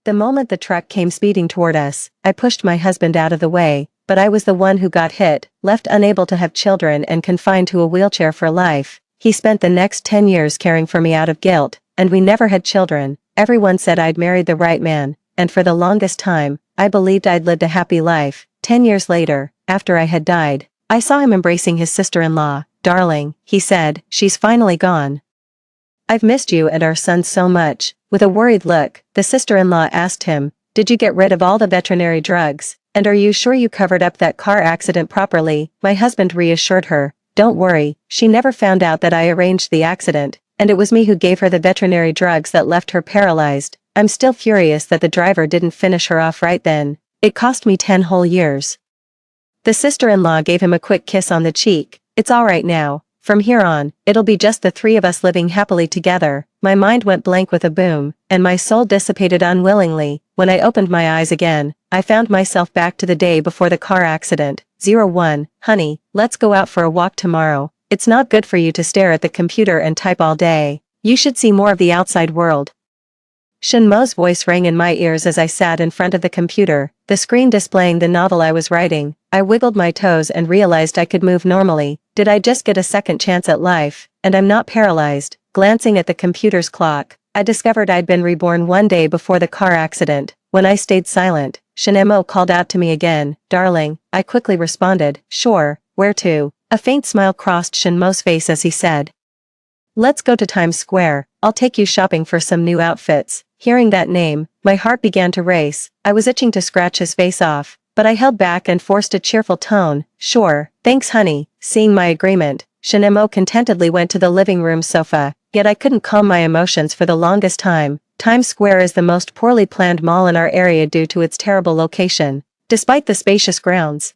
The moment the truck came speeding toward us, I pushed my husband out of the way, but I was the one who got hit, left unable to have children and confined to a wheelchair for life. He spent the next 10 years caring for me out of guilt, and we never had children. Everyone said I'd married the right man, and for the longest time, I believed I'd lived a happy life. 10 years later, after I had died, I saw him embracing his sister-in-law. "Darling," he said, "she's finally gone. I've missed you and our son so much." With a worried look, the sister-in-law asked him, "Did you get rid of all the veterinary drugs? And are you sure you covered up that car accident properly?" My husband reassured her, "Don't worry, she never found out that I arranged the accident, and it was me who gave her the veterinary drugs that left her paralyzed. I'm still furious that the driver didn't finish her off right then. It cost me 10 whole years." The sister-in-law gave him a quick kiss on the cheek. "It's all right now. From here on, it'll be just the three of us living happily together." My mind went blank with a boom, and my soul dissipated unwillingly. When I opened my eyes again, I found myself back to the day before the car accident. 01, honey, let's go out for a walk tomorrow. It's not good for you to stare at the computer and type all day. You should see more of the outside world. Shinmo's voice rang in my ears as I sat in front of the computer, the screen displaying the novel I was writing. I wiggled my toes and realized I could move normally. Did I just get a second chance at life? And I'm not paralyzed. Glancing at the computer's clock, I discovered I'd been reborn one day before the car accident. When I stayed silent, Shinmo called out to me again, "Darling." I quickly responded, "Sure, where to?" A faint smile crossed Shinmo's face as he said, "Let's go to Times Square. I'll take you shopping for some new outfits." Hearing that name, my heart began to race. I was itching to scratch his face off, but I held back and forced a cheerful tone, "Sure, thanks honey." Seeing my agreement, Shinmo contentedly went to the living room sofa, yet I couldn't calm my emotions for the longest time. Times Square is the most poorly planned mall in our area due to its terrible location. Despite the spacious grounds,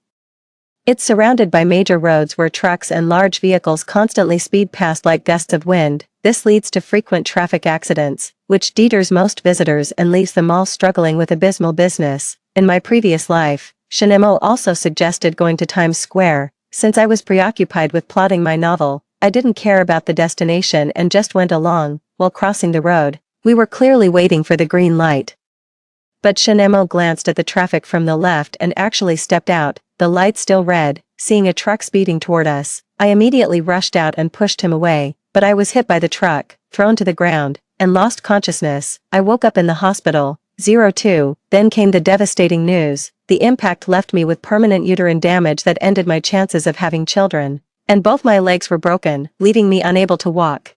it's surrounded by major roads where trucks and large vehicles constantly speed past like gusts of wind. This leads to frequent traffic accidents, which deters most visitors and leaves the mall struggling with abysmal business. In my previous life, Shinmo also suggested going to Times Square. Since I was preoccupied with plotting my novel, I didn't care about the destination and just went along. While crossing the road, we were clearly waiting for the green light. But Shinmo glanced at the traffic from the left and actually stepped out, the light still red. Seeing a truck speeding toward us, I immediately rushed out and pushed him away, but I was hit by the truck, thrown to the ground, and lost consciousness. I woke up in the hospital. 02, then came the devastating news. The impact left me with permanent uterine damage that ended my chances of having children, and both my legs were broken, leaving me unable to walk.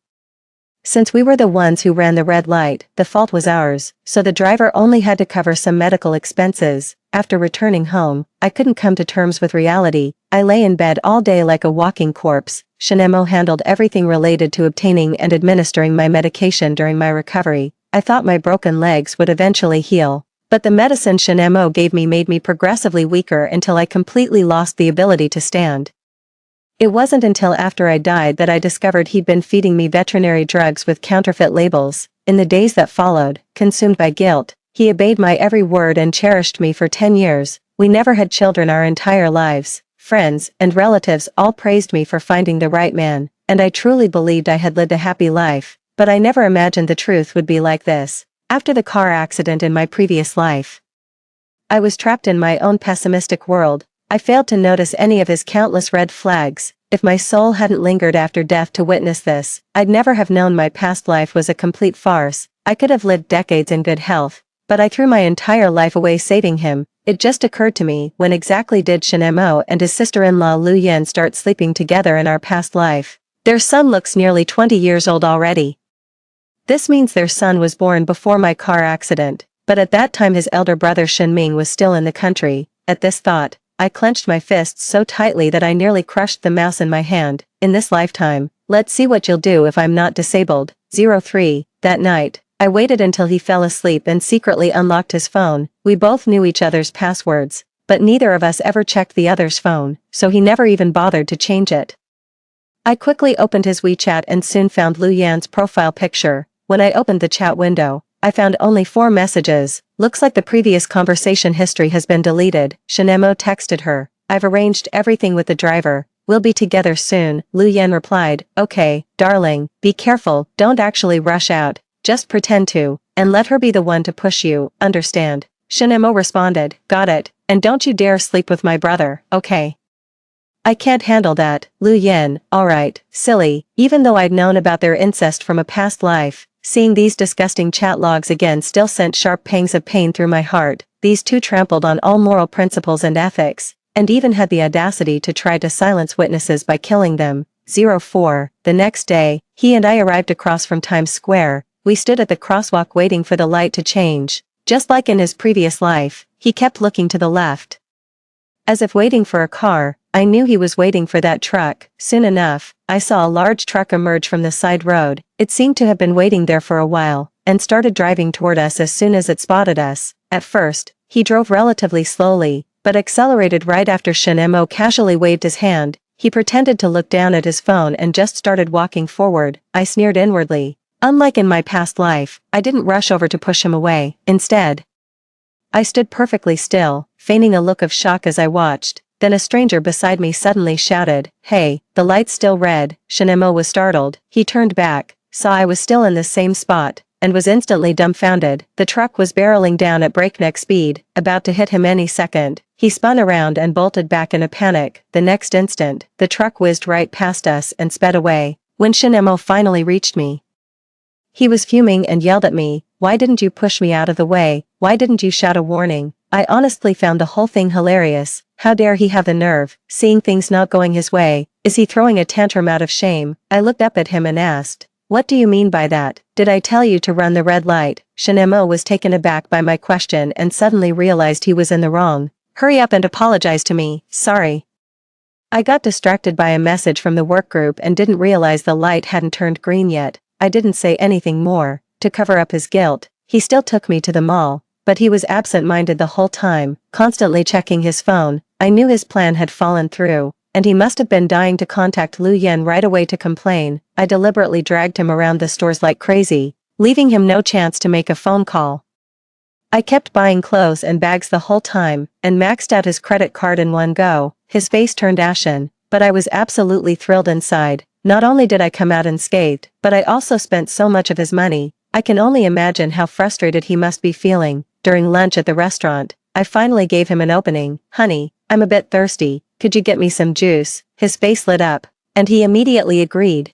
Since we were the ones who ran the red light, the fault was ours, so the driver only had to cover some medical expenses. After returning home, I couldn't come to terms with reality. I lay in bed all day like a walking corpse. Shinmo handled everything related to obtaining and administering my medication during my recovery. I thought my broken legs would eventually heal, but the medicine Shinmo gave me made me progressively weaker until I completely lost the ability to stand. It wasn't until after I died that I discovered he'd been feeding me veterinary drugs with counterfeit labels. In the days that followed, consumed by guilt, he obeyed my every word and cherished me for 10 years. We never had children our entire lives. Friends and relatives all praised me for finding the right man, and I truly believed I had lived a happy life, but I never imagined the truth would be like this. After the car accident in my previous life, I was trapped in my own pessimistic world. I failed to notice any of his countless red flags. If my soul hadn't lingered after death to witness this, I'd never have known my past life was a complete farce. I could have lived decades in good health, but I threw my entire life away saving him. It just occurred to me, when exactly did Shinmo and his sister-in-law Lu Yan start sleeping together in our past life? Their son looks nearly 20 years old already. This means their son was born before my car accident, but at that time his elder brother Shinming was still in the country. At this thought, I clenched my fists so tightly that I nearly crushed the mouse in my hand. In this lifetime, let's see what you'll do if I'm not disabled. 03, that night, I waited until he fell asleep and secretly unlocked his phone. We both knew each other's passwords, but neither of us ever checked the other's phone, so he never even bothered to change it. I quickly opened his WeChat and soon found Lu Yan's profile picture. When I opened the chat window, I found only 4 messages. Looks like the previous conversation history has been deleted. Shinmo texted her, "I've arranged everything with the driver. We'll be together soon." Lu Yan replied, "Okay, darling, be careful, don't actually rush out. just pretend to, and let her be the one to push you, understand? Shinemo responded, got it, and don't you dare sleep with my brother, okay? I can't handle that, Lu Yin, alright, silly, even though I'd known about their incest from a past life, seeing these disgusting chat logs again still sent sharp pangs of pain through my heart. These two trampled on all moral principles and ethics, and even had the audacity to try to silence witnesses by killing them. 04. The next day, he and I arrived across from Times Square. We stood at the crosswalk waiting for the light to change. Just like in his previous life, he kept looking to the left, as if waiting for a car. I knew he was waiting for that truck. Soon enough, I saw a large truck emerge from the side road. It seemed to have been waiting there for a while, and started driving toward us as soon as it spotted us. At first, he drove relatively slowly, but accelerated right after Shinemo casually waved his hand. He pretended to look down at his phone and just started walking forward. I sneered inwardly. Unlike in my past life, I didn't rush over to push him away. Instead, I stood perfectly still, feigning a look of shock as I watched. Then a stranger beside me suddenly shouted, "Hey, the light's still red." Shinemo was startled. He turned back, saw I was still in the same spot, and was instantly dumbfounded. The truck was barreling down at breakneck speed, about to hit him any second. He spun around and bolted back in a panic. The next instant, the truck whizzed right past us and sped away. When Shinemo finally reached me, he was fuming and yelled at me, "Why didn't you push me out of the way? Why didn't you shout a warning?" I honestly found the whole thing hilarious. How dare he have the nerve, seeing things not going his way? Is he throwing a tantrum out of shame? I looked up at him and asked, "What do you mean by that? Did I tell you to run the red light?" Shinemo was taken aback by my question and suddenly realized he was in the wrong. "Hurry up and apologize to me." "Sorry. I got distracted by a message from the work group and didn't realize the light hadn't turned green yet." I didn't say anything more. To cover up his guilt, he still took me to the mall, but he was absent-minded the whole time, constantly checking his phone. I knew his plan had fallen through, and he must have been dying to contact Lu Yen right away to complain. I deliberately dragged him around the stores like crazy, leaving him no chance to make a phone call. I kept buying clothes and bags the whole time, and maxed out his credit card in one go. His face turned ashen, but I was absolutely thrilled inside. Not only did I come out unscathed, but I also spent so much of his money. I can only imagine how frustrated he must be feeling. During lunch at the restaurant, I finally gave him an opening. "Honey, I'm a bit thirsty, could you get me some juice?" His face lit up, and he immediately agreed,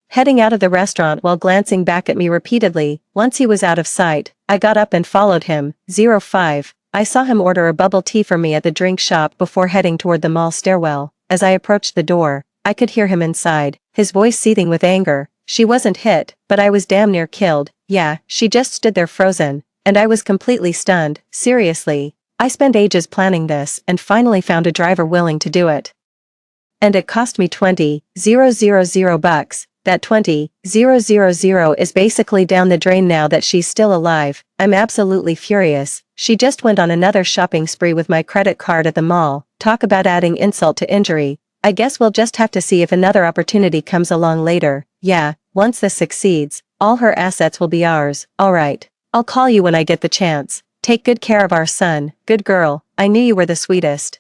heading out of the restaurant while glancing back at me repeatedly. Once he was out of sight, I got up and followed him. 05. I saw him order a bubble tea for me at the drink shop before heading toward the mall stairwell. As I approached the door, I could hear him inside, his voice seething with anger. "She wasn't hit, but I was damn near killed." "Yeah, she just stood there frozen." And I was completely stunned. "Seriously? I spent ages planning this and finally found a driver willing to do it. And it cost me $20,000 bucks. That $20,000 is basically down the drain now that she's still alive." I'm absolutely furious. She just went on another shopping spree with my credit card at the mall. Talk about adding insult to injury. I guess we'll just have to see if another opportunity comes along later. Yeah, once this succeeds, all her assets will be ours. Alright. I'll call you when I get the chance. Take good care of our son. Good girl. I knew you were the sweetest.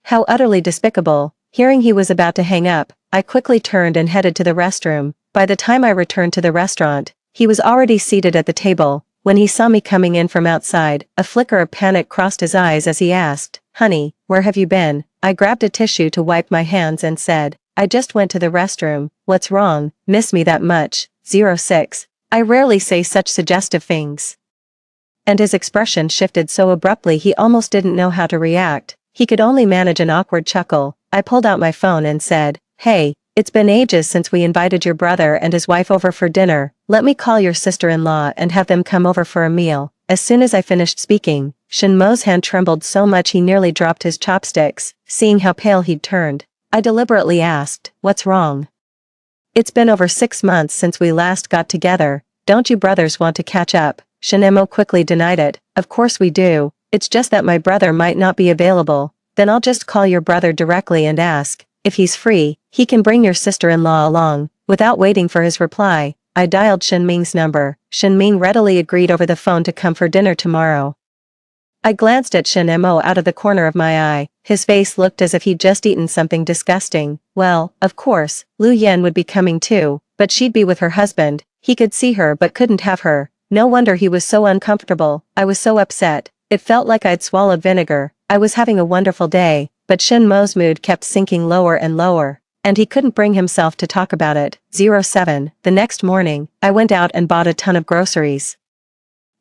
How utterly despicable. Hearing he was about to hang up, I quickly turned and headed to the restroom. By the time I returned to the restaurant, he was already seated at the table. When he saw me coming in from outside, a flicker of panic crossed his eyes as he asked, "Honey, where have you been?" I grabbed a tissue to wipe my hands and said, "I just went to the restroom." "What's wrong? Miss me that much?" 06. I rarely say such suggestive things. And his expression shifted so abruptly he almost didn't know how to react. He could only manage an awkward chuckle. I pulled out my phone and said, "Hey, it's been ages since we invited your brother and his wife over for dinner. Let me call your sister-in-law and have them come over for a meal." As soon as I finished speaking, Shinmo's hand trembled so much he nearly dropped his chopsticks. Seeing how pale he'd turned, I deliberately asked, "What's wrong?" "It's been over 6 months since we last got together. Don't you brothers want to catch up?" Shinemo quickly denied it. "Of course we do. It's just that my brother might not be available." "Then I'll just call your brother directly and ask. If he's free, he can bring your sister-in-law along." Without waiting for his reply, I dialed Shinming's number. Shinming readily agreed over the phone to come for dinner tomorrow. I glanced at Shinemo out of the corner of my eye. His face looked as if he'd just eaten something disgusting. Well, of course, Lu Yen would be coming too, but she'd be with her husband. He could see her but couldn't have her. No wonder he was so uncomfortable. I was so upset. It felt like I'd swallowed vinegar. I was having a wonderful day, but Shin Mo's mood kept sinking lower and lower, and he couldn't bring himself to talk about it. 07. The next morning, I went out and bought a ton of groceries.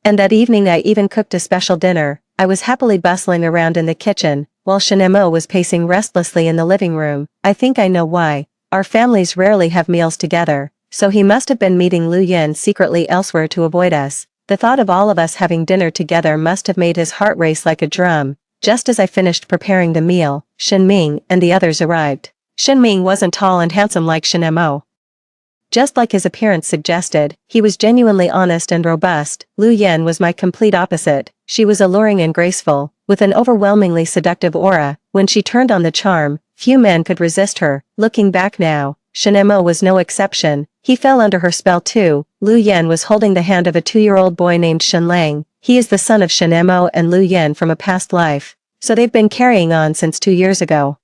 And that evening I even cooked a special dinner. I was happily bustling around in the kitchen, while Shin Mo was pacing restlessly in the living room. I think I know why. Our families rarely have meals together, so he must have been meeting Lu Yen secretly elsewhere to avoid us. The thought of all of us having dinner together must have made his heart race like a drum. Just as I finished preparing the meal, Shin Ming and the others arrived. Shin Ming wasn't tall and handsome like Shin Mo. Just like his appearance suggested, he was genuinely honest and robust. Lu Yen was my complete opposite. She was alluring and graceful, with an overwhelmingly seductive aura. When she turned on the charm, few men could resist her. Looking back now, Shin Mo was no exception. He fell under her spell too. Lu Yen was holding the hand of a 2-year-old boy named Shin Lang. He is the son of Shin Mo and Lu Yen from a past life, so they've been carrying on since 2 years ago.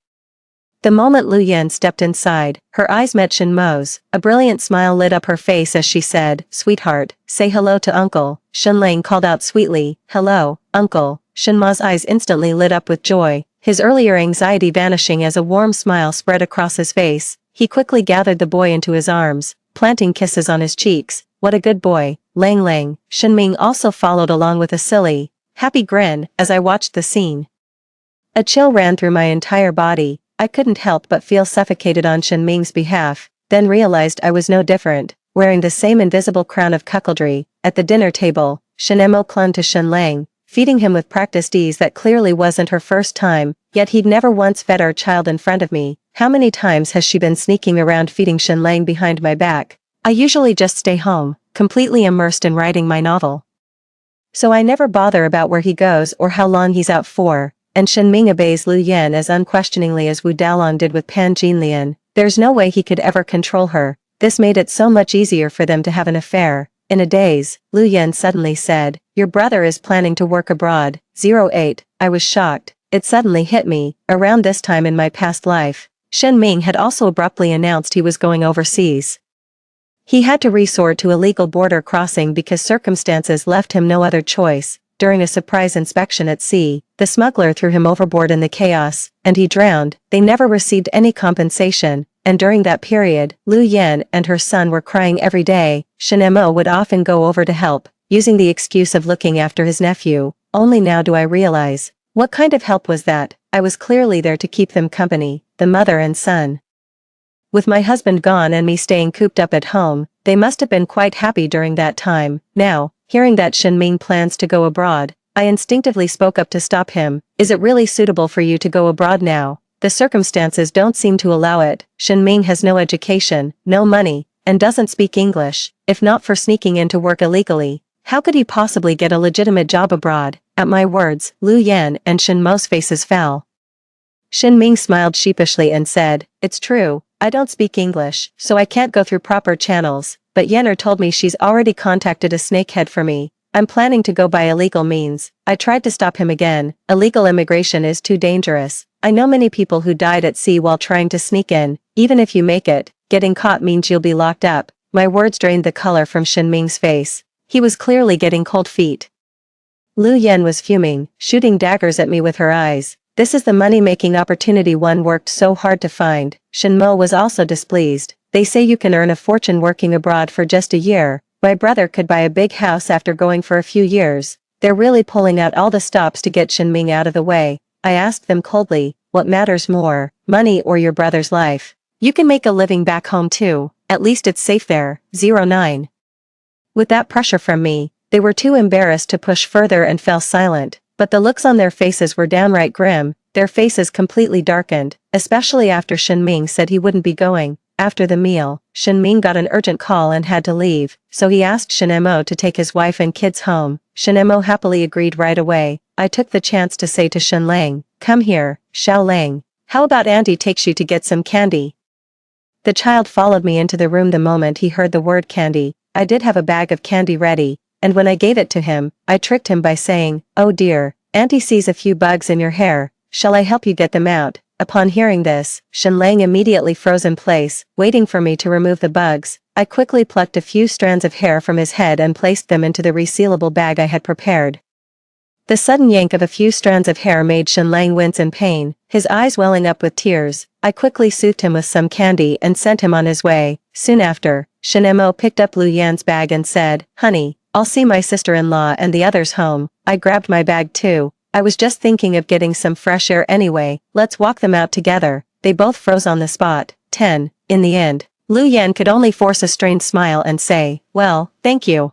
The moment Lu Yen stepped inside, her eyes met Shin Mo's. A brilliant smile lit up her face as she said, "Sweetheart, say hello to Uncle." Shin Lang called out sweetly, "Hello, Uncle." Shin Mo's eyes instantly lit up with joy, his earlier anxiety vanishing as a warm smile spread across his face. He quickly gathered the boy into his arms, planting kisses on his cheeks. "What a good boy, Lang Lang." Shin Ming also followed along with a silly, happy grin as I watched the scene. A chill ran through my entire body. I couldn't help but feel suffocated on Shin Ming's behalf, then realized I was no different, wearing the same invisible crown of cuckoldry. At the dinner table, Shin Mo clung to Shin Lang, feeding him with practiced ease that clearly wasn't her first time, yet he'd never once fed our child in front of me. How many times has she been sneaking around feeding Shin Lang behind my back? I usually just stay home, completely immersed in writing my novel. So I never bother about where he goes or how long he's out for. And Shin Ming obeys Lu Yen as unquestioningly as Wu Daolong did with Pan Jinlian. There's no way he could ever control her. This made it so much easier for them to have an affair. In a daze, Lu Yen suddenly said, "Your brother is planning to work abroad." 08. I was shocked. It suddenly hit me. Around this time in my past life, Shin Ming had also abruptly announced he was going overseas. He had to resort to illegal border crossing because circumstances left him no other choice. During a surprise inspection at sea, the smuggler threw him overboard in the chaos, and he drowned. They never received any compensation, and during that period, Lu Yen and her son were crying every day. Shin Mo would often go over to help, using the excuse of looking after his nephew. Only now do I realize, what kind of help was that? I was clearly there to keep them company, the mother and son. With my husband gone and me staying cooped up at home, they must have been quite happy during that time. Now, hearing that Shin Ming plans to go abroad, I instinctively spoke up to stop him. "Is it really suitable for you to go abroad now? The circumstances don't seem to allow it. Shin Ming has no education, no money, and doesn't speak English. If not for sneaking in to work illegally, how could he possibly get a legitimate job abroad?" At my words, Lu Yen and Shin Mo's faces fell. Shin Ming smiled sheepishly and said, "It's true, I don't speak English, so I can't go through proper channels, but Yenner told me she's already contacted a snakehead for me. I'm planning to go by illegal means." I tried to stop him again. "Illegal immigration is too dangerous. I know many people who died at sea while trying to sneak in. Even if you make it, getting caught means you'll be locked up." My words drained the color from Shin Ming's face. He was clearly getting cold feet. Lu Yen was fuming, shooting daggers at me with her eyes. "This is the money-making opportunity one worked so hard to find." Shin Mo was also displeased. "They say you can earn a fortune working abroad for just a year. My brother could buy a big house after going for a few years." They're really pulling out all the stops to get Shin Ming out of the way. I asked them coldly, "What matters more, money or your brother's life? You can make a living back home too. At least it's safe there." 09. With that pressure from me, they were too embarrassed to push further and fell silent, but the looks on their faces were downright grim, their faces completely darkened, especially after Shin Ming said he wouldn't be going. After the meal, Shin Ming got an urgent call and had to leave, so he asked Shin Mo to take his wife and kids home. Shin Mo happily agreed right away. I took the chance to say to Shin Lang, "Come here, Xiao Lang. How about Auntie takes you to get some candy?" The child followed me into the room the moment he heard the word candy. I did have a bag of candy ready, and when I gave it to him, I tricked him by saying, "Oh dear, Auntie sees a few bugs in your hair. Shall I help you get them out?" Upon hearing this, Shenlang immediately froze in place, waiting for me to remove the bugs. I quickly plucked a few strands of hair from his head and placed them into the resealable bag I had prepared. The sudden yank of a few strands of hair made Shenlang wince in pain, his eyes welling up with tears. I quickly soothed him with some candy and sent him on his way. Soon after, Shenemo picked up Lu Yan's bag and said, "Honey, I'll see my sister-in-law and the others home." I grabbed my bag too. I was just thinking of getting some fresh air anyway, let's walk them out together. They both froze on the spot. 10. In the end, Lu Yan could only force a strained smile and say, "Well, thank you,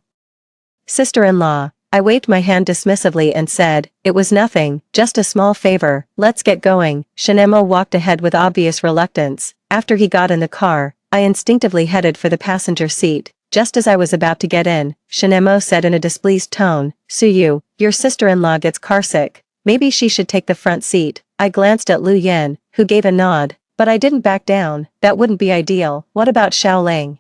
sister-in-law." I waved my hand dismissively and said, "It was nothing, just a small favor, let's get going." Shenemo walked ahead with obvious reluctance. After he got in the car, I instinctively headed for the passenger seat. Just as I was about to get in, Shenemo said in a displeased tone, "Suyu, your sister-in-law gets carsick. Maybe she should take the front seat." I glanced at Lu Yan, who gave a nod, but I didn't back down. That wouldn't be ideal. What about Xiaolang?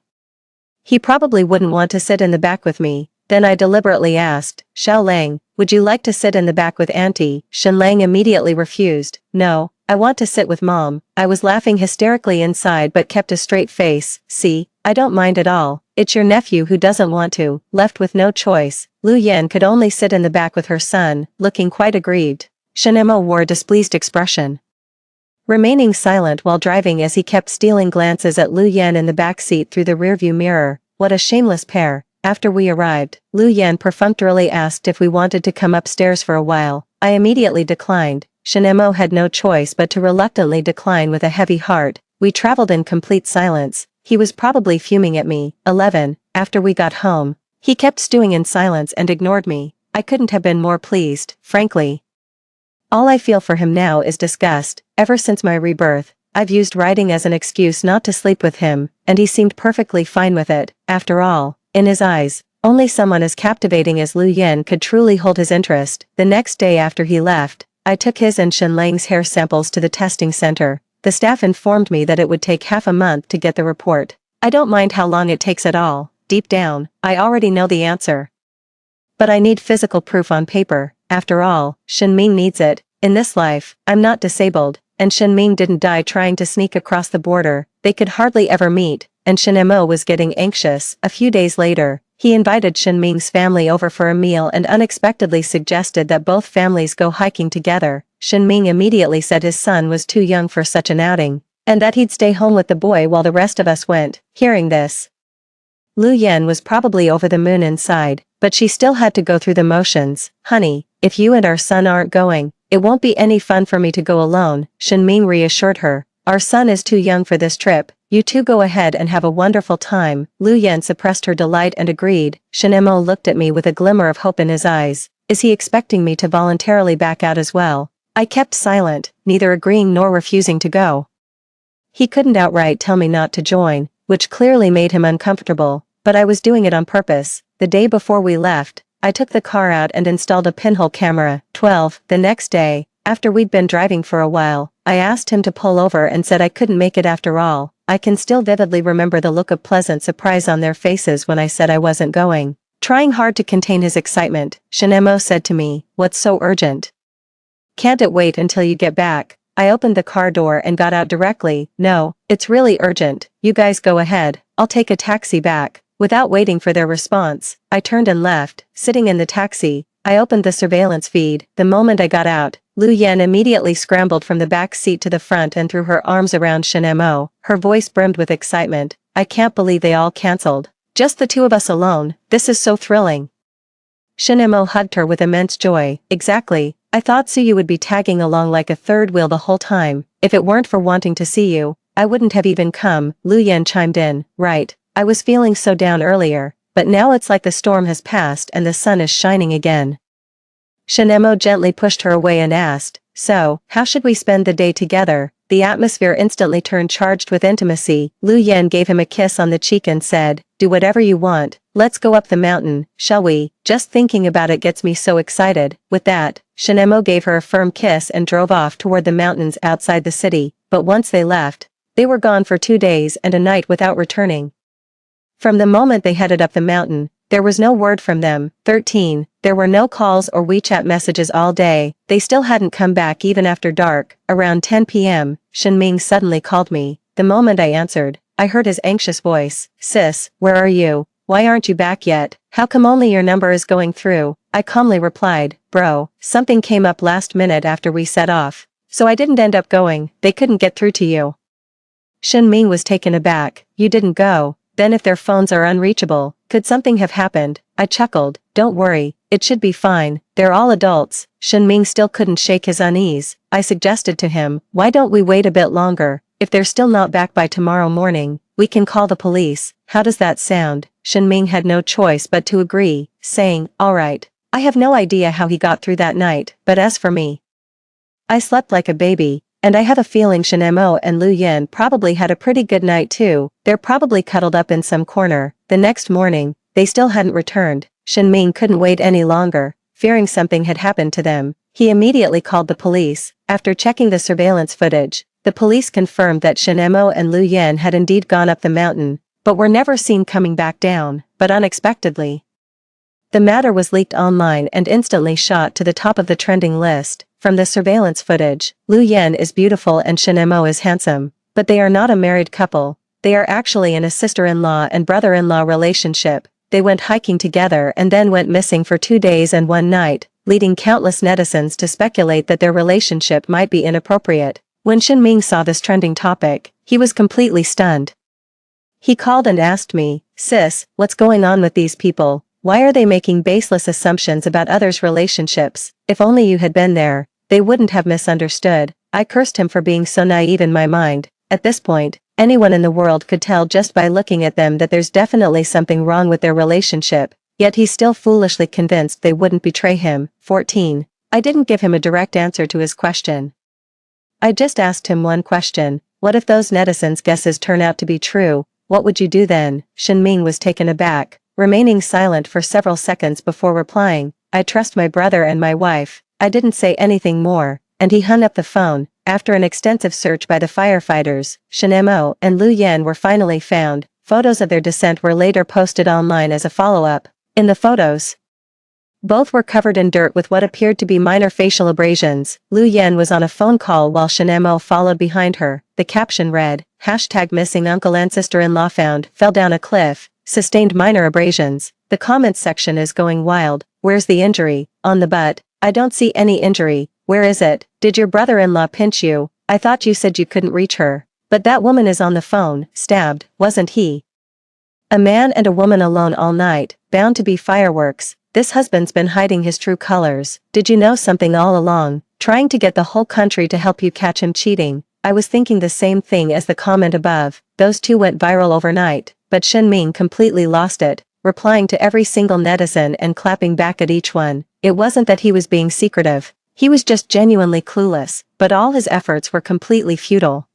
He probably wouldn't want to sit in the back with me. Then I deliberately asked, "Xiaolang, would you like to sit in the back with Auntie?" Shenlang immediately refused. "No, I want to sit with Mom." I was laughing hysterically inside but kept a straight face. "See, I don't mind at all. It's your nephew who doesn't want to." Left with no choice, Lu Yan could only sit in the back with her son, looking quite aggrieved. Shenemo wore a displeased expression, remaining silent while driving as he kept stealing glances at Lu Yan in the back seat through the rearview mirror. What a shameless pair. After we arrived, Lu Yan perfunctorily asked if we wanted to come upstairs for a while. I immediately declined. Shenemo had no choice but to reluctantly decline with a heavy heart. We traveled in complete silence. He was probably fuming at me. 11. After we got home, he kept stewing in silence and ignored me. I couldn't have been more pleased, frankly. All I feel for him now is disgust. Ever since my rebirth, I've used writing as an excuse not to sleep with him, and he seemed perfectly fine with it. After all, in his eyes, only someone as captivating as Lu Yan could truly hold his interest. The next day after he left, I took his and Shenlang's hair samples to the testing center. The staff informed me that it would take half a month to get the report. I don't mind how long it takes at all. Deep down, I already know the answer. But I need physical proof on paper. After all, Shenming needs it. In this life, I'm not disabled, and Shenming didn't die trying to sneak across the border. They could hardly ever meet, and Shenemo was getting anxious. A few days later, he invited Shenming's family over for a meal and unexpectedly suggested that both families go hiking together. Shenming immediately said his son was too young for such an outing, and that he'd stay home with the boy while the rest of us went. Hearing this, Lu Yan was probably over the moon inside, but she still had to go through the motions. "Honey, if you and our son aren't going, it won't be any fun for me to go alone," Shenming reassured her. "Our son is too young for this trip. You two go ahead and have a wonderful time." Lu Yan suppressed her delight and agreed. Shenemo looked at me with a glimmer of hope in his eyes. Is he expecting me to voluntarily back out as well? I kept silent, neither agreeing nor refusing to go. He couldn't outright tell me not to join, which clearly made him uncomfortable, but I was doing it on purpose. The day before we left, I took the car out and installed a pinhole camera. 12. The next day, after we'd been driving for a while, I asked him to pull over and said I couldn't make it after all. I can still vividly remember the look of pleasant surprise on their faces when I said I wasn't going. Trying hard to contain his excitement, Shenemo said to me, "What's so urgent? Can't it wait until you get back?" I opened the car door and got out directly. "No, it's really urgent. You guys go ahead. I'll take a taxi back." Without waiting for their response, I turned and left. Sitting in the taxi, I opened the surveillance feed. The moment I got out, Lu Yan immediately scrambled from the back seat to the front and threw her arms around Shenemo. Her voice brimmed with excitement. "I can't believe they all cancelled. Just the two of us alone. This is so thrilling." Shenemo hugged her with immense joy. "Exactly. I thought Suyu would be tagging along like a third wheel the whole time. If it weren't for wanting to see you, I wouldn't have even come." Lu Yan chimed in. "Right. I was feeling so down earlier, but now it's like the storm has passed and the sun is shining again." Shenemo gently pushed her away and asked, "So, how should we spend the day together?" The atmosphere instantly turned charged with intimacy. Lu Yan gave him a kiss on the cheek and said, "Do whatever you want. Let's go up the mountain, shall we? Just thinking about it gets me so excited." With that, Shenemo gave her a firm kiss and drove off toward the mountains outside the city. But once they left, they were gone for 2 days and a night without returning. From the moment they headed up the mountain, there was no word from them. 13. There were no calls or WeChat messages all day. They still hadn't come back even after dark. Around 10 p.m., Shenming suddenly called me. The moment I answered, I heard his anxious voice. "Sis, where are you? Why aren't you back yet? How come only your number is going through?" I calmly replied, "Bro, something came up last minute after we set off. So I didn't end up going. They couldn't get through to you." Shenming was taken aback. "You didn't go? Then if their phones are unreachable, could something have happened?" I chuckled. "Don't worry, it should be fine. They're all adults." Shenming still couldn't shake his unease. I suggested to him, "Why don't we wait a bit longer? If they're still not back by tomorrow morning, we can call the police. How does that sound?" Shenming had no choice but to agree, saying, "All right." I have no idea how he got through that night, but as for me, I slept like a baby, and I have a feeling Shenmo and Lu Yan probably had a pretty good night too. They're probably cuddled up in some corner. The next morning, they still hadn't returned. Shenming couldn't wait any longer, fearing something had happened to them. He immediately called the police. After checking the surveillance footage, the police confirmed that Shenmo and Lu Yan had indeed gone up the mountain, but were never seen coming back down, but unexpectedly. The matter was leaked online and instantly shot to the top of the trending list. From the surveillance footage, Lu Yan is beautiful and Shenmo is handsome, but they are not a married couple. They are actually in a sister-in-law and brother-in-law relationship. They went hiking together and then went missing for 2 days and 1 night, leading countless netizens to speculate that their relationship might be inappropriate. When Shenming saw this trending topic, he was completely stunned. He called and asked me, "Sis, what's going on with these people? Why are they making baseless assumptions about others' relationships? If only you had been there, they wouldn't have misunderstood." I cursed him for being so naive in my mind. At this point, anyone in the world could tell just by looking at them that there's definitely something wrong with their relationship, yet he's still foolishly convinced they wouldn't betray him. 14. I didn't give him a direct answer to his question. I just asked him one question: what if those netizens' guesses turn out to be true? What would you do then? Shenming was taken aback, remaining silent for several seconds before replying, "I trust my brother and my wife." I didn't say anything more, and he hung up the phone. After an extensive search by the firefighters, Shenmo and Lu Yan were finally found. Photos of their descent were later posted online as a follow-up. In the photos, both were covered in dirt with what appeared to be minor facial abrasions. Lu Yan was on a phone call while Shenmo followed behind her. The caption read, #missing uncle and sister-in-law found, fell down a cliff, sustained minor abrasions. The comments section is going wild. "Where's the injury? On the butt. I don't see any injury. Where is it? Did your brother-in-law pinch you? I thought you said you couldn't reach her. But that woman is on the phone, stabbed, wasn't he? A man and a woman alone all night, bound to be fireworks. This husband's been hiding his true colors. Did you know something all along, trying to get the whole country to help you catch him cheating?" I was thinking the same thing as the comment above. Those two went viral overnight, but Shenming completely lost it, replying to every single netizen and clapping back at each one. It wasn't that he was being secretive. He was just genuinely clueless, but all his efforts were completely futile.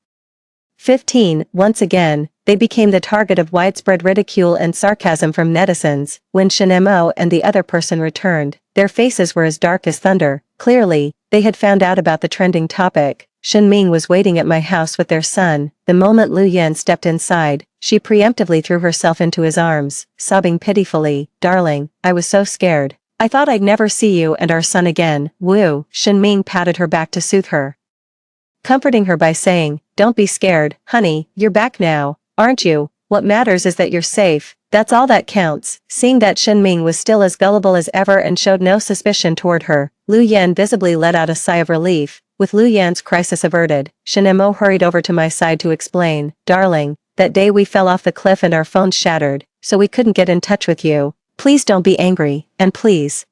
15. Once again, they became the target of widespread ridicule and sarcasm from netizens. When Shenmo and the other person returned, their faces were as dark as thunder. Clearly, they had found out about the trending topic. Shenming was waiting at my house with their son. The moment Lu Yan stepped inside, she preemptively threw herself into his arms, sobbing pitifully, "Darling, I was so scared. I thought I'd never see you and our son again." Woo! Shenming patted her back to soothe her, comforting her by saying, "Don't be scared, honey, you're back now, aren't you? What matters is that you're safe. That's all that counts." Seeing that Shenming was still as gullible as ever and showed no suspicion toward her, Lu Yan visibly let out a sigh of relief. With Lu Yan's crisis averted, Shenmo hurried over to my side to explain, "Darling, that day we fell off the cliff and our phones shattered, so we couldn't get in touch with you. Please don't be angry, and please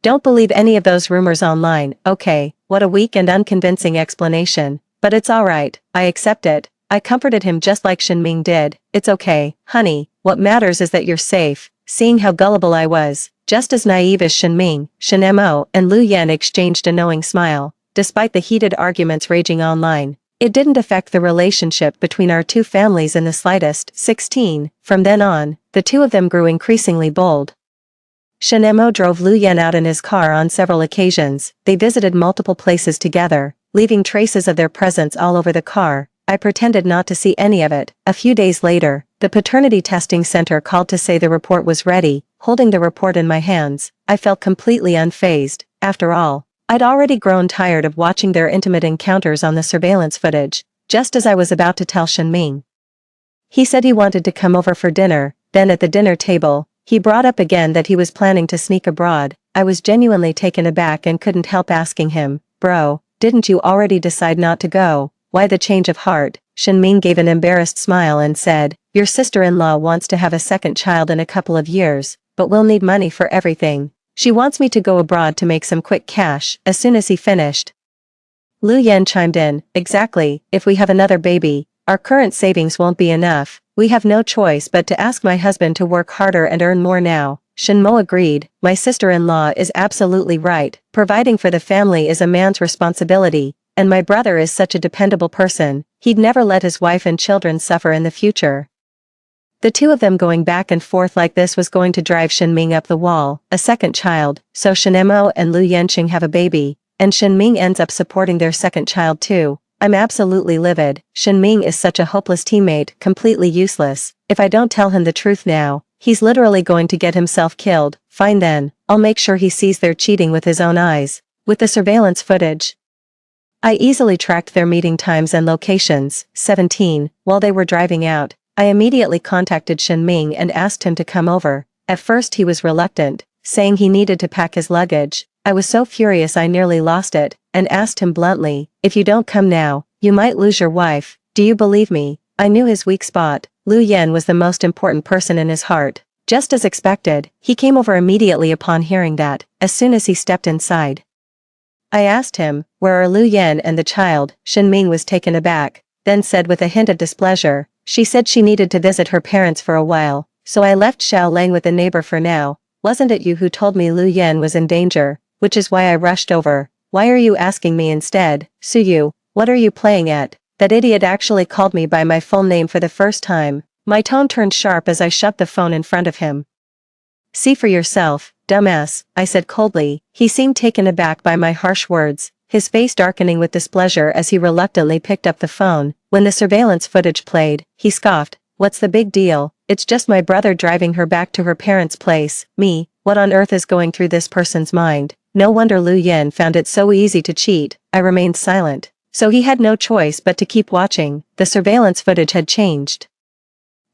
don't believe any of those rumors online, okay?" What a weak and unconvincing explanation. But it's alright, I accept it. I comforted him just like Shenming did. "It's okay, honey, what matters is that you're safe." Seeing how gullible I was, just as naive as Shenming, Shenmo and Lu Yan exchanged a knowing smile. Despite the heated arguments raging online, it didn't affect the relationship between our two families in the slightest. 16. From then on, the two of them grew increasingly bold. Shenmo drove Lu Yan out in his car on several occasions. They visited multiple places together, leaving traces of their presence all over the car. I pretended not to see any of it. A few days later, the paternity testing center called to say the report was ready. holding the report in my hands. I felt completely unfazed. After all, I'd already grown tired of watching their intimate encounters on the surveillance footage. Just as I was about to tell Shenming, he said he wanted to come over for dinner. Then at the dinner table, he brought up again that he was planning to sneak abroad. I was genuinely taken aback and couldn't help asking him, "Bro, didn't you already decide not to go? Why the change of heart?" Shenming gave an embarrassed smile and said, "Your sister-in-law wants to have a second child in a couple of years, but we'll need money for everything. She wants me to go abroad to make some quick cash." As soon as he finished, Lu Yan chimed in, "Exactly, if we have another baby, our current savings won't be enough. We have no choice but to ask my husband to work harder and earn more now." Shenmo agreed, "My sister-in-law is absolutely right. Providing for the family is a man's responsibility, and my brother is such a dependable person, he'd never let his wife and children suffer in the future." The two of them going back and forth like this was going to drive Shenming up the wall. A second child, so Shenemo and Lu Yanqing have a baby, and Shenming ends up supporting their second child too. I'm absolutely livid. Shenming is such a hopeless teammate, completely useless. If I don't tell him the truth now, he's literally going to get himself killed. Fine then, I'll make sure he sees they're cheating with his own eyes. With the surveillance footage, I easily tracked their meeting times and locations. 17. While they were driving out, I immediately contacted Shenming and asked him to come over. At first he was reluctant, saying he needed to pack his luggage. I was so furious I nearly lost it, and asked him bluntly, "If you don't come now, you might lose your wife. Do you believe me?" I knew his weak spot. Lu Yan was the most important person in his heart. Just as expected, he came over immediately upon hearing that. As soon as he stepped inside, I asked him, "Where are Lu Yan and the child?" Shenming was taken aback, then said with a hint of displeasure, "She said she needed to visit her parents for a while, so I left Xiaolang with a neighbor for now. Wasn't it you who told me Lu Yan was in danger? Which is why I rushed over. Why are you asking me instead? Suyu, what are you playing at?" That idiot actually called me by my full name for the first time. My tone turned sharp as I shoved the phone in front of him. "See for yourself, dumbass," I said coldly. He seemed taken aback by my harsh words, his face darkening with displeasure as he reluctantly picked up the phone. When the surveillance footage played, he scoffed, "What's the big deal? It's just my brother driving her back to her parents' place." Me, what on earth is going through this person's mind? No wonder Lu Yan found it so easy to cheat. I remained silent. So he had no choice but to keep watching. The surveillance footage had changed,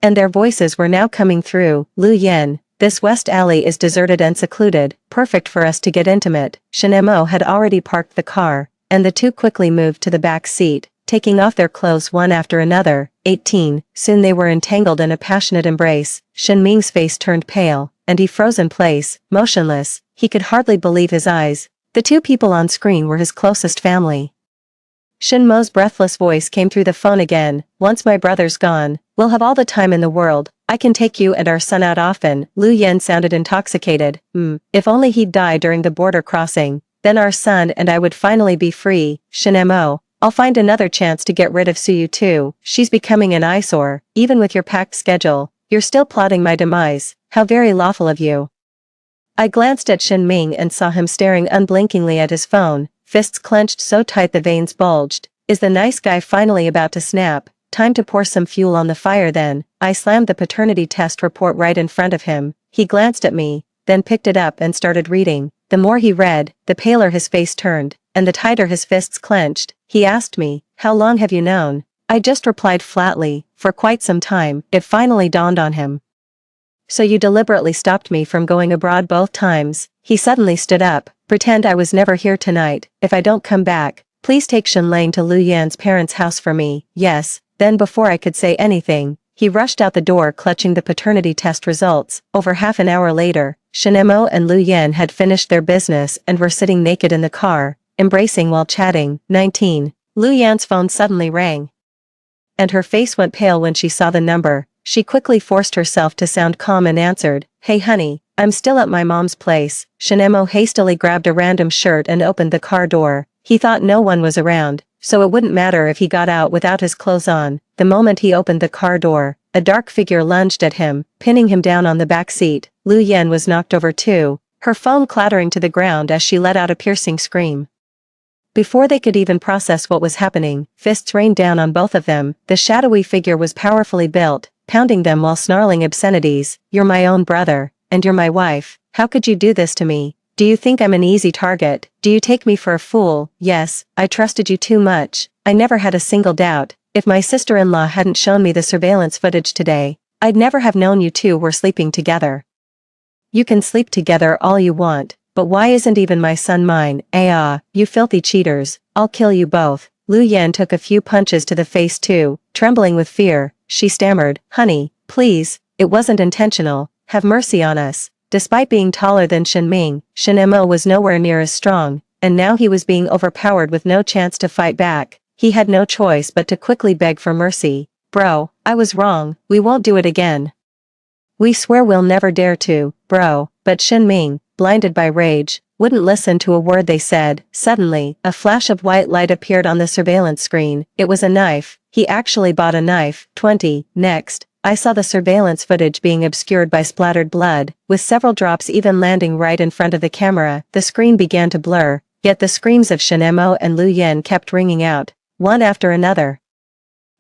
and their voices were now coming through. "Lu Yan, this west alley is deserted and secluded, perfect for us to get intimate." Shenemo had already parked the car, and the two quickly moved to the back seat, taking off their clothes one after another. 18. Soon they were entangled in a passionate embrace. Shenming's face turned pale, and he froze in place, motionless. He could hardly believe his eyes. The two people on screen were his closest family. Shenmo's breathless voice came through the phone again, "Once my brother's gone, we'll have all the time in the world. I can take you and our son out often." Lu Yan sounded intoxicated. If only he'd die during the border crossing, then our son and I would finally be free. Shenemo, I'll find another chance to get rid of Suyu too. She's becoming an eyesore. Even with your packed schedule, you're still plotting my demise. How very lawful of you. I glanced at Shenming and saw him staring unblinkingly at his phone, fists clenched so tight the veins bulged. Is the nice guy finally about to snap? Time to pour some fuel on the fire then. I slammed the paternity test report right in front of him. He glanced at me, then picked it up and started reading. The more he read, the paler his face turned, and the tighter his fists clenched. He asked me, "How long have you known?" I just replied flatly, "For quite some time." It finally dawned on him. "So you deliberately stopped me from going abroad both times?" He suddenly stood up. "Pretend I was never here tonight. If I don't come back, please take Shenlang to Lu Yan's parents' house for me." "Yes." Then before I could say anything, he rushed out the door clutching the paternity test results. Over half an hour later, Shenemo and Lu Yan had finished their business and were sitting naked in the car, embracing while chatting. 19. Lu Yan's phone suddenly rang, and her face went pale when she saw the number. She quickly forced herself to sound calm and answered, "Hey honey, I'm still at my mom's place." Shenemo hastily grabbed a random shirt and opened the car door. He thought no one was around, so it wouldn't matter if he got out without his clothes on. The moment he opened the car door, a dark figure lunged at him, pinning him down on the back seat. Lu Yan was knocked over too, her phone clattering to the ground as she let out a piercing scream. Before they could even process what was happening, fists rained down on both of them. The shadowy figure was powerfully built, pounding them while snarling obscenities. "You're my own brother. and you're my wife. How could you do this to me? Do you think I'm an easy target? Do you take me for a fool? Yes, I trusted you too much. I never had a single doubt. If my sister-in-law hadn't shown me the surveillance footage today, I'd never have known you two were sleeping together. You can sleep together all you want, but why isn't even my son mine? You filthy cheaters, I'll kill you both. Lu Yan took a few punches to the face too, trembling with fear. She stammered, honey, please, it wasn't intentional, have mercy on us. Despite being taller than Shen Ming, Shen Mo was nowhere near as strong, and now he was being overpowered with no chance to fight back. He had no choice but to quickly beg for mercy. Bro, I was wrong, we won't do it again. We swear we'll never dare to, bro, but Shen Ming, blinded by rage, wouldn't listen to a word they said. Suddenly, a flash of white light appeared on the surveillance screen. It was a knife. He actually bought a knife. 20. Next, I saw the surveillance footage being obscured by splattered blood, with several drops even landing right in front of the camera. The screen began to blur, yet the screams of Shen Mo and Lu Yan kept ringing out, one after another.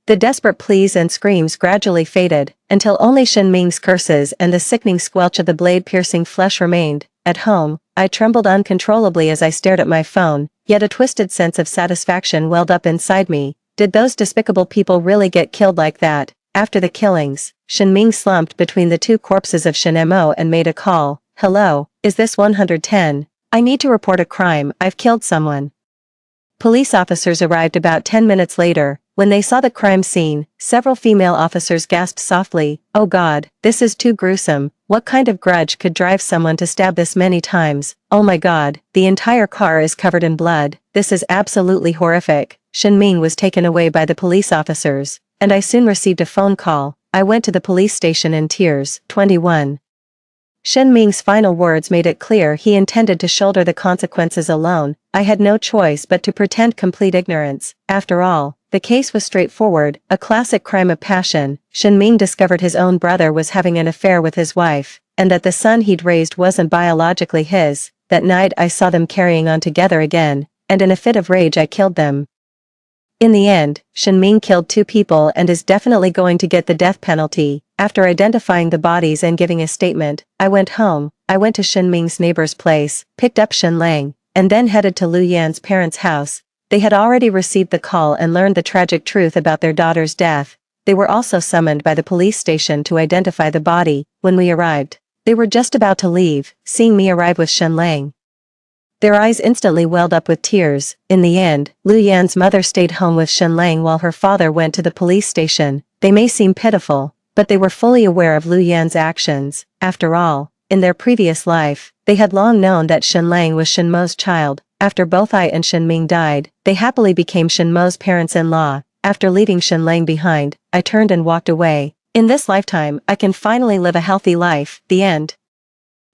The desperate pleas and screams gradually faded, until only Shen Ming's curses and the sickening squelch of the blade-piercing flesh remained. At home, I trembled uncontrollably as I stared at my phone, yet a twisted sense of satisfaction welled up inside me. Did those despicable people really get killed like that? After the killings, Shen Ming slumped between the two corpses of Shen Mo and made a call. Hello, is this 110? I need to report a crime, I've killed someone. Police officers arrived about 10 minutes later. When they saw the crime scene, several female officers gasped softly, oh God, this is too gruesome. What kind of grudge could drive someone to stab this many times? Oh my God, the entire car is covered in blood. This is absolutely horrific. Shen Ming was taken away by the police officers, and I soon received a phone call. I went to the police station in tears. 21. Shen Ming's final words made it clear he intended to shoulder the consequences alone. I had no choice but to pretend complete ignorance. After all, the case was straightforward, a classic crime of passion. Shen Ming discovered his own brother was having an affair with his wife, and that the son he'd raised wasn't biologically his. That night I saw them carrying on together again, and in a fit of rage I killed them. In the end, Shen Ming killed 2 people and is definitely going to get the death penalty. After identifying the bodies and giving a statement, I went home. I went to Shen Ming's neighbor's place, picked up Shen Lang, and then headed to Lu Yan's parents' house. They had already received the call and learned the tragic truth about their daughter's death. They were also summoned by the police station to identify the body. When we arrived, they were just about to leave, seeing me arrive with Shen Lang. Their eyes instantly welled up with tears. In the end, Lu Yan's mother stayed home with Shen Lang while her father went to the police station. They may seem pitiful, but they were fully aware of Lu Yan's actions. After all, in their previous life, they had long known that Shen Lang was Shen Mo's child. After both I and Shen Ming died, they happily became Shen Mo's parents-in-law. After leaving Shen Lang behind, I turned and walked away. In this lifetime, I can finally live a healthy life. The end.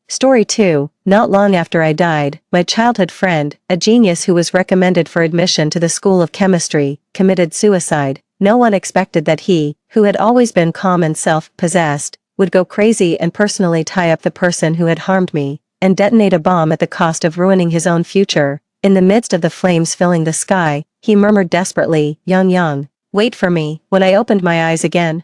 Story 2. Not long after I died, my childhood friend, a genius who was recommended for admission to the School of Chemistry, committed suicide. No one expected that he, who had always been calm and self-possessed, would go crazy and personally tie up the person who had harmed me, and detonate a bomb at the cost of ruining his own future. In the midst of the flames filling the sky, he murmured desperately, Yang, wait for me. When I opened my eyes again,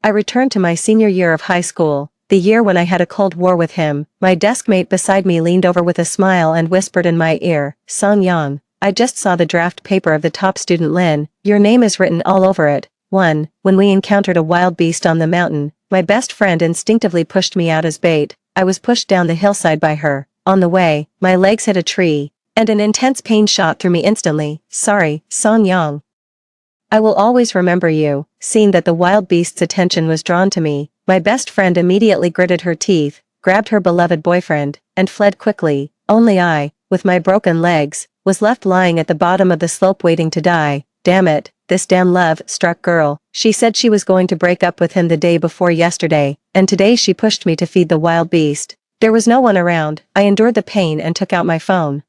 I returned to my senior year of high school, the year when I had a cold war with him. My desk mate beside me leaned over with a smile and whispered in my ear, Song Yang, I just saw the draft paper of the top student Lin, your name is written all over it. 1. When we encountered a wild beast on the mountain, my best friend instinctively pushed me out as bait. I was pushed down the hillside by her. On the way, my legs hit a tree, and an intense pain shot through me instantly. Sorry, Song Yang. I will always remember you. Seeing that the wild beast's attention was drawn to me, my best friend immediately gritted her teeth, grabbed her beloved boyfriend, and fled quickly. Only I, with my broken legs, was left lying at the bottom of the slope waiting to die. Damn it, this damn love-struck girl. She said she was going to break up with him the day before yesterday, and today she pushed me to feed the wild beast. There was no one around. I endured the pain and took out my phone.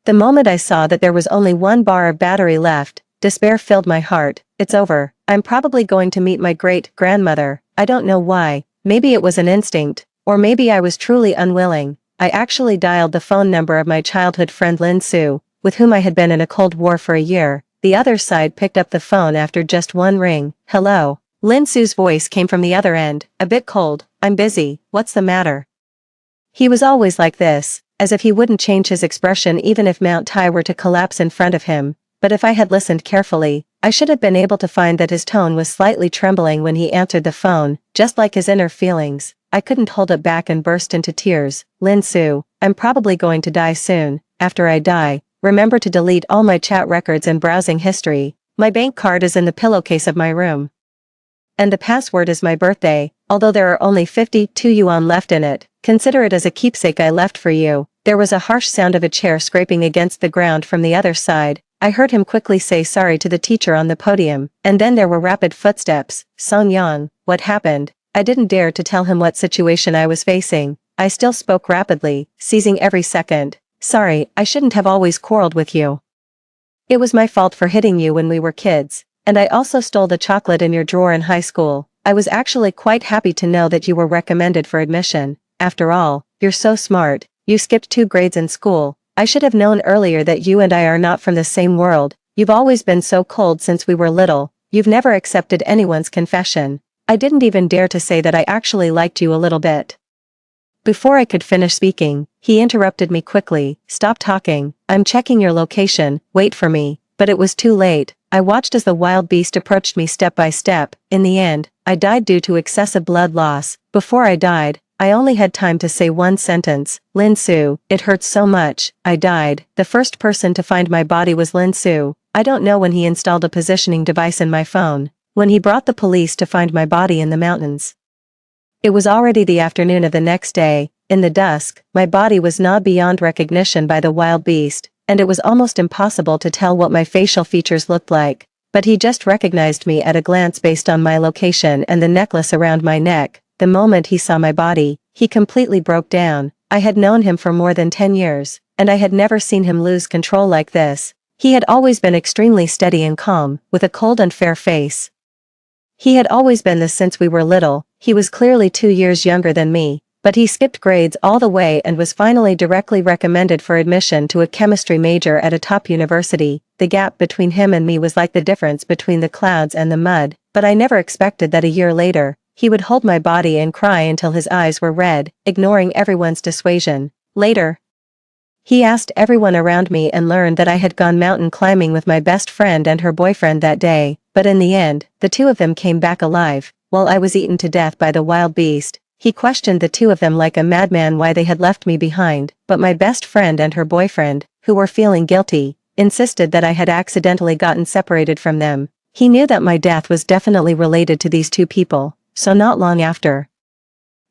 The moment I saw that there was only 1 bar of battery left, despair filled my heart. It's over. I'm probably going to meet my great-grandmother. I don't know why. Maybe it was an instinct, or maybe I was truly unwilling. I actually dialed the phone number of my childhood friend Lin Su, with whom I had been in a cold war for a year. The other side picked up the phone after just 1 ring. Hello. Lin Su's voice came from the other end, a bit cold. I'm busy, what's the matter? He was always like this, as if he wouldn't change his expression even if Mount Tai were to collapse in front of him, but if I had listened carefully, I should have been able to find that his tone was slightly trembling when he answered the phone, just like his inner feelings. I couldn't hold it back and burst into tears. Lin Su, I'm probably going to die soon. After I die, remember to delete all my chat records and browsing history. My bank card is in the pillowcase of my room. And the password is my birthday, although there are only 52 yuan left in it. Consider it as a keepsake I left for you. There was a harsh sound of a chair scraping against the ground from the other side. I heard him quickly say sorry to the teacher on the podium, and then there were rapid footsteps. Song Yang, what happened? I didn't dare to tell him what situation I was facing. I still spoke rapidly, seizing every second. Sorry, I shouldn't have always quarreled with you. It was my fault for hitting you when we were kids, and I also stole the chocolate in your drawer in high school. I was actually quite happy to know that you were recommended for admission. After all, you're so smart, you skipped 2 grades in school. I should have known earlier that you and I are not from the same world. You've always been so cold since we were little. You've never accepted anyone's confession. I didn't even dare to say that I actually liked you a little bit. Before I could finish speaking, he interrupted me quickly. Stop talking, I'm checking your location, wait for me. But it was too late. I watched as the wild beast approached me step by step. In the end, I died due to excessive blood loss. Before I died, I only had time to say one sentence. Lin Su, it hurts so much. I died. The first person to find my body was Lin Su. I don't know when he installed a positioning device in my phone. When he brought the police to find my body in the mountains. It was already the afternoon of the next day. In the dusk, my body was gnawed beyond recognition by the wild beast, and it was almost impossible to tell what my facial features looked like. But he just recognized me at a glance based on my location and the necklace around my neck. The moment he saw my body, he completely broke down. I had known him for more than 10 years, and I had never seen him lose control like this. He had always been extremely steady and calm, with a cold and fair face. He had always been this since we were little. He was clearly 2 years younger than me, but he skipped grades all the way and was finally directly recommended for admission to a chemistry major at a top university. The gap between him and me was like the difference between the clouds and the mud, but I never expected that a year later, he would hold my body and cry until his eyes were red, ignoring everyone's dissuasion. Later, he asked everyone around me and learned that I had gone mountain climbing with my best friend and her boyfriend that day, but in the end, the 2 of them came back alive, while I was eaten to death by the wild beast. He questioned the 2 of them like a madman why they had left me behind, but my best friend and her boyfriend, who were feeling guilty, insisted that I had accidentally gotten separated from them. He knew that my death was definitely related to these 2 people. So not long after,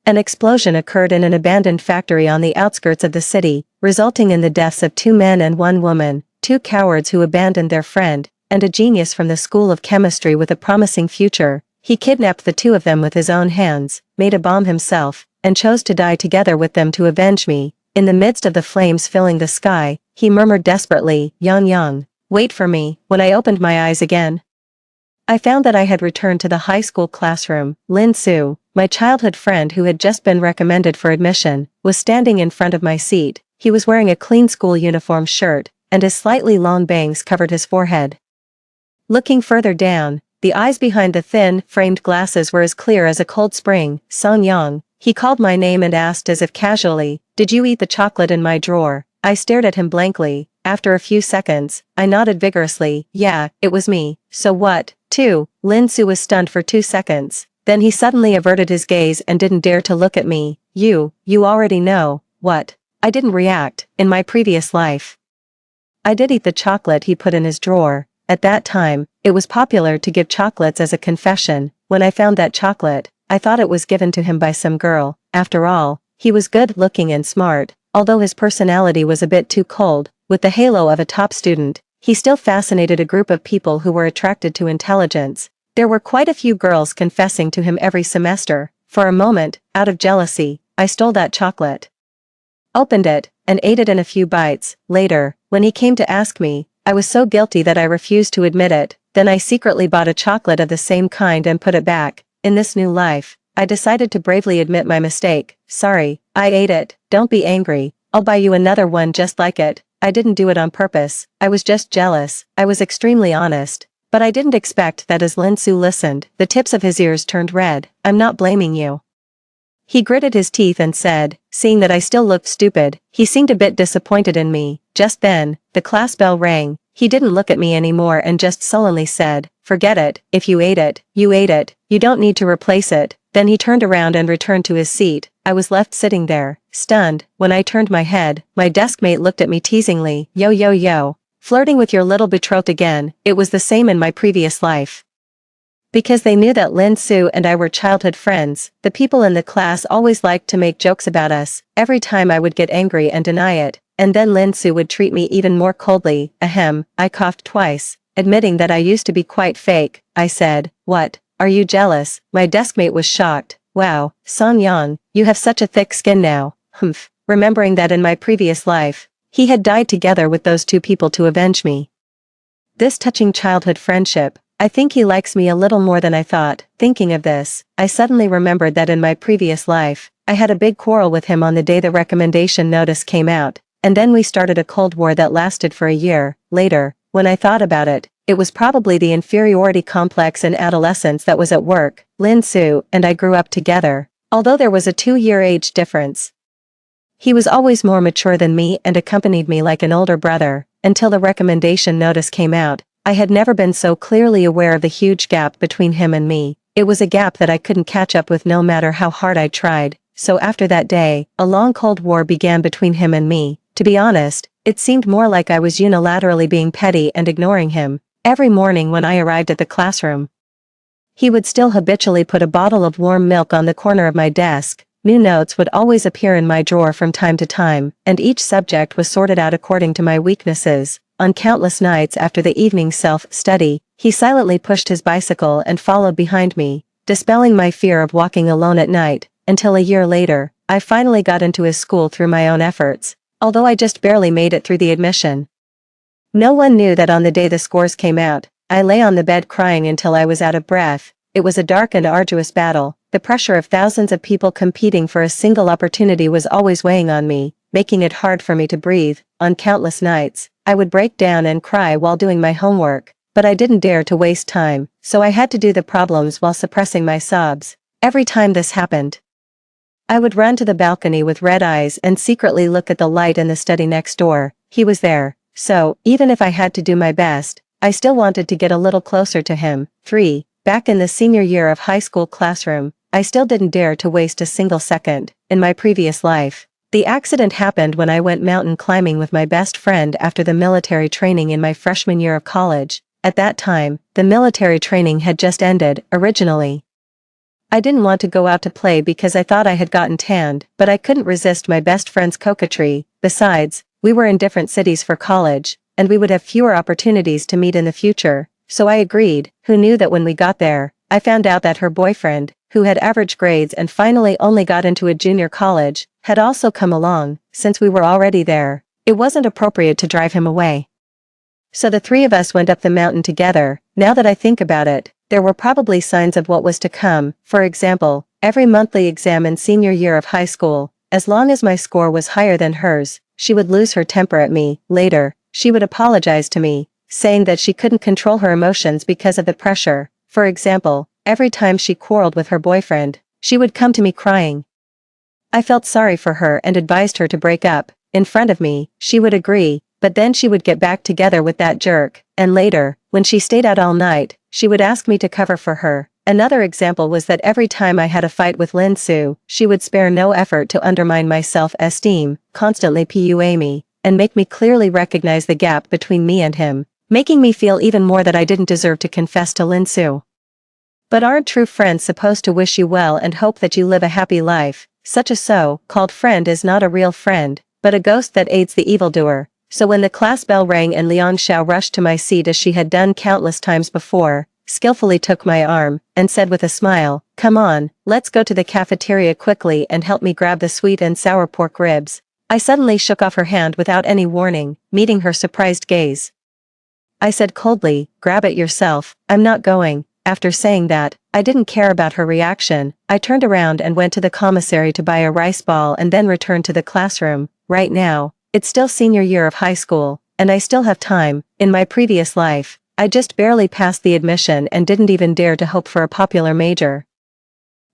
an explosion occurred in an abandoned factory on the outskirts of the city, resulting in the deaths of 2 men and 1 woman, 2 cowards who abandoned their friend, and a genius from the School of Chemistry with a promising future. He kidnapped the 2 of them with his own hands, made a bomb himself, and chose to die together with them to avenge me. In the midst of the flames filling the sky, he murmured desperately, Yang Yang, wait for me. When I opened my eyes again, I found that I had returned to the high school classroom. Lin Su, my childhood friend who had just been recommended for admission, was standing in front of my seat. He was wearing a clean school uniform shirt, and his slightly long bangs covered his forehead. Looking further down, the eyes behind the thin, framed glasses were as clear as a cold spring. Song Yang, he called my name and asked as if casually, did you eat the chocolate in my drawer? I stared at him blankly. After a few seconds, I nodded vigorously. Yeah, it was me. So what? 2. Lin Su was stunned for 2 seconds. Then he suddenly averted his gaze and didn't dare to look at me. You already know. What? I didn't react. In my previous life, I did eat the chocolate he put in his drawer. At that time, it was popular to give chocolates as a confession. When I found that chocolate, I thought it was given to him by some girl. After all, he was good looking and smart, although his personality was a bit too cold. With the halo of a top student, he still fascinated a group of people who were attracted to intelligence. There were quite a few girls confessing to him every semester. For a moment, out of jealousy, I stole that chocolate, opened it, and ate it in a few bites. Later, when he came to ask me, I was so guilty that I refused to admit it. Then I secretly bought a chocolate of the same kind and put it back. In this new life, I decided to bravely admit my mistake. Sorry, I ate it. Don't be angry. I'll buy you another one just like it. I didn't do it on purpose. I was just jealous. I was extremely honest. But I didn't expect that as Lin Su listened, the tips of his ears turned red. "I'm not blaming you." He gritted his teeth and said, seeing that I still looked stupid. He seemed a bit disappointed in me. Just then, the class bell rang. He didn't look at me anymore and just sullenly said, "Forget it, if you ate it, you ate it, you don't need to replace it." Then he turned around and returned to his seat. I was left sitting there, stunned. When I turned my head, my deskmate looked at me teasingly. "Yo yo yo. Flirting with your little betrothed again." It was the same in my previous life. Because they knew that Lin Su and I were childhood friends, the people in the class always liked to make jokes about us. Every time I would get angry and deny it, and then Lin Su would treat me even more coldly. Ahem, I coughed twice, admitting that I used to be quite fake. I said, "What? Are you jealous?" My deskmate was shocked. "Wow, Song Yang, you have such a thick skin now." Humph, remembering that in my previous life, he had died together with those two people to avenge me. This touching childhood friendship, I think he likes me a little more than I thought. Thinking of this, I suddenly remembered that in my previous life, I had a big quarrel with him on the day the recommendation notice came out, and then we started a cold war that lasted for a year. Later, when I thought about it, it was probably the inferiority complex in adolescence that was at work. Lin Su and I grew up together, although there was a 2-year age difference. He was always more mature than me and accompanied me like an older brother. Until the recommendation notice came out, I had never been so clearly aware of the huge gap between him and me. It was a gap that I couldn't catch up with no matter how hard I tried. So after that day, a long cold war began between him and me. To be honest, it seemed more like I was unilaterally being petty and ignoring him. Every morning when I arrived at the classroom, he would still habitually put a bottle of warm milk on the corner of my desk. New notes would always appear in my drawer from time to time, and each subject was sorted out according to my weaknesses. On countless nights after the evening self-study, he silently pushed his bicycle and followed behind me, dispelling my fear of walking alone at night. Until a year later, I finally got into his school through my own efforts, although I just barely made it through the admission. No one knew that on the day the scores came out, I lay on the bed crying until I was out of breath. It was a dark and arduous battle. The pressure of thousands of people competing for a single opportunity was always weighing on me, making it hard for me to breathe. On countless nights, I would break down and cry while doing my homework, but I didn't dare to waste time, so I had to do the problems while suppressing my sobs. Every time this happened, I would run to the balcony with red eyes and secretly look at the light in the study next door. He was there, so, even if I had to do my best, I still wanted to get a little closer to him. 3. Back in the senior year of high school classroom, I still didn't dare to waste a single second. In my previous life, the accident happened when I went mountain climbing with my best friend after the military training in my freshman year of college. At that time, the military training had just ended. Originally, I didn't want to go out to play because I thought I had gotten tanned, but I couldn't resist my best friend's coquetry. Besides, we were in different cities for college, and we would have fewer opportunities to meet in the future, so I agreed. Who knew that when we got there, I found out that her boyfriend, who had average grades and finally only got into a junior college, had also come along. Since we were already there, it wasn't appropriate to drive him away. So the three of us went up the mountain together. Now that I think about it, there were probably signs of what was to come. For example, every monthly exam in senior year of high school, as long as my score was higher than hers, she would lose her temper at me. Later, she would apologize to me, saying that she couldn't control her emotions because of the pressure. For example, every time she quarreled with her boyfriend, she would come to me crying. I felt sorry for her and advised her to break up. In front of me, she would agree, but then she would get back together with that jerk. And later, when she stayed out all night, she would ask me to cover for her. Another example was that every time I had a fight with Lin Su, she would spare no effort to undermine my self-esteem, constantly PUA me, and make me clearly recognize the gap between me and him, making me feel even more that I didn't deserve to confess to Lin Su. But aren't true friends supposed to wish you well and hope that you live a happy life? Such a so-called friend is not a real friend, but a ghost that aids the evildoer. So when the class bell rang and Liang Xiao rushed to my seat as she had done countless times before, skillfully took my arm, and said with a smile, "Come on, let's go to the cafeteria quickly and help me grab the sweet and sour pork ribs." I suddenly shook off her hand without any warning, meeting her surprised gaze. I said coldly, "Grab it yourself, I'm not going." After saying that, I didn't care about her reaction. I turned around and went to the commissary to buy a rice ball and then returned to the classroom. Right now, it's still senior year of high school, and I still have time. In my previous life, I just barely passed the admission and didn't even dare to hope for a popular major.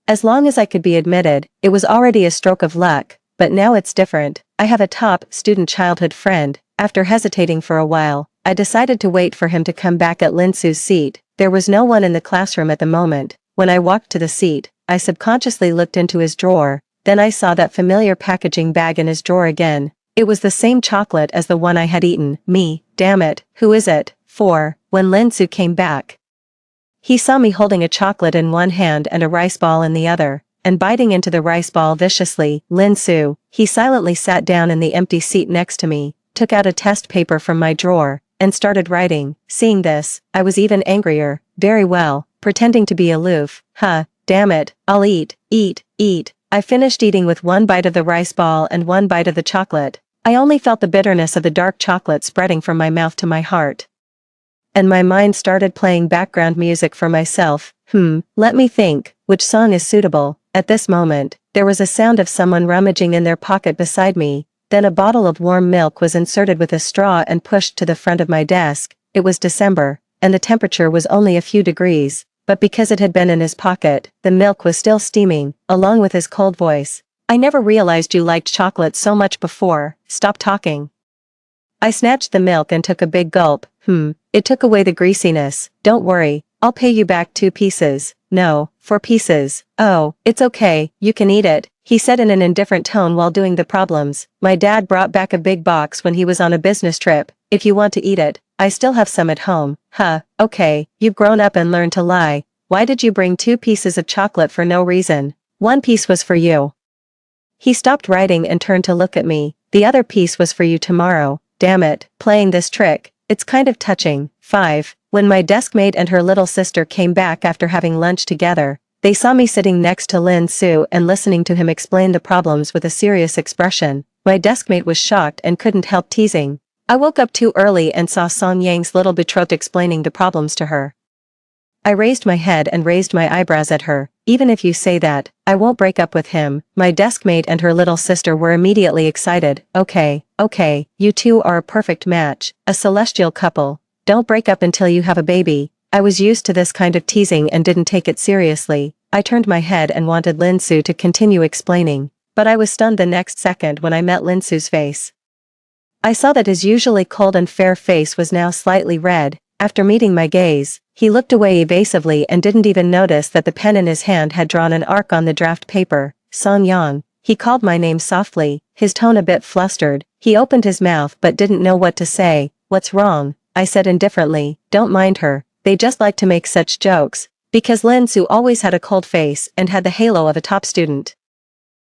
As long as I could be admitted, it was already a stroke of luck, but now it's different. I have a top student childhood friend. After hesitating for a while, I decided to wait for him to come back at Lin Su's seat. There was no one in the classroom at the moment. When I walked to the seat, I subconsciously looked into his drawer, then I saw that familiar packaging bag in his drawer again. It was the same chocolate as the one I had eaten. Damn it, who is it for? When Lin Su came back, he saw me holding a chocolate in one hand and a rice ball in the other, and biting into the rice ball viciously. Lin Su, he silently sat down in the empty seat next to me, took out a test paper from my drawer, and started writing. Seeing this, I was even angrier. Very well, pretending to be aloof. Damn it, I'll eat. I finished eating with one bite of the rice ball and one bite of the chocolate. I only felt the bitterness of the dark chocolate spreading from my mouth to my heart. And my mind started playing background music for myself. Let me think, which song is suitable? At this moment, there was a sound of someone rummaging in their pocket beside me. Then a bottle of warm milk was inserted with a straw and pushed to the front of my desk. It was December, and the temperature was only a few degrees, but because it had been in his pocket, the milk was still steaming, along with his cold voice. I never realized you liked chocolate so much before. Stop talking. I snatched the milk and took a big gulp. It took away the greasiness. Don't worry, I'll pay you back 2 pieces. No, 4 pieces. Oh, it's okay, you can eat it, he said in an indifferent tone while doing the problems. My dad brought back a big box when he was on a business trip. If you want to eat it, I still have some at home. Okay, you've grown up and learned to lie. Why did you bring 2 pieces of chocolate for no reason? 1 piece was for you. He stopped writing and turned to look at me. The other piece was for you tomorrow. Damn it, playing this trick. It's kind of touching. 5. When my deskmate and her little sister came back after having lunch together, they saw me sitting next to Lin Su and listening to him explain the problems with a serious expression. My deskmate was shocked and couldn't help teasing. I woke up too early and saw Song Yang's little betrothed explaining the problems to her. I raised my head and raised my eyebrows at her. Even if you say that, I won't break up with him. My deskmate and her little sister were immediately excited. Okay, you two are a perfect match, a celestial couple. Don't break up until you have a baby. I was used to this kind of teasing and didn't take it seriously. I turned my head and wanted Lin Su to continue explaining, but I was stunned the next second when I met Lin Su's face. I saw that his usually cold and fair face was now slightly red. After meeting my gaze, he looked away evasively and didn't even notice that the pen in his hand had drawn an arc on the draft paper. Song Yang. He called my name softly, his tone a bit flustered. He opened his mouth but didn't know what to say. What's wrong? I said indifferently. Don't mind her, they just like to make such jokes. Because Lin Su always had a cold face and had the halo of a top student.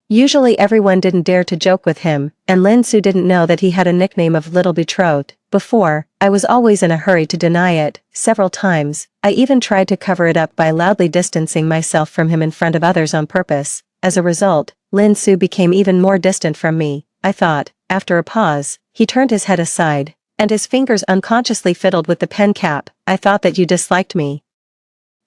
Usually everyone didn't dare to joke with him, and Lin Su didn't know that he had a nickname of Little Betrothed. Before, I was always in a hurry to deny it. Several times, I even tried to cover it up by loudly distancing myself from him in front of others on purpose. As a result, Lin Su became even more distant from me. I thought. After a pause, he turned his head aside, and his fingers unconsciously fiddled with the pen cap. I thought that you disliked me.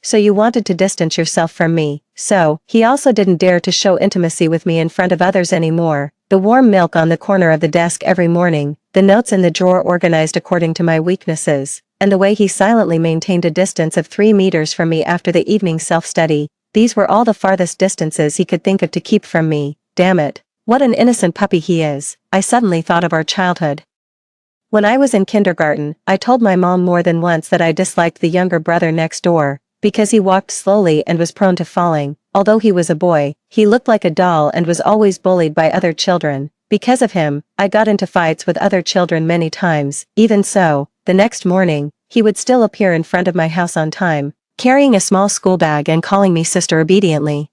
So you wanted to distance yourself from me. So, he also didn't dare to show intimacy with me in front of others anymore. The warm milk on the corner of the desk every morning, the notes in the drawer organized according to my weaknesses, and the way he silently maintained a distance of 3 meters from me after the evening self-study, these were all the farthest distances he could think of to keep from me. Damn it. What an innocent puppy he is. I suddenly thought of our childhood. When I was in kindergarten, I told my mom more than once that I disliked the younger brother next door, because he walked slowly and was prone to falling. Although he was a boy, he looked like a doll and was always bullied by other children. Because of him, I got into fights with other children many times. Even so, the next morning, he would still appear in front of my house on time, carrying a small school bag and calling me sister obediently.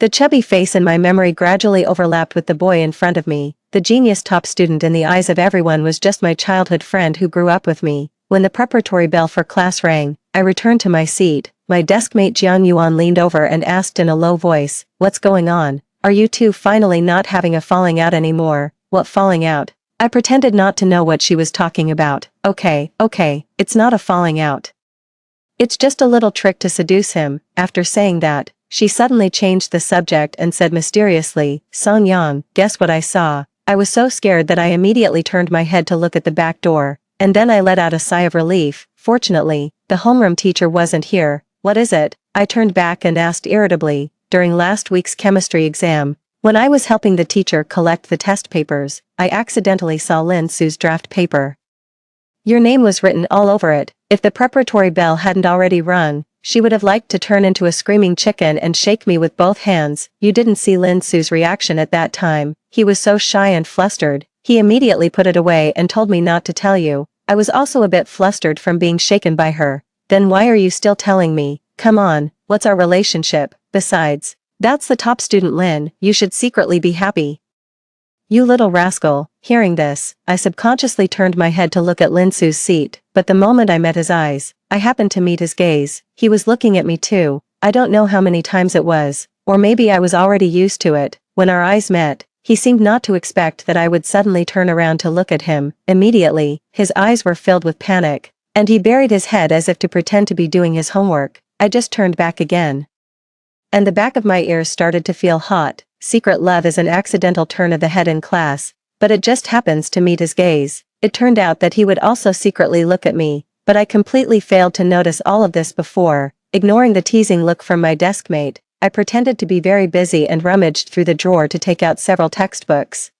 The chubby face in my memory gradually overlapped with the boy in front of me. The genius top student in the eyes of everyone was just my childhood friend who grew up with me. When the preparatory bell for class rang, I returned to my seat. My deskmate Jian Yuan leaned over and asked in a low voice, "What's going on? Are you two finally not having a falling out anymore?" "What falling out?" I pretended not to know what she was talking about. Okay, it's not a falling out. It's just a little trick to seduce him." After saying that, she suddenly changed the subject and said mysteriously, "Song Yang, guess what I saw?" I was so scared that I immediately turned my head to look at the back door, and then I let out a sigh of relief. Fortunately, the homeroom teacher wasn't here. What is it? I turned back and asked irritably. During last week's chemistry exam, when I was helping the teacher collect the test papers, I accidentally saw Lin Su's draft paper. Your name was written all over it. If the preparatory bell hadn't already rung, she would have liked to turn into a screaming chicken and shake me with both hands. You didn't see Lin Su's reaction at that time. He was so shy and flustered. He immediately put it away and told me not to tell you. I was also a bit flustered from being shaken by her. Then why are you still telling me? Come on, what's our relationship? Besides, that's the top student Lin, you should secretly be happy. You little rascal. Hearing this, I subconsciously turned my head to look at Lin Su's seat, but the moment I met his eyes, I happened to meet his gaze. He was looking at me too. I don't know how many times it was, or maybe I was already used to it. When our eyes met, he seemed not to expect that I would suddenly turn around to look at him. Immediately, his eyes were filled with panic, and he buried his head as if to pretend to be doing his homework. I just turned back again, and the back of my ears started to feel hot. Secret love is an accidental turn of the head in class, but it just happens to meet his gaze. It turned out that he would also secretly look at me, but I completely failed to notice all of this before. Ignoring the teasing look from my deskmate, I pretended to be very busy and rummaged through the drawer to take out several textbooks.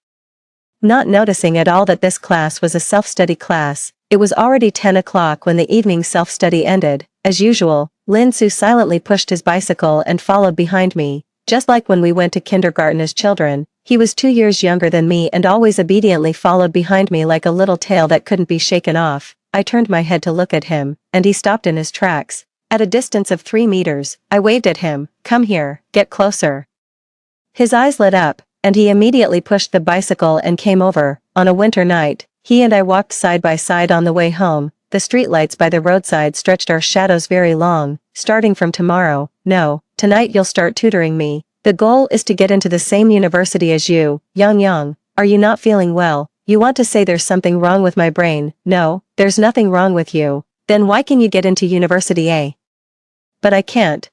Not noticing at all that this class was a self-study class, it was already 10 o'clock when the evening self-study ended. As usual, Lin Su silently pushed his bicycle and followed behind me. Just like when we went to kindergarten as children, he was 2 years younger than me and always obediently followed behind me like a little tail that couldn't be shaken off. I turned my head to look at him, and he stopped in his tracks. At a distance of 3 meters, I waved at him. Come here, get closer. His eyes lit up, and he immediately pushed the bicycle and came over. On a winter night, he and I walked side by side on the way home. The streetlights by the roadside stretched our shadows very long. Starting from tomorrow, no, tonight you'll start tutoring me. The goal is to get into the same university as you. Yang, are you not feeling well? You want to say there's something wrong with my brain? No, there's nothing wrong with you. Then why can you get into university A? But I can't.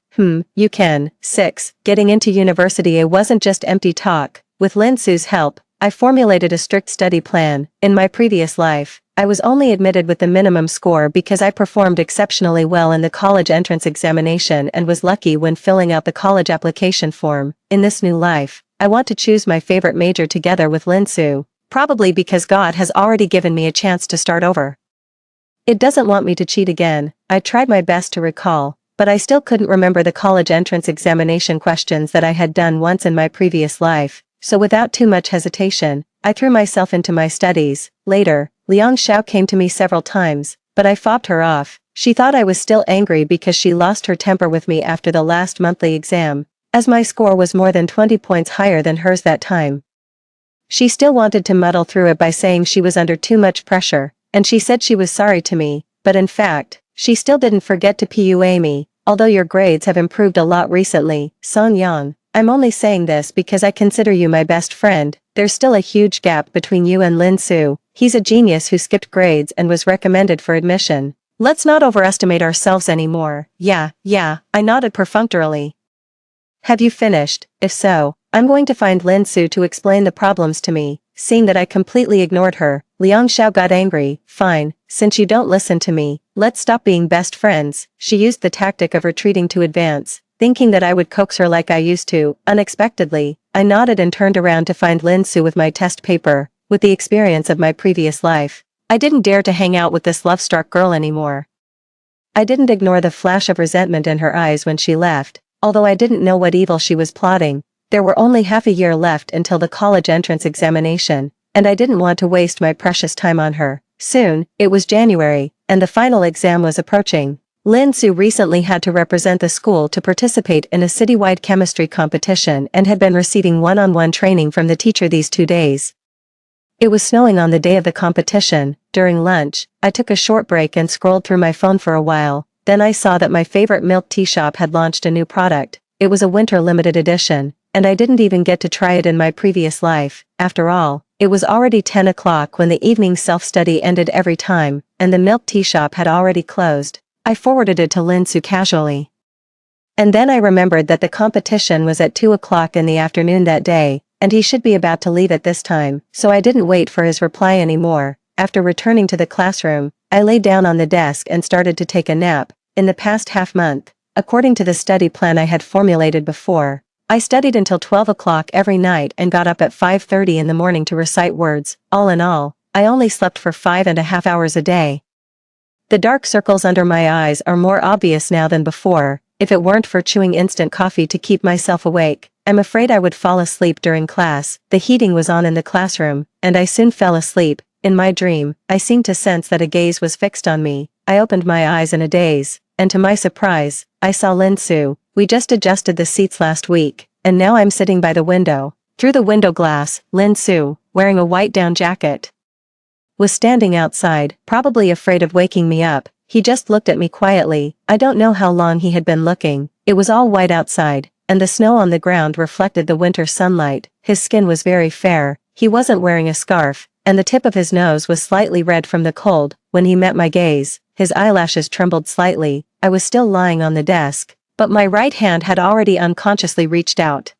You can. 6. Getting into university A wasn't just empty talk. With Lin Su's help, I formulated a strict study plan. In my previous life, I was only admitted with the minimum score because I performed exceptionally well in the college entrance examination and was lucky when filling out the college application form. In this new life, I want to choose my favorite major together with Lin Su, probably because God has already given me a chance to start over. It doesn't want me to cheat again. I tried my best to recall, but I still couldn't remember the college entrance examination questions that I had done once in my previous life. So without too much hesitation, I threw myself into my studies. Later, Liang Xiao came to me several times, but I fobbed her off. She thought I was still angry because she lost her temper with me after the last monthly exam, as my score was more than 20 points higher than hers that time. She still wanted to muddle through it by saying she was under too much pressure, and she said she was sorry to me, but in fact, she still didn't forget to PUA me. Although your grades have improved a lot recently, Song Yang, I'm only saying this because I consider you my best friend. There's still a huge gap between you and Lin Su. He's a genius who skipped grades and was recommended for admission. Let's not overestimate ourselves anymore. Yeah, I nodded perfunctorily. Have you finished? If so, I'm going to find Lin Su to explain the problems to me. Seeing that I completely ignored her, Liang Xiao got angry. Fine, since you don't listen to me, let's stop being best friends. She used the tactic of retreating to advance, thinking that I would coax her like I used to. Unexpectedly, I nodded and turned around to find Lin Su with my test paper. With the experience of my previous life, I didn't dare to hang out with this love-struck girl anymore. I didn't ignore the flash of resentment in her eyes when she left, although I didn't know what evil she was plotting. There were only half a year left until the college entrance examination, and I didn't want to waste my precious time on her. Soon, it was January, and the final exam was approaching. Lin Su recently had to represent the school to participate in a citywide chemistry competition and had been receiving one-on-one training from the teacher these 2 days. It was snowing on the day of the competition. During lunch, I took a short break and scrolled through my phone for a while. Then I saw that my favorite milk tea shop had launched a new product. It was a winter limited edition, and I didn't even get to try it in my previous life. After all, it was already 10 o'clock when the evening self-study ended every time, and the milk tea shop had already closed. I forwarded it to Lin Su casually. And then I remembered that the competition was at 2 o'clock in the afternoon that day, and he should be about to leave at this time, so I didn't wait for his reply anymore. After returning to the classroom, I lay down on the desk and started to take a nap. In the past half-month, according to the study plan I had formulated before, I studied until 12 o'clock every night and got up at 5:30 in the morning to recite words. All in all, I only slept for 5.5 hours a day. The dark circles under my eyes are more obvious now than before. If it weren't for chewing instant coffee to keep myself awake, I'm afraid I would fall asleep during class. The heating was on in the classroom, and I soon fell asleep. In my dream, I seemed to sense that a gaze was fixed on me. I opened my eyes in a daze, and to my surprise, I saw Lin Su. We just adjusted the seats last week, and now I'm sitting by the window. Through the window glass, Lin Su, wearing a white down jacket, was standing outside, probably afraid of waking me up. He just looked at me quietly. I don't know how long he had been looking. It was all white outside, and the snow on the ground reflected the winter sunlight. His skin was very fair. He wasn't wearing a scarf, and the tip of his nose was slightly red from the cold. When he met my gaze, his eyelashes trembled slightly. I was still lying on the desk, but my right hand had already unconsciously reached out.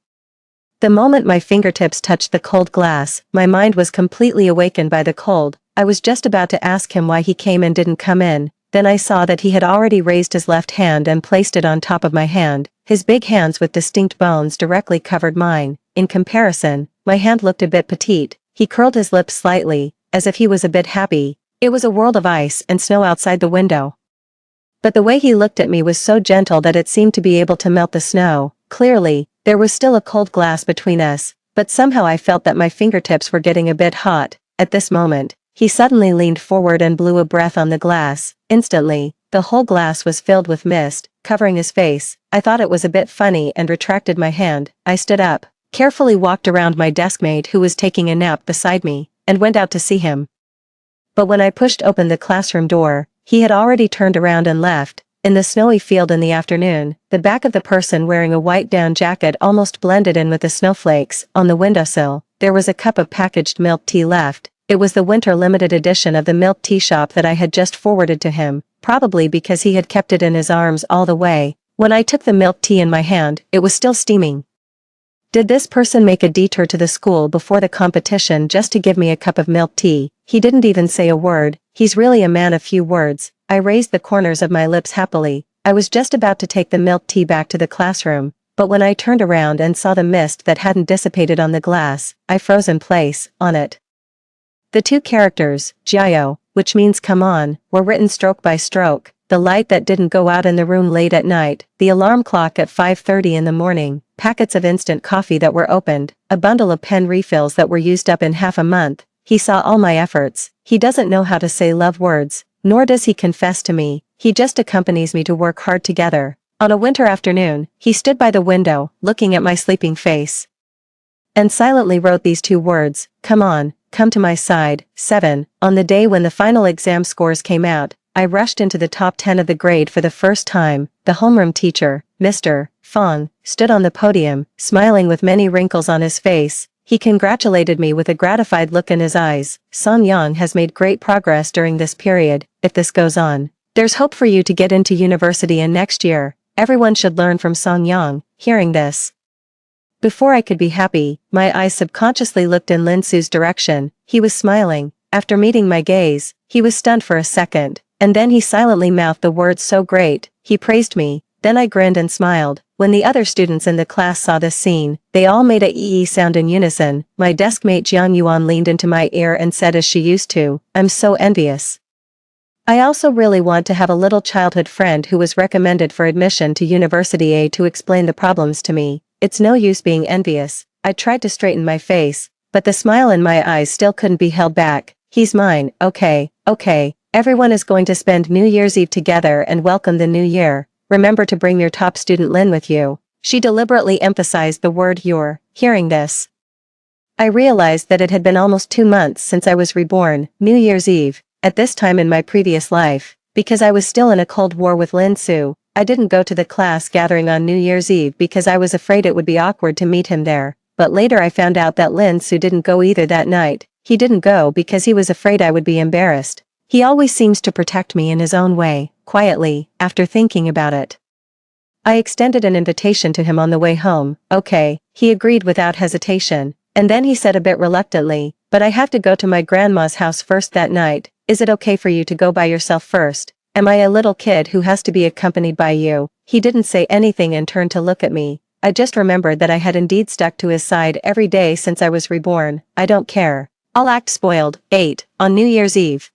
The moment my fingertips touched the cold glass, my mind was completely awakened by the cold. I was just about to ask him why he came and didn't come in. Then I saw that he had already raised his left hand and placed it on top of my hand. His big hands with distinct bones directly covered mine. In comparison, my hand looked a bit petite. He curled his lips slightly, as if he was a bit happy. It was a world of ice and snow outside the window. But the way he looked at me was so gentle that it seemed to be able to melt the snow. Clearly, there was still a cold glass between us, but somehow I felt that my fingertips were getting a bit hot. At this moment, he suddenly leaned forward and blew a breath on the glass. Instantly, the whole glass was filled with mist, covering his face. I thought it was a bit funny and retracted my hand. I stood up, carefully walked around my deskmate who was taking a nap beside me, and went out to see him. But when I pushed open the classroom door, he had already turned around and left. In the snowy field in the afternoon, the back of the person wearing a white down jacket almost blended in with the snowflakes. On the windowsill, there was a cup of packaged milk tea left. It was the winter limited edition of the milk tea shop that I had just forwarded to him, probably because he had kept it in his arms all the way. When I took the milk tea in my hand, it was still steaming. Did this person make a detour to the school before the competition just to give me a cup of milk tea? He didn't even say a word. He's really a man of few words. I raised the corners of my lips happily. I was just about to take the milk tea back to the classroom, but when I turned around and saw the mist that hadn't dissipated on the glass, I froze in place. On it, the two characters, Jiao, which means come on, were written stroke by stroke. The light that didn't go out in the room late at night, the alarm clock at 5:30 in the morning, packets of instant coffee that were opened, a bundle of pen refills that were used up in half a month. He saw all my efforts. He doesn't know how to say love words, nor does he confess to me. He just accompanies me to work hard together. On a winter afternoon, he stood by the window, looking at my sleeping face, and silently wrote these two words, come on, come to my side. 7. On the day when the final exam scores came out, I rushed into the top 10 of the grade for the first time. The homeroom teacher, Mr. Fong, stood on the podium, smiling with many wrinkles on his face. He congratulated me with a gratified look in his eyes. Song Yang has made great progress during this period. If this goes on, there's hope for you to get into university in next year. Everyone should learn from Song Yang. Hearing this, before I could be happy, my eyes subconsciously looked in Lin Su's direction. He was smiling. After meeting my gaze, he was stunned for a second, and then he silently mouthed the words so great. He praised me. Then I grinned and smiled. When the other students in the class saw this scene, they all made a ee sound in unison. My deskmate Jiang Yuan leaned into my ear and said as she used to, I'm so envious. I also really want to have a little childhood friend who was recommended for admission to University A to explain the problems to me. It's no use being envious. I tried to straighten my face, but the smile in my eyes still couldn't be held back. He's mine. Okay. Everyone is going to spend New Year's Eve together and welcome the new year. Remember to bring your top student Lin with you. She deliberately emphasized the word your. Hearing this, I realized that it had been almost 2 months since I was reborn. New Year's Eve, at this time in my previous life, because I was still in a cold war with Lin Su, I didn't go to the class gathering on New Year's Eve because I was afraid it would be awkward to meet him there. But later I found out that Lin Su didn't go either that night. He didn't go because he was afraid I would be embarrassed. He always seems to protect me in his own way. Quietly, after thinking about it, I extended an invitation to him on the way home. Okay, he agreed without hesitation, and then he said a bit reluctantly, but I have to go to my grandma's house first that night. Is it okay for you to go by yourself first? Am I a little kid who has to be accompanied by you? He didn't say anything and turned to look at me. I just remembered that I had indeed stuck to his side every day since I was reborn. I don't care. I'll act spoiled. 8. On New Year's Eve.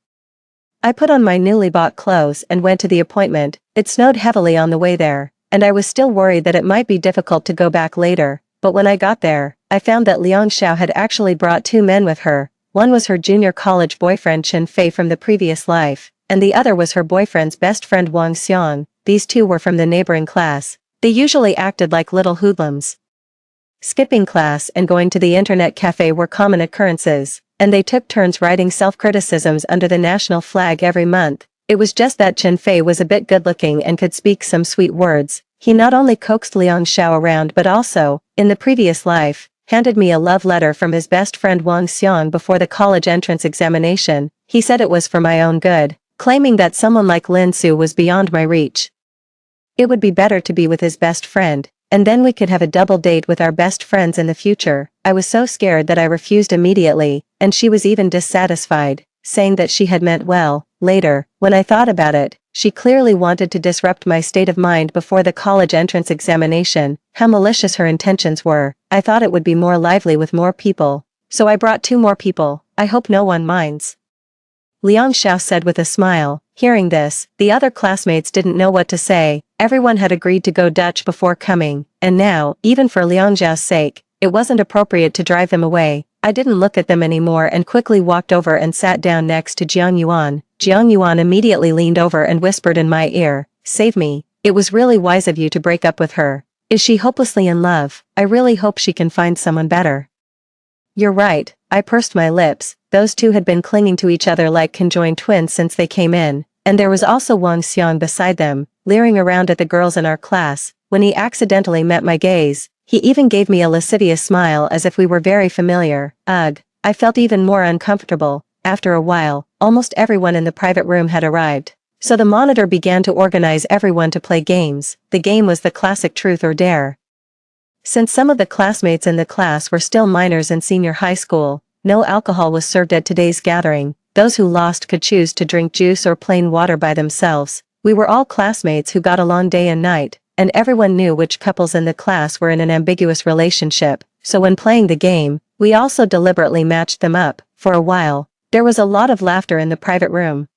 I put on my newly bought clothes and went to the appointment. It snowed heavily on the way there, and I was still worried that it might be difficult to go back later, but when I got there, I found that Liang Xiao had actually brought 2 men with her. One was her junior college boyfriend Chen Fei from the previous life, and the other was her boyfriend's best friend Wang Xiang. These 2 were from the neighboring class. They usually acted like little hoodlums. Skipping class and going to the internet cafe were common occurrences, and they took turns writing self-criticisms under the national flag every month. It was just that Chen Fei was a bit good-looking and could speak some sweet words. He not only coaxed Liang Xiao around but also, in the previous life, handed me a love letter from his best friend Wang Xiang before the college entrance examination. He said it was for my own good, claiming that someone like Lin Su was beyond my reach. It would be better to be with his best friend, and then we could have a double date with our best friends in the future. I was so scared that I refused immediately, and she was even dissatisfied, saying that she had meant well. Later, when I thought about it, she clearly wanted to disrupt my state of mind before the college entrance examination. How malicious her intentions were. I thought it would be more lively with more people, so I brought 2 more people. I hope no one minds. Liang Xiao said with a smile. Hearing this, the other classmates didn't know what to say. Everyone had agreed to go Dutch before coming, and now, even for Liang Xiao's sake, it wasn't appropriate to drive them away. I didn't look at them anymore and quickly walked over and sat down next to Jiang Yuan. Jiang Yuan immediately leaned over and whispered in my ear, "Save me. It was really wise of you to break up with her. Is she hopelessly in love? I really hope she can find someone better." You're right, I pursed my lips. Those 2 had been clinging to each other like conjoined twins since they came in, and there was also Wang Xiang beside them, leering around at the girls in our class. When he accidentally met my gaze, he even gave me a lascivious smile as if we were very familiar. Ugh, I felt even more uncomfortable. After a while, almost everyone in the private room had arrived. So the monitor began to organize everyone to play games. The game was the classic truth or dare. Since some of the classmates in the class were still minors in senior high school, no alcohol was served at today's gathering. Those who lost could choose to drink juice or plain water by themselves. We were all classmates who got along day and night, and everyone knew which couples in the class were in an ambiguous relationship, so when playing the game, we also deliberately matched them up. For a while, there was a lot of laughter in the private room.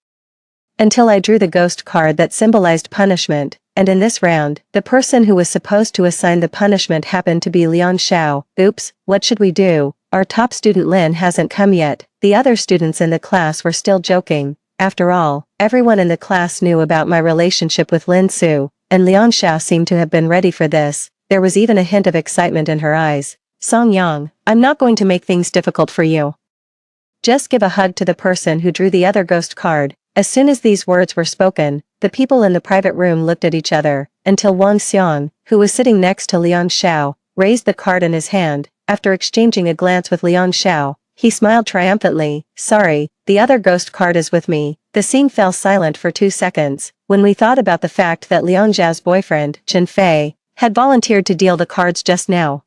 Until I drew the ghost card that symbolized punishment, and in this round, the person who was supposed to assign the punishment happened to be Liang Xiao. Oops, what should we do? Our top student Lin hasn't come yet. The other students in the class were still joking. After all, everyone in the class knew about my relationship with Lin Su, and Liang Xiao seemed to have been ready for this. There was even a hint of excitement in her eyes. Song Yang, I'm not going to make things difficult for you. Just give a hug to the person who drew the other ghost card. As soon as these words were spoken, the people in the private room looked at each other, until Wang Xiang, who was sitting next to Liang Xiao, raised the card in his hand. After exchanging a glance with Liang Xiao, he smiled triumphantly. Sorry, the other ghost card is with me. The scene fell silent for 2 seconds, when we thought about the fact that Liang Xiao's boyfriend, Chen Fei, had volunteered to deal the cards just now.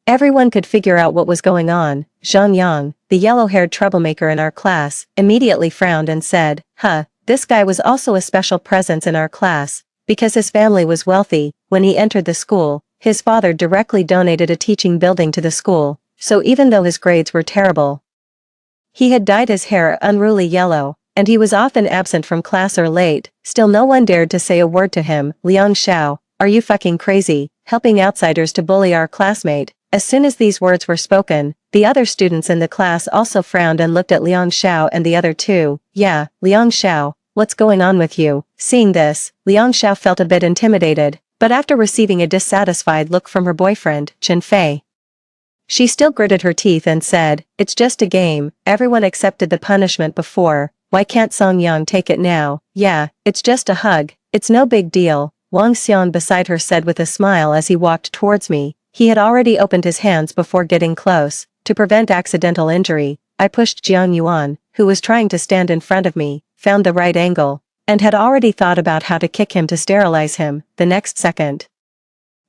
Everyone could figure out what was going on. Zhang Yang, the yellow-haired troublemaker in our class, immediately frowned and said, this guy was also a special presence in our class, because his family was wealthy. When he entered the school, his father directly donated a teaching building to the school, so even though his grades were terrible, he had dyed his hair unruly yellow, and he was often absent from class or late. Still no one dared to say a word to him. Liang Xiao, are you fucking crazy, helping outsiders to bully our classmate? As soon as these words were spoken, the other students in the class also frowned and looked at Liang Xiao and the other 2. Yeah, Liang Xiao, what's going on with you? Seeing this, Liang Xiao felt a bit intimidated, but after receiving a dissatisfied look from her boyfriend, Chen Fei, she still gritted her teeth and said, it's just a game, everyone accepted the punishment before, why can't Song Yang take it now? Yeah, it's just a hug, it's no big deal, Wang Xiang beside her said with a smile as he walked towards me. He had already opened his hands before getting close. To prevent accidental injury, I pushed Jiang Yuan, who was trying to stand in front of me, found the right angle, and had already thought about how to kick him to sterilize him. The next second,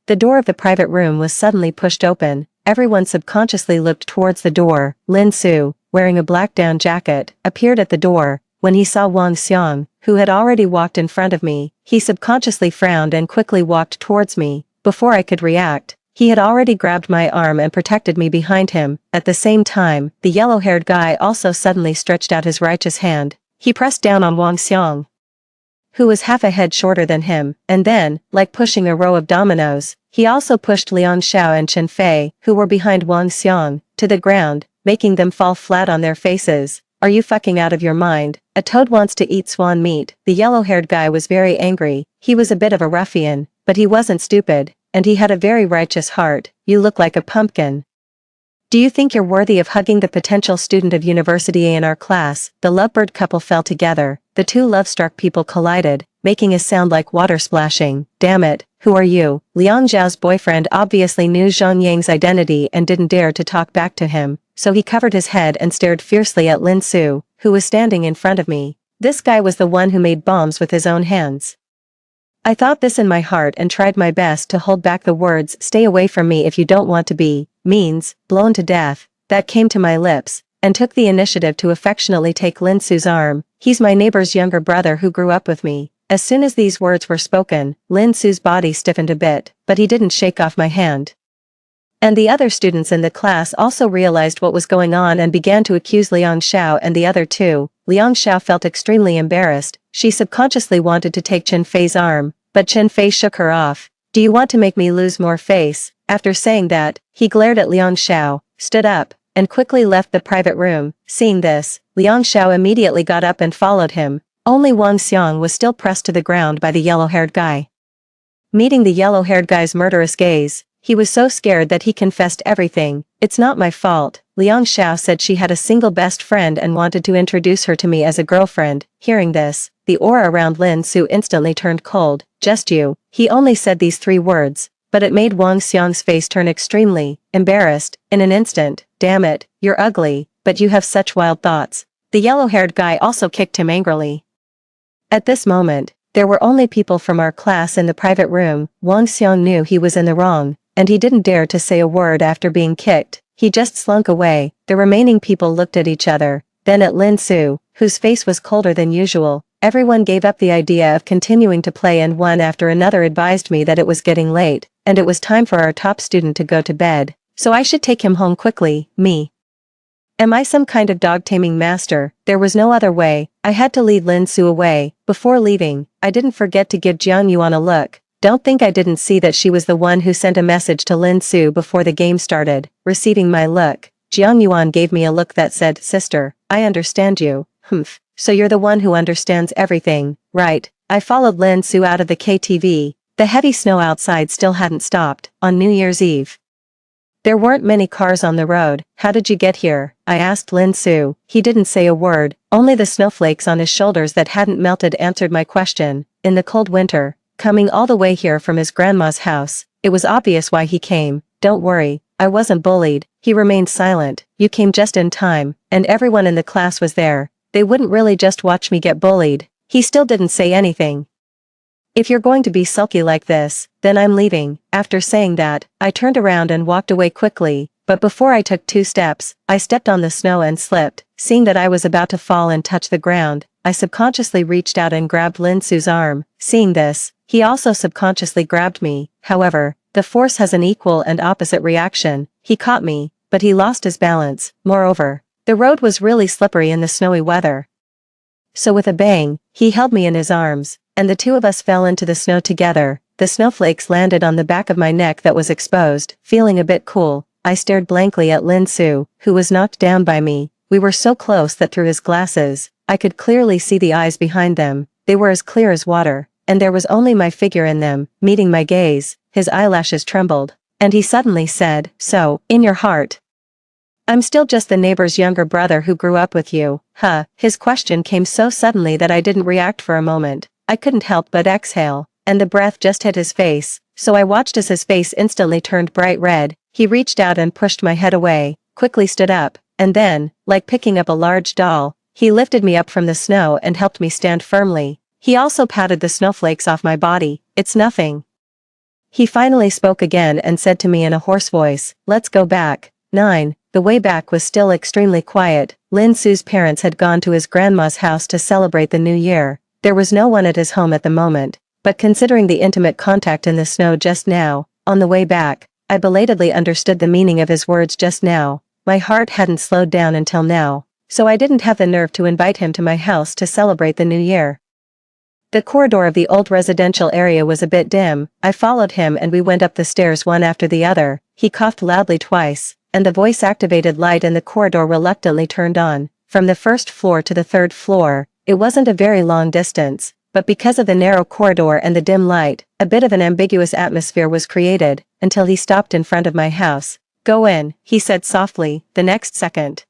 the door of the private room was suddenly pushed open. Everyone subconsciously looked towards the door. Lin Su, wearing a black down jacket, appeared at the door. When he saw Wang Xiang, who had already walked in front of me, he subconsciously frowned and quickly walked towards me. Before I could react, he had already grabbed my arm and protected me behind him. At the same time, the yellow-haired guy also suddenly stretched out his righteous hand. He pressed down on Wang Xiang, who was half a head shorter than him, and then, like pushing a row of dominoes, he also pushed Liang Xiao and Chen Fei, who were behind Wang Xiang, to the ground, making them fall flat on their faces. Are you fucking out of your mind? A toad wants to eat swan meat. The yellow-haired guy was very angry. He was a bit of a ruffian, but he wasn't stupid, and he had a very righteous heart. You look like a pumpkin. Do you think you're worthy of hugging the potential student of University A in our class? The lovebird couple fell together. The two love-struck people collided, making a sound like water splashing. Damn it, who are you? Liang Zhao's boyfriend obviously knew Zhang Yang's identity and didn't dare to talk back to him, so he covered his head and stared fiercely at Lin Su, who was standing in front of me. This guy was the one who made bombs with his own hands. I thought this in my heart and tried my best to hold back the words "stay away from me if you don't want to be means blown to death" that came to my lips, and took the initiative to affectionately take Lin Su's arm. He's my neighbor's younger brother who grew up with me. As soon as these words were spoken, Lin Su's body stiffened a bit, but he didn't shake off my hand. And the other students in the class also realized what was going on and began to accuse Liang Xiao and the other two. Liang Xiao felt extremely embarrassed. She subconsciously wanted to take Chen Fei's arm, but Chen Fei shook her off. Do you want to make me lose more face? After saying that, he glared at Liang Xiao, stood up, and quickly left the private room. Seeing this, Liang Xiao immediately got up and followed him. Only Wang Xiang was still pressed to the ground by the yellow-haired guy. Meeting the yellow-haired guy's murderous gaze, he was so scared that he confessed everything. It's not my fault. Liang Xiao said she had a single best friend and wanted to introduce her to me as a girlfriend. Hearing this, the aura around Lin Su instantly turned cold. Just you. He only said these 3 words, but it made Wang Xiang's face turn extremely embarrassed in an instant. Damn it, you're ugly, but you have such wild thoughts. The yellow-haired guy also kicked him angrily. At this moment, there were only people from our class in the private room. Wang Xiang knew he was in the wrong, and he didn't dare to say a word after being kicked. He just slunk away. The remaining people looked at each other, then at Lin Su, whose face was colder than usual. Everyone gave up the idea of continuing to play, and one after another advised me that it was getting late, and it was time for our top student to go to bed, so I should take him home quickly. Me. Am I some kind of dog-taming master? There was no other way. I had to lead Lin Su away. Before leaving, I didn't forget to give Jiang Yuan a look. Don't think I didn't see that she was the one who sent a message to Lin Su before the game started. Receiving my look, Jiang Yuan gave me a look that said, "Sister, I understand you." Humph. So you're the one who understands everything, right? I followed Lin Su out of the KTV. The heavy snow outside still hadn't stopped. On New Year's Eve, there weren't many cars on the road. How did you get here? I asked Lin Su. He didn't say a word. Only the snowflakes on his shoulders that hadn't melted answered my question. In the cold winter, coming all the way here from his grandma's house, it was obvious why he came. Don't worry, I wasn't bullied. He remained silent. You came just in time, and everyone in the class was there. They wouldn't really just watch me get bullied. He still didn't say anything. If you're going to be sulky like this, then I'm leaving. After saying that, I turned around and walked away quickly, but before I took 2 steps, I stepped on the snow and slipped. Seeing that I was about to fall and touch the ground, I subconsciously reached out and grabbed Lin Su's arm. Seeing this, he also subconsciously grabbed me. However, the force has an equal and opposite reaction. He caught me, but he lost his balance. Moreover, the road was really slippery in the snowy weather. So with a bang, he held me in his arms, and the 2 of us fell into the snow together. The snowflakes landed on the back of my neck that was exposed. Feeling a bit cool, I stared blankly at Lin Su, who was knocked down by me. We were so close that through his glasses, I could clearly see the eyes behind them. They were as clear as water, and there was only my figure in them. Meeting my gaze, his eyelashes trembled, and he suddenly said, "So, in your heart, I'm still just the neighbor's younger brother who grew up with you, huh?" His question came so suddenly that I didn't react for a moment. I couldn't help but exhale, and the breath just hit his face, so I watched as his face instantly turned bright red. He reached out and pushed my head away, quickly stood up, and then, like picking up a large doll, he lifted me up from the snow and helped me stand firmly. He also patted the snowflakes off my body. "It's nothing." He finally spoke again and said to me in a hoarse voice, "Let's go back." 9. The way back was still extremely quiet. Lin Su's parents had gone to his grandma's house to celebrate the new year. There was no one at his home at the moment, but considering the intimate contact in the snow just now, on the way back, I belatedly understood the meaning of his words just now. My heart hadn't slowed down until now, so I didn't have the nerve to invite him to my house to celebrate the new year. The corridor of the old residential area was a bit dim. I followed him and we went up the stairs one after the other. He coughed loudly twice, and the voice-activated light in the corridor reluctantly turned on. From the first floor to the third floor, it wasn't a very long distance, but because of the narrow corridor and the dim light, a bit of an ambiguous atmosphere was created, until he stopped in front of my house. "Go in," he said softly. The next second,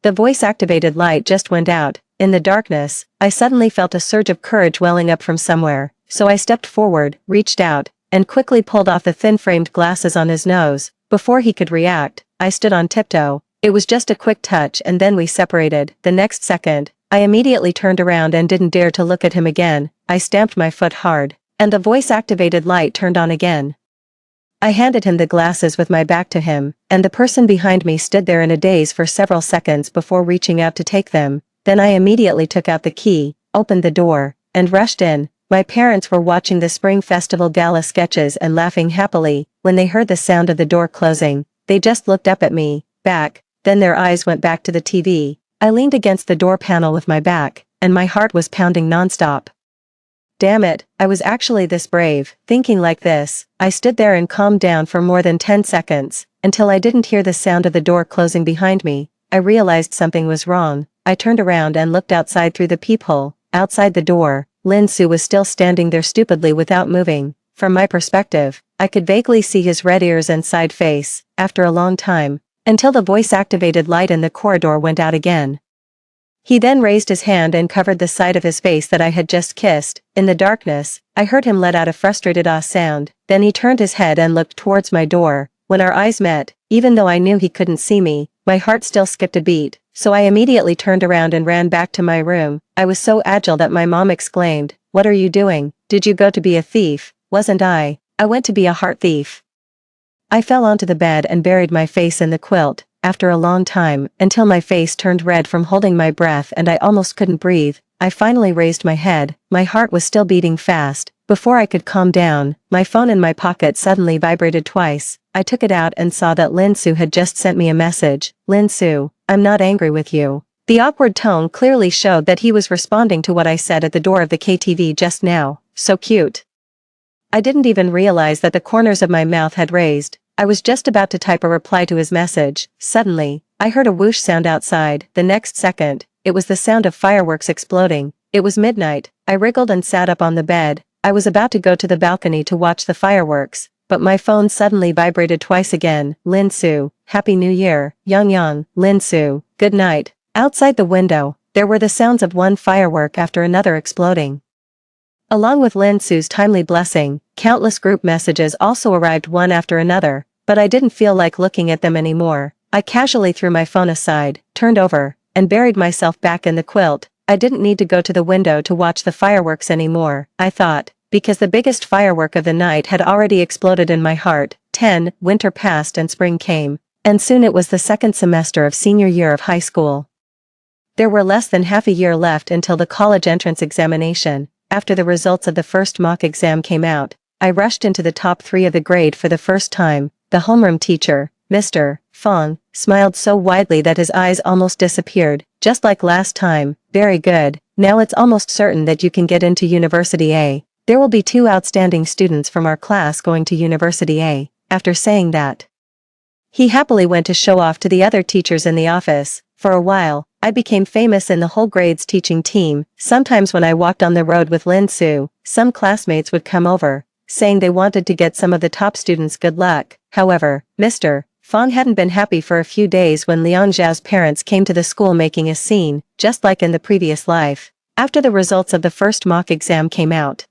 the voice-activated light just went out. In the darkness, I suddenly felt a surge of courage welling up from somewhere, so I stepped forward, reached out, and quickly pulled off the thin-framed glasses on his nose. Before he could react, I stood on tiptoe. It was just a quick touch and then we separated. The next second, I immediately turned around and didn't dare to look at him again. I stamped my foot hard, and the voice-activated light turned on again. I handed him the glasses with my back to him, and the person behind me stood there in a daze for several seconds before reaching out to take them. Then I immediately took out the key, opened the door, and rushed in. My parents were watching the Spring Festival gala sketches and laughing happily. When they heard the sound of the door closing, they just looked up at me, back, then their eyes went back to the TV. I leaned against the door panel with my back, and my heart was pounding nonstop. Damn it, I was actually this brave. Thinking like this, I stood there and calmed down for more than 10 seconds, until I didn't hear the sound of the door closing behind me. I realized something was wrong. I turned around and looked outside through the peephole. Outside the door, Lin Su was still standing there stupidly without moving. From my perspective, I could vaguely see his red ears and side face, after a long time, until the voice-activated light in the corridor went out again. He then raised his hand and covered the side of his face that I had just kissed. In the darkness, I heard him let out a frustrated ah sound. Then he turned his head and looked towards my door. When our eyes met, even though I knew he couldn't see me, my heart still skipped a beat, so I immediately turned around and ran back to my room. I was so agile that my mom exclaimed, "What are you doing? Did you go to be a thief?" "Wasn't I? I went to be a heart thief." I fell onto the bed and buried my face in the quilt, after a long time, until my face turned red from holding my breath and I almost couldn't breathe. I finally raised my head. My heart was still beating fast. Before I could calm down, my phone in my pocket suddenly vibrated twice. I took it out and saw that Lin Su had just sent me a message. "Lin Su, I'm not angry with you." The awkward tone clearly showed that he was responding to what I said at the door of the KTV just now. So cute. I didn't even realize that the corners of my mouth had raised. I was just about to type a reply to his message. Suddenly, I heard a whoosh sound outside. The next second, it was the sound of fireworks exploding. It was midnight. I wriggled and sat up on the bed. I was about to go to the balcony to watch the fireworks, but my phone suddenly vibrated twice again. "Lin Su, Happy New Year, Yang. Lin Su, good night." Outside the window, there were the sounds of one firework after another exploding. Along with Lin Su's timely blessing, countless group messages also arrived one after another, but I didn't feel like looking at them anymore. I casually threw my phone aside, turned over, and buried myself back in the quilt. I didn't need to go to the window to watch the fireworks anymore, I thought, because the biggest firework of the night had already exploded in my heart. Winter passed and spring came, and soon it was the second semester of senior year of high school. There were less than half a year left until the college entrance examination. After the results of the first mock exam came out, I rushed into the top 3 of the grade for the first time. The homeroom teacher, Mr. Fong, smiled so widely that his eyes almost disappeared. "Just like last time, very good. Now it's almost certain that you can get into University A. There will be 2 outstanding students from our class going to University A." After saying that, he happily went to show off to the other teachers in the office. For a while, I became famous in the whole grade's teaching team. Sometimes when I walked on the road with Lin Su, some classmates would come over, saying they wanted to get some of the top students good luck. However, Mr. Fong hadn't been happy for a few days when Liang Zhao's parents came to the school making a scene, just like in the previous life. After the results of the first mock exam came out,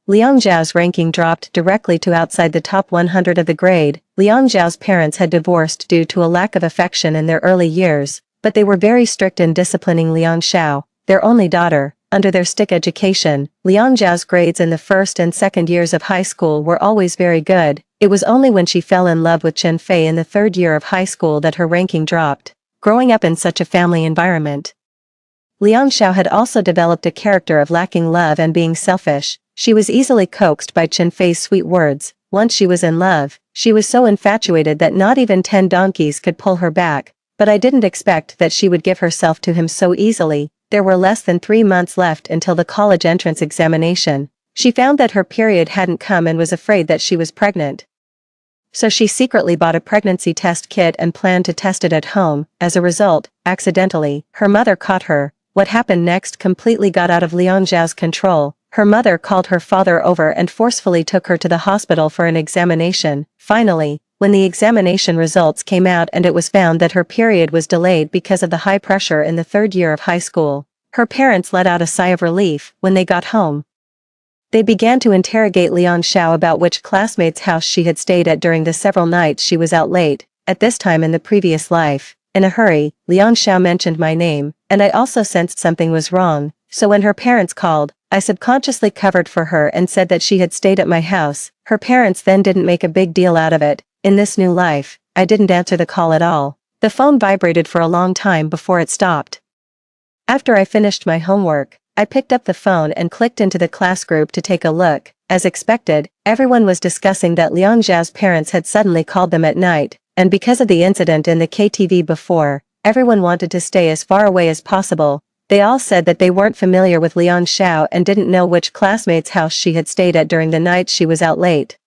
Liang Zhao's ranking dropped directly to outside the top 100 of the grade. Liang Zhao's parents had divorced due to a lack of affection in their early years, but they were very strict in disciplining Liang Zhao, their only daughter. under their stick education, Liang Zhao's grades in the first and second years of high school were always very good. It was only when she fell in love with Chen Fei in the third year of high school that her ranking dropped. Growing up in such a family environment, Liang Zhao had also developed a character of lacking love and being selfish. She was easily coaxed by Chen Fei's sweet words. Once she was in love, she was so infatuated that not even 10 donkeys could pull her back. But I didn't expect that she would give herself to him so easily. There were less than 3 months left until the college entrance examination. She found that her period hadn't come and was afraid that she was pregnant. So she secretly bought a pregnancy test kit and planned to test it at home. As a result, accidentally, her mother caught her. What happened next completely got out of Liang Zhao's control. Her mother called her father over and forcefully took her to the hospital for an examination. Finally, when the examination results came out and it was found that her period was delayed because of the high pressure in the third year of high school, her parents let out a sigh of relief when they got home. They began to interrogate Liang Zhao about which classmate's house she had stayed at during the several nights she was out late, at this time in the previous life. In a hurry, Liang Zhao mentioned my name, and I also sensed something was wrong, so when her parents called, I subconsciously covered for her and said that she had stayed at my house. Her parents then didn't make a big deal out of it. In this new life, I didn't answer the call at all. The phone vibrated for a long time before it stopped. After I finished my homework, I picked up the phone and clicked into the class group to take a look. As expected, everyone was discussing that Liang Zhao's parents had suddenly called them at night, and because of the incident in the KTV before, everyone wanted to stay as far away as possible. They all said that they weren't familiar with Liang Zhao and didn't know which classmate's house she had stayed at during the nights she was out late.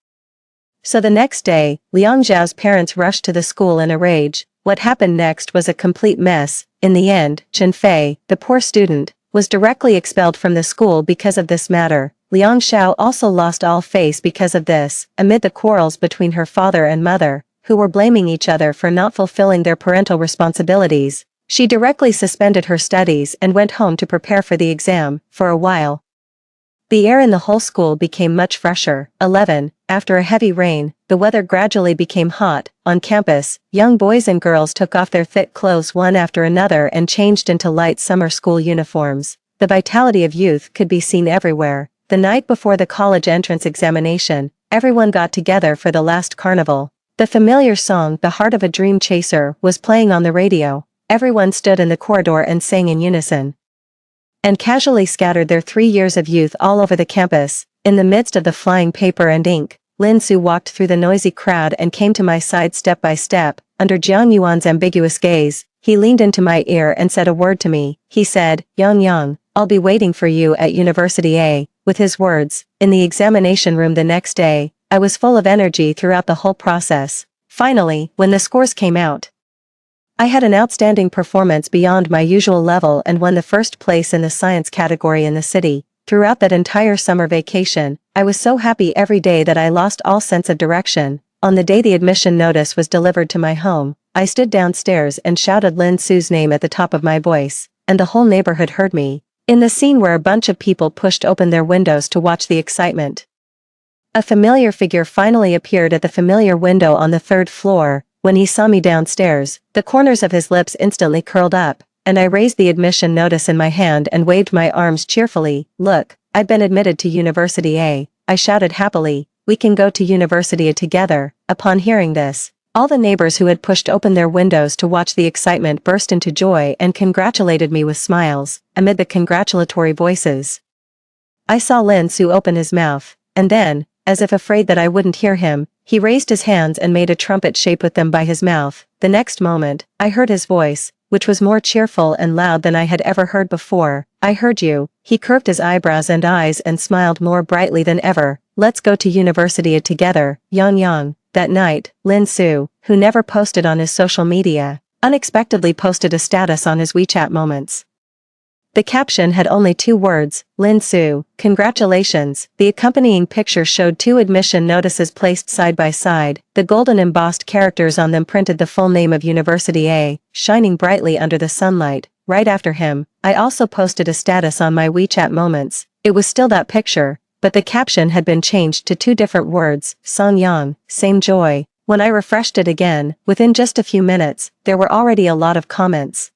So the next day, Liang Zhao's parents rushed to the school in a rage. What happened next was a complete mess. In the end, Chen Fei, the poor student, was directly expelled from the school because of this matter. Liang Zhao also lost all face because of this, amid the quarrels between her father and mother, who were blaming each other for not fulfilling their parental responsibilities. She directly suspended her studies and went home to prepare for the exam. For a while, the air in the whole school became much fresher. 11. After a heavy rain, the weather gradually became hot. On campus, young boys and girls took off their thick clothes one after another and changed into light summer school uniforms. The vitality of youth could be seen everywhere. The night before the college entrance examination, everyone got together for the last carnival. The familiar song, "The Heart of a Dream Chaser," was playing on the radio. Everyone stood in the corridor and sang in unison, and casually scattered their 3 years of youth all over the campus. In the midst of the flying paper and ink, Lin Su walked through the noisy crowd and came to my side step by step. Under Jiang Yuan's ambiguous gaze, he leaned into my ear and said a word to me. He said, "Yang Yang, I'll be waiting for you at University A." With his words, in the examination room the next day, I was full of energy throughout the whole process. Finally, when the scores came out, I had an outstanding performance beyond my usual level and won the first place in the science category in the city. Throughout that entire summer vacation, I was so happy every day that I lost all sense of direction. On the day the admission notice was delivered to my home, I stood downstairs and shouted Lin Su's name at the top of my voice, and the whole neighborhood heard me. In the scene where a bunch of people pushed open their windows to watch the excitement, a familiar figure finally appeared at the familiar window on the 3rd floor. When he saw me downstairs, the corners of his lips instantly curled up, and I raised the admission notice in my hand and waved my arms cheerfully. "Look, I've been admitted to University A," I shouted happily. "We can go to University A together." Upon hearing this, all the neighbors who had pushed open their windows to watch the excitement burst into joy and congratulated me with smiles. Amid the congratulatory voices, I saw Lin Su open his mouth, and then, as if afraid that I wouldn't hear him, he raised his hands and made a trumpet shape with them by his mouth. The next moment, I heard his voice, which was more cheerful and loud than I had ever heard before. "I heard you." He curved his eyebrows and eyes and smiled more brightly than ever. "Let's go to University together, Yang Yang." That night, Lin Su, who never posted on his social media, unexpectedly posted a status on his WeChat Moments. The caption had only 2 words, "Lin Su, congratulations." The accompanying picture showed 2 admission notices placed side by side. The golden embossed characters on them printed the full name of University A, shining brightly under the sunlight. Right after him, I also posted a status on my WeChat Moments. It was still that picture, but the caption had been changed to 2 different words, "Song Yang, same joy." When I refreshed it again, within just a few minutes, there were already a lot of comments.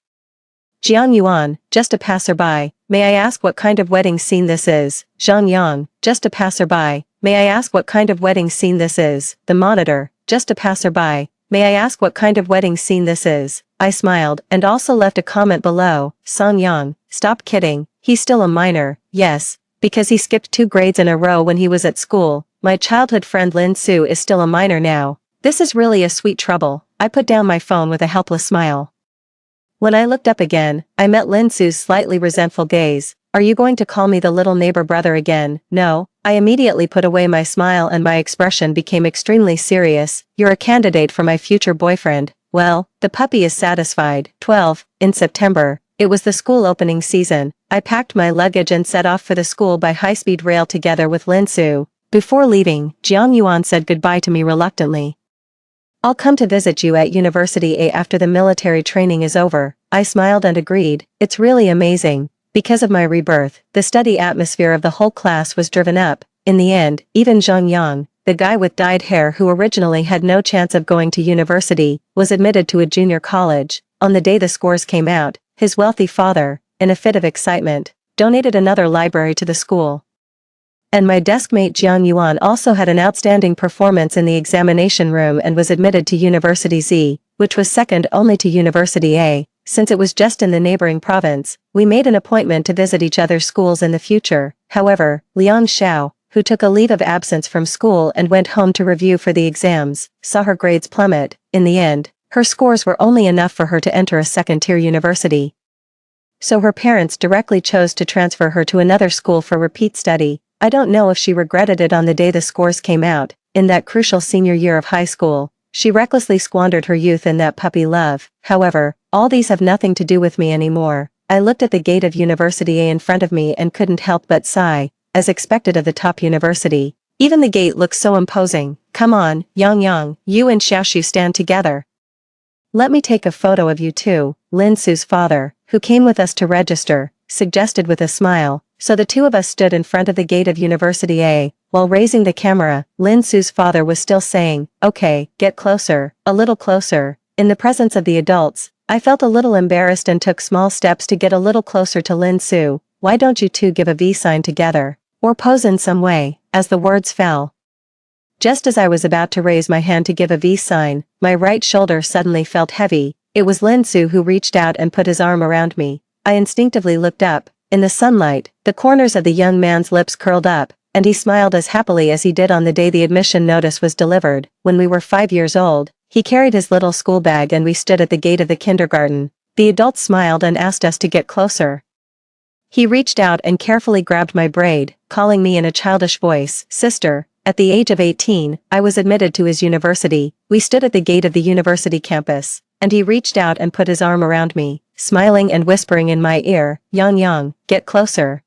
Jiang Yuan, just a passerby, may I ask what kind of wedding scene this is? Zhang Yang, just a passerby, may I ask what kind of wedding scene this is? The monitor, just a passerby, may I ask what kind of wedding scene this is? I smiled and also left a comment below. Song Yang, stop kidding, he's still a minor, yes, because he skipped 2 grades in a row when he was at school. My childhood friend Lin Su is still a minor now. This is really a sweet trouble. I put down my phone with a helpless smile. When I looked up again, I met Lin Su's slightly resentful gaze. Are you going to call me the little neighbor brother again? No. I immediately put away my smile and my expression became extremely serious. You're a candidate for my future boyfriend. Well, the puppy is satisfied. 12. In September, it was the school opening season. I packed my luggage and set off for the school by high-speed rail together with Lin Su. Before leaving, Jiang Yuan said goodbye to me reluctantly. I'll come to visit you at University A after the military training is over. I smiled and agreed. It's really amazing. Because of my rebirth, the study atmosphere of the whole class was driven up. In the end, even Zhang Yang, the guy with dyed hair who originally had no chance of going to university, was admitted to a junior college. On the day the scores came out, his wealthy father, in a fit of excitement, donated another library to the school. And my deskmate Jiang Yuan also had an outstanding performance in the examination room and was admitted to University Z, which was second only to University A. Since it was just in the neighboring province, we made an appointment to visit each other's schools in the future. However, Liang Xiao, who took a leave of absence from school and went home to review for the exams, saw her grades plummet. In the end, her scores were only enough for her to enter a second-tier university. So her parents directly chose to transfer her to another school for repeat study. I don't know if she regretted it on the day the scores came out. In that crucial senior year of high school, she recklessly squandered her youth in that puppy love. However, all these have nothing to do with me anymore. I looked at the gate of University A in front of me and couldn't help but sigh, as expected of the top university. Even the gate looks so imposing. Come on, Yang, you and Xiaoshu stand together. Let me take a photo of you too, Lin Su's father, who came with us to register, suggested with a smile. So the two of us stood in front of the gate of University A. While raising the camera, Lin Su's father was still saying, okay, get closer, a little closer. In the presence of the adults, I felt a little embarrassed and took small steps to get a little closer to Lin Su. Why don't you two give a V sign together? Or pose in some way, as the words fell. Just as I was about to raise my hand to give a V sign, my right shoulder suddenly felt heavy. It was Lin Su who reached out and put his arm around me. I instinctively looked up. In the sunlight, the corners of the young man's lips curled up, and he smiled as happily as he did on the day the admission notice was delivered. When we were 5 years old, he carried his little school bag and we stood at the gate of the kindergarten. The adults smiled and asked us to get closer. He reached out and carefully grabbed my braid, calling me in a childish voice, sister. At the age of 18, I was admitted to his university. We stood at the gate of the university campus, and he reached out and put his arm around me, smiling and whispering in my ear, Yang, get closer.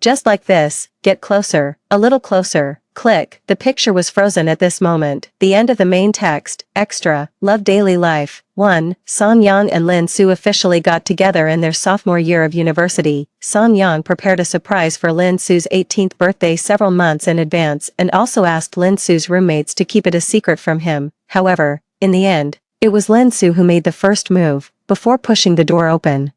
Just like this, get closer, a little closer, click. The picture was frozen at this moment. The end of the main text, extra, love daily life. 1. Song Yang and Lin Su officially got together in their sophomore year of university. Song Yang prepared a surprise for Lin Su's 18th birthday several months in advance and also asked Lin Su's roommates to keep it a secret from him. However, in the end, it was Lin Su who made the first move, before pushing the door open.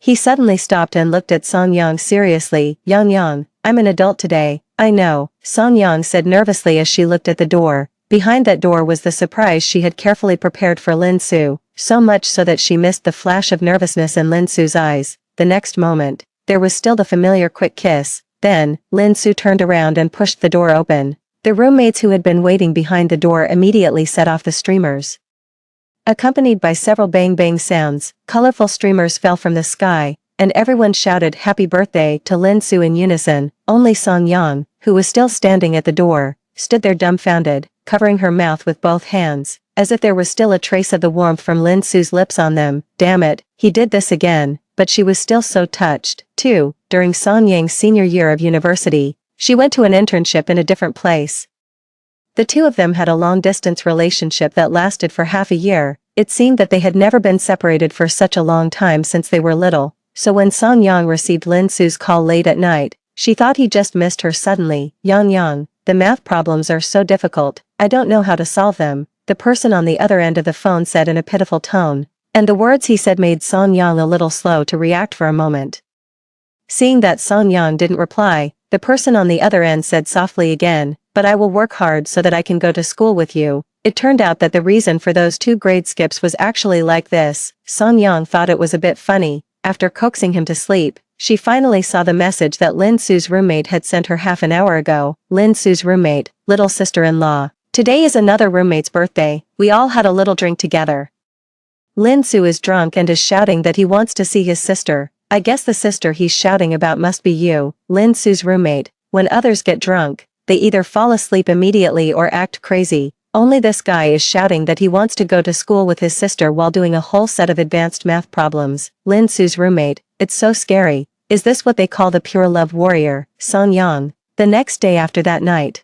He suddenly stopped and looked at Song Yang seriously. Yang, I'm an adult today. I know, Song Yang said nervously as she looked at the door. Behind that door was the surprise she had carefully prepared for Lin Su, so much so that she missed the flash of nervousness in Lin Su's eyes. The next moment, there was still the familiar quick kiss. Then, Lin Su turned around and pushed the door open. The roommates who had been waiting behind the door immediately set off the streamers. Accompanied by several bang-bang sounds, colorful streamers fell from the sky, and everyone shouted happy birthday to Lin Su in unison. Only Song Yang, who was still standing at the door, stood there dumbfounded, covering her mouth with both hands, as if there was still a trace of the warmth from Lin Su's lips on them. Damn it, he did this again, but she was still so touched. 2. During Song Yang's senior year of university, she went to an internship in a different place. The two of them had a long-distance relationship that lasted for half a year. It seemed that they had never been separated for such a long time since they were little, so when Song Yang received Lin Su's call late at night, she thought he just missed her suddenly. Yang, the math problems are so difficult, I don't know how to solve them, the person on the other end of the phone said in a pitiful tone. And the words he said made Song Yang a little slow to react for a moment. Seeing that Song Yang didn't reply, the person on the other end said softly again, "But I will work hard so that I can go to school with you." It turned out that the reason for those 2 grade skips was actually like this. Song Yang thought it was a bit funny. After coaxing him to sleep, she finally saw the message that Lin Su's roommate had sent her half an hour ago. Lin Su's roommate, little sister-in-law. "Today is another roommate's birthday. We all had a little drink together. Lin Su is drunk and is shouting that he wants to see his sister. I guess the sister he's shouting about must be you, Lin Su's roommate. When others get drunk, they either fall asleep immediately or act crazy. Only this guy is shouting that he wants to go to school with his sister while doing a whole set of advanced math problems. Lin Su's roommate, it's so scary. Is this what they call the pure love warrior, Song Yang?" The next day after that night,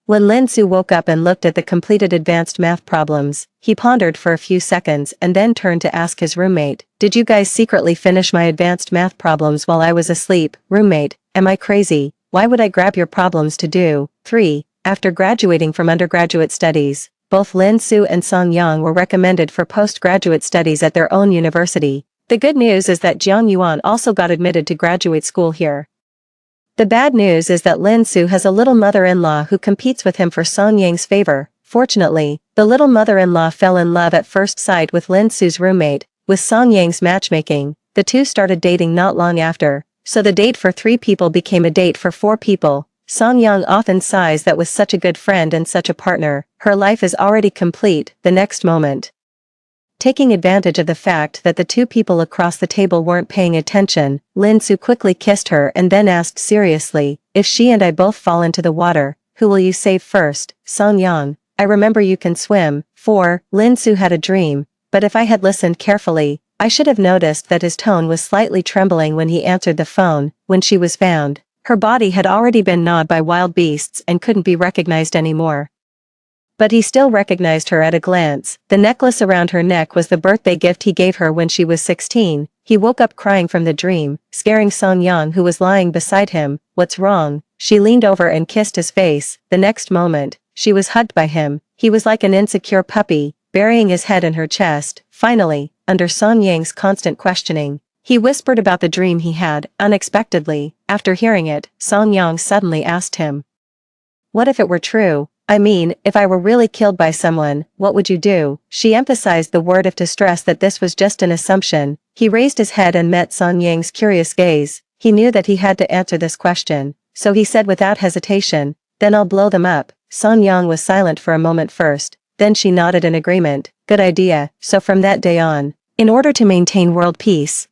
when Lin Su woke up and looked at the completed advanced math problems, he pondered for a few seconds and then turned to ask his roommate, "Did you guys secretly finish my advanced math problems while I was asleep?" "Roommate, am I crazy? Why would I grab your problems to do?" 3. After graduating from undergraduate studies, both Lin Su and Song Yang were recommended for postgraduate studies at their own university. The good news is that Jiang Yuan also got admitted to graduate school here. The bad news is that Lin Su has a little mother-in-law who competes with him for Song Yang's favor. Fortunately, the little mother-in-law fell in love at first sight with Lin Su's roommate. With Song Yang's matchmaking, the two started dating not long after, so the date for 3 people became a date for 4 people. Song Yang often sighs that with such a good friend and such a partner, her life is already complete. The next moment, taking advantage of the fact that the 2 people across the table weren't paying attention, Lin Su quickly kissed her and then asked seriously, "If she and I both fall into the water, who will you save first?" "Song Yang, I remember you can swim." 4. Lin Su had a dream, but if I had listened carefully, I should have noticed that his tone was slightly trembling when he answered the phone. When she was found, her body had already been gnawed by wild beasts and couldn't be recognized anymore. But he still recognized her at a glance. The necklace around her neck was the birthday gift he gave her when she was 16. He woke up crying from the dream, scaring Song Yang who was lying beside him. "What's wrong?" She leaned over and kissed his face. The next moment, she was hugged by him. He was like an insecure puppy, burying his head in her chest. Finally, under Song Yang's constant questioning, he whispered about the dream he had. Unexpectedly, after hearing it, Song Yang suddenly asked him, "What if it were true? I mean, if I were really killed by someone, what would you do?" She emphasized the word "if" to stress that this was just an assumption. He raised his head and met Song Yang's curious gaze. He knew that he had to answer this question, so he said without hesitation, "Then I'll blow them up." Song Yang was silent for a moment first, then she nodded in agreement. "Good idea." So from that day on, in order to maintain world peace,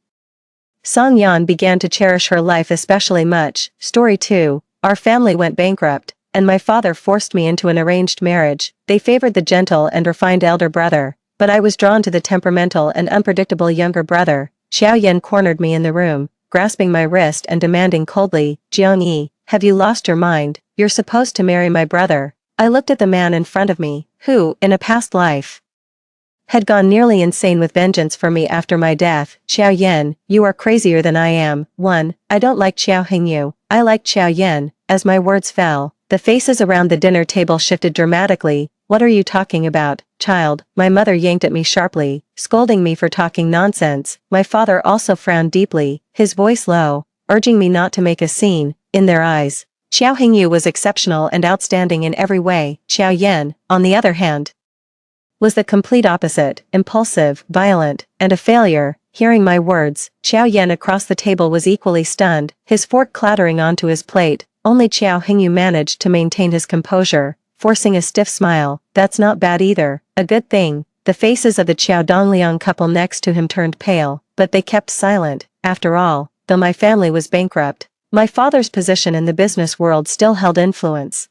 Song Yang began to cherish her life especially much. Story 2. Our family went bankrupt, and my father forced me into an arranged marriage. They favored the gentle and refined elder brother, but I was drawn to the temperamental and unpredictable younger brother. Xiao Yan cornered me in the room, grasping my wrist and demanding coldly, "Jiang Yi, have you lost your mind? You're supposed to marry my brother." I looked at the man in front of me, who, in a past life, had gone nearly insane with vengeance for me after my death. "Xiao Yan, you are crazier than I am." 1. I don't like Xiao Hengyu. I like Xiao Yan. As my words fell, the faces around the dinner table shifted dramatically. "What are you talking about, child?" My mother yanked at me sharply, scolding me for talking nonsense. My father also frowned deeply, his voice low, urging me not to make a scene. In their eyes, Xiao Hengyu was exceptional and outstanding in every way. Xiao Yan, on the other hand, was the complete opposite, impulsive, violent, and a failure. Hearing my words, Xiao Yan across the table was equally stunned, his fork clattering onto his plate. Only Xiao Hengyu managed to maintain his composure, forcing a stiff smile. "That's not bad either. A good thing." The faces of the Xiao Dongliang couple next to him turned pale, but they kept silent. After all, though my family was bankrupt, my father's position in the business world still held influence.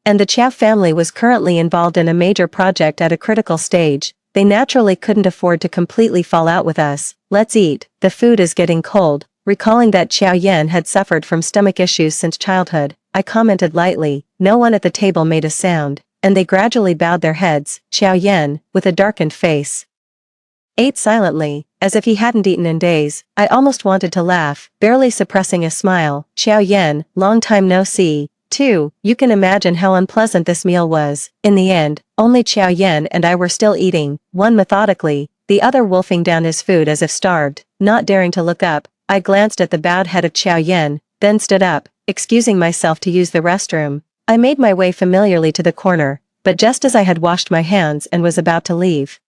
And the Qiao family was currently involved in a major project at a critical stage. They naturally couldn't afford to completely fall out with us. "Let's eat, the food is getting cold." Recalling that Xiao Yan had suffered from stomach issues since childhood, I commented lightly. No one at the table made a sound, and they gradually bowed their heads. Xiao Yan, with a darkened face, ate silently, as if he hadn't eaten in days. I almost wanted to laugh, barely suppressing a smile. "Xiao Yan, long time no see." 2. You can imagine how unpleasant this meal was. In the end, only Xiao Yan and I were still eating. 1. Methodically, the other wolfing down his food as if starved. Not daring to look up, I glanced at the bowed head of Qiao Yan, then stood up, excusing myself to use the restroom. I made my way familiarly to the corner, but just as I had washed my hands and was about to leave,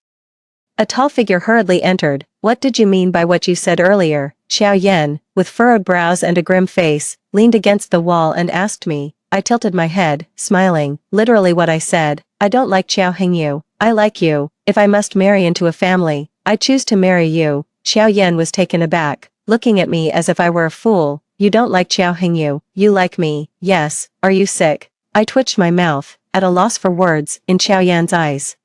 a tall figure hurriedly entered. "What did you mean by what you said earlier?" Qiao Yan, with furrowed brows and a grim face, leaned against the wall and asked me. I tilted my head, smiling. "Literally what I said. I don't like Qiao Hengyu. I like you. If I must marry into a family, I choose to marry you." Qiao Yan was taken aback, looking at me as if I were a fool. "You don't like Qiao Hengyu. You like me." "Yes. Are you sick?" I twitched my mouth, at a loss for words, in Qiao Yan's eyes.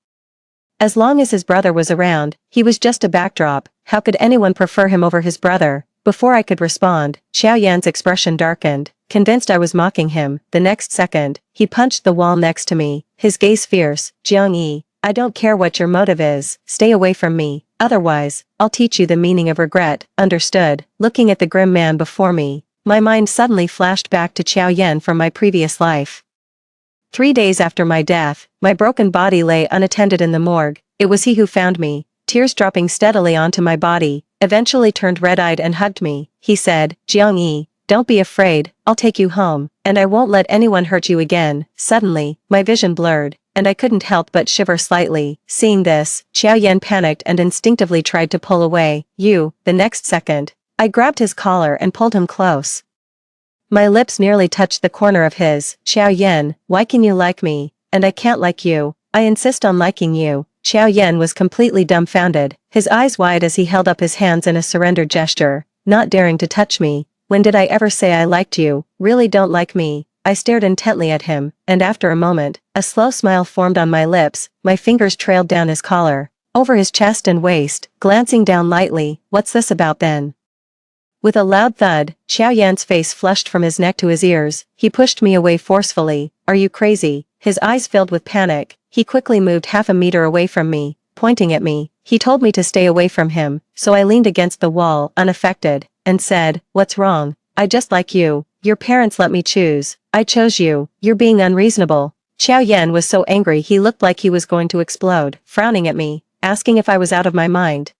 As long as his brother was around, he was just a backdrop. How could anyone prefer him over his brother? Before I could respond, Qiao Yan's expression darkened, convinced I was mocking him. The next second, he punched the wall next to me, his gaze fierce. "Jiang Yi, I don't care what your motive is, stay away from me, otherwise, I'll teach you the meaning of regret." Understood. Looking at the grim man before me, my mind suddenly flashed back to Qiao Yan from my previous life. 3 days after my death, my broken body lay unattended in the morgue. It was he who found me, tears dropping steadily onto my body, eventually turned red-eyed and hugged me. He said, "Jiang Yi, don't be afraid, I'll take you home, and I won't let anyone hurt you again." Suddenly, my vision blurred, and I couldn't help but shiver slightly. Seeing this, Qiao Yan panicked and instinctively tried to pull away. The next second, I grabbed his collar and pulled him close. My lips nearly touched the corner of his. "Qiao Yan, why can you like me, and I can't like you? I insist on liking you." Qiao Yan was completely dumbfounded, his eyes wide as he held up his hands in a surrender gesture, not daring to touch me. "When did I ever say I liked you? Really don't like me?" I stared intently at him, and after a moment, a slow smile formed on my lips. My fingers trailed down his collar, over his chest and waist, glancing down lightly. "What's this about then?" With a loud thud, Qiao Yan's face flushed from his neck to his ears. He pushed me away forcefully. "Are you crazy?" His eyes filled with panic. He quickly moved half a meter away from me, pointing at me. He told me to stay away from him, so I leaned against the wall, unaffected, and said, "What's wrong? I just like you. Your parents let me choose. I chose you. You're being unreasonable." Qiao Yan was so angry he looked like he was going to explode, frowning at me, asking if I was out of my mind.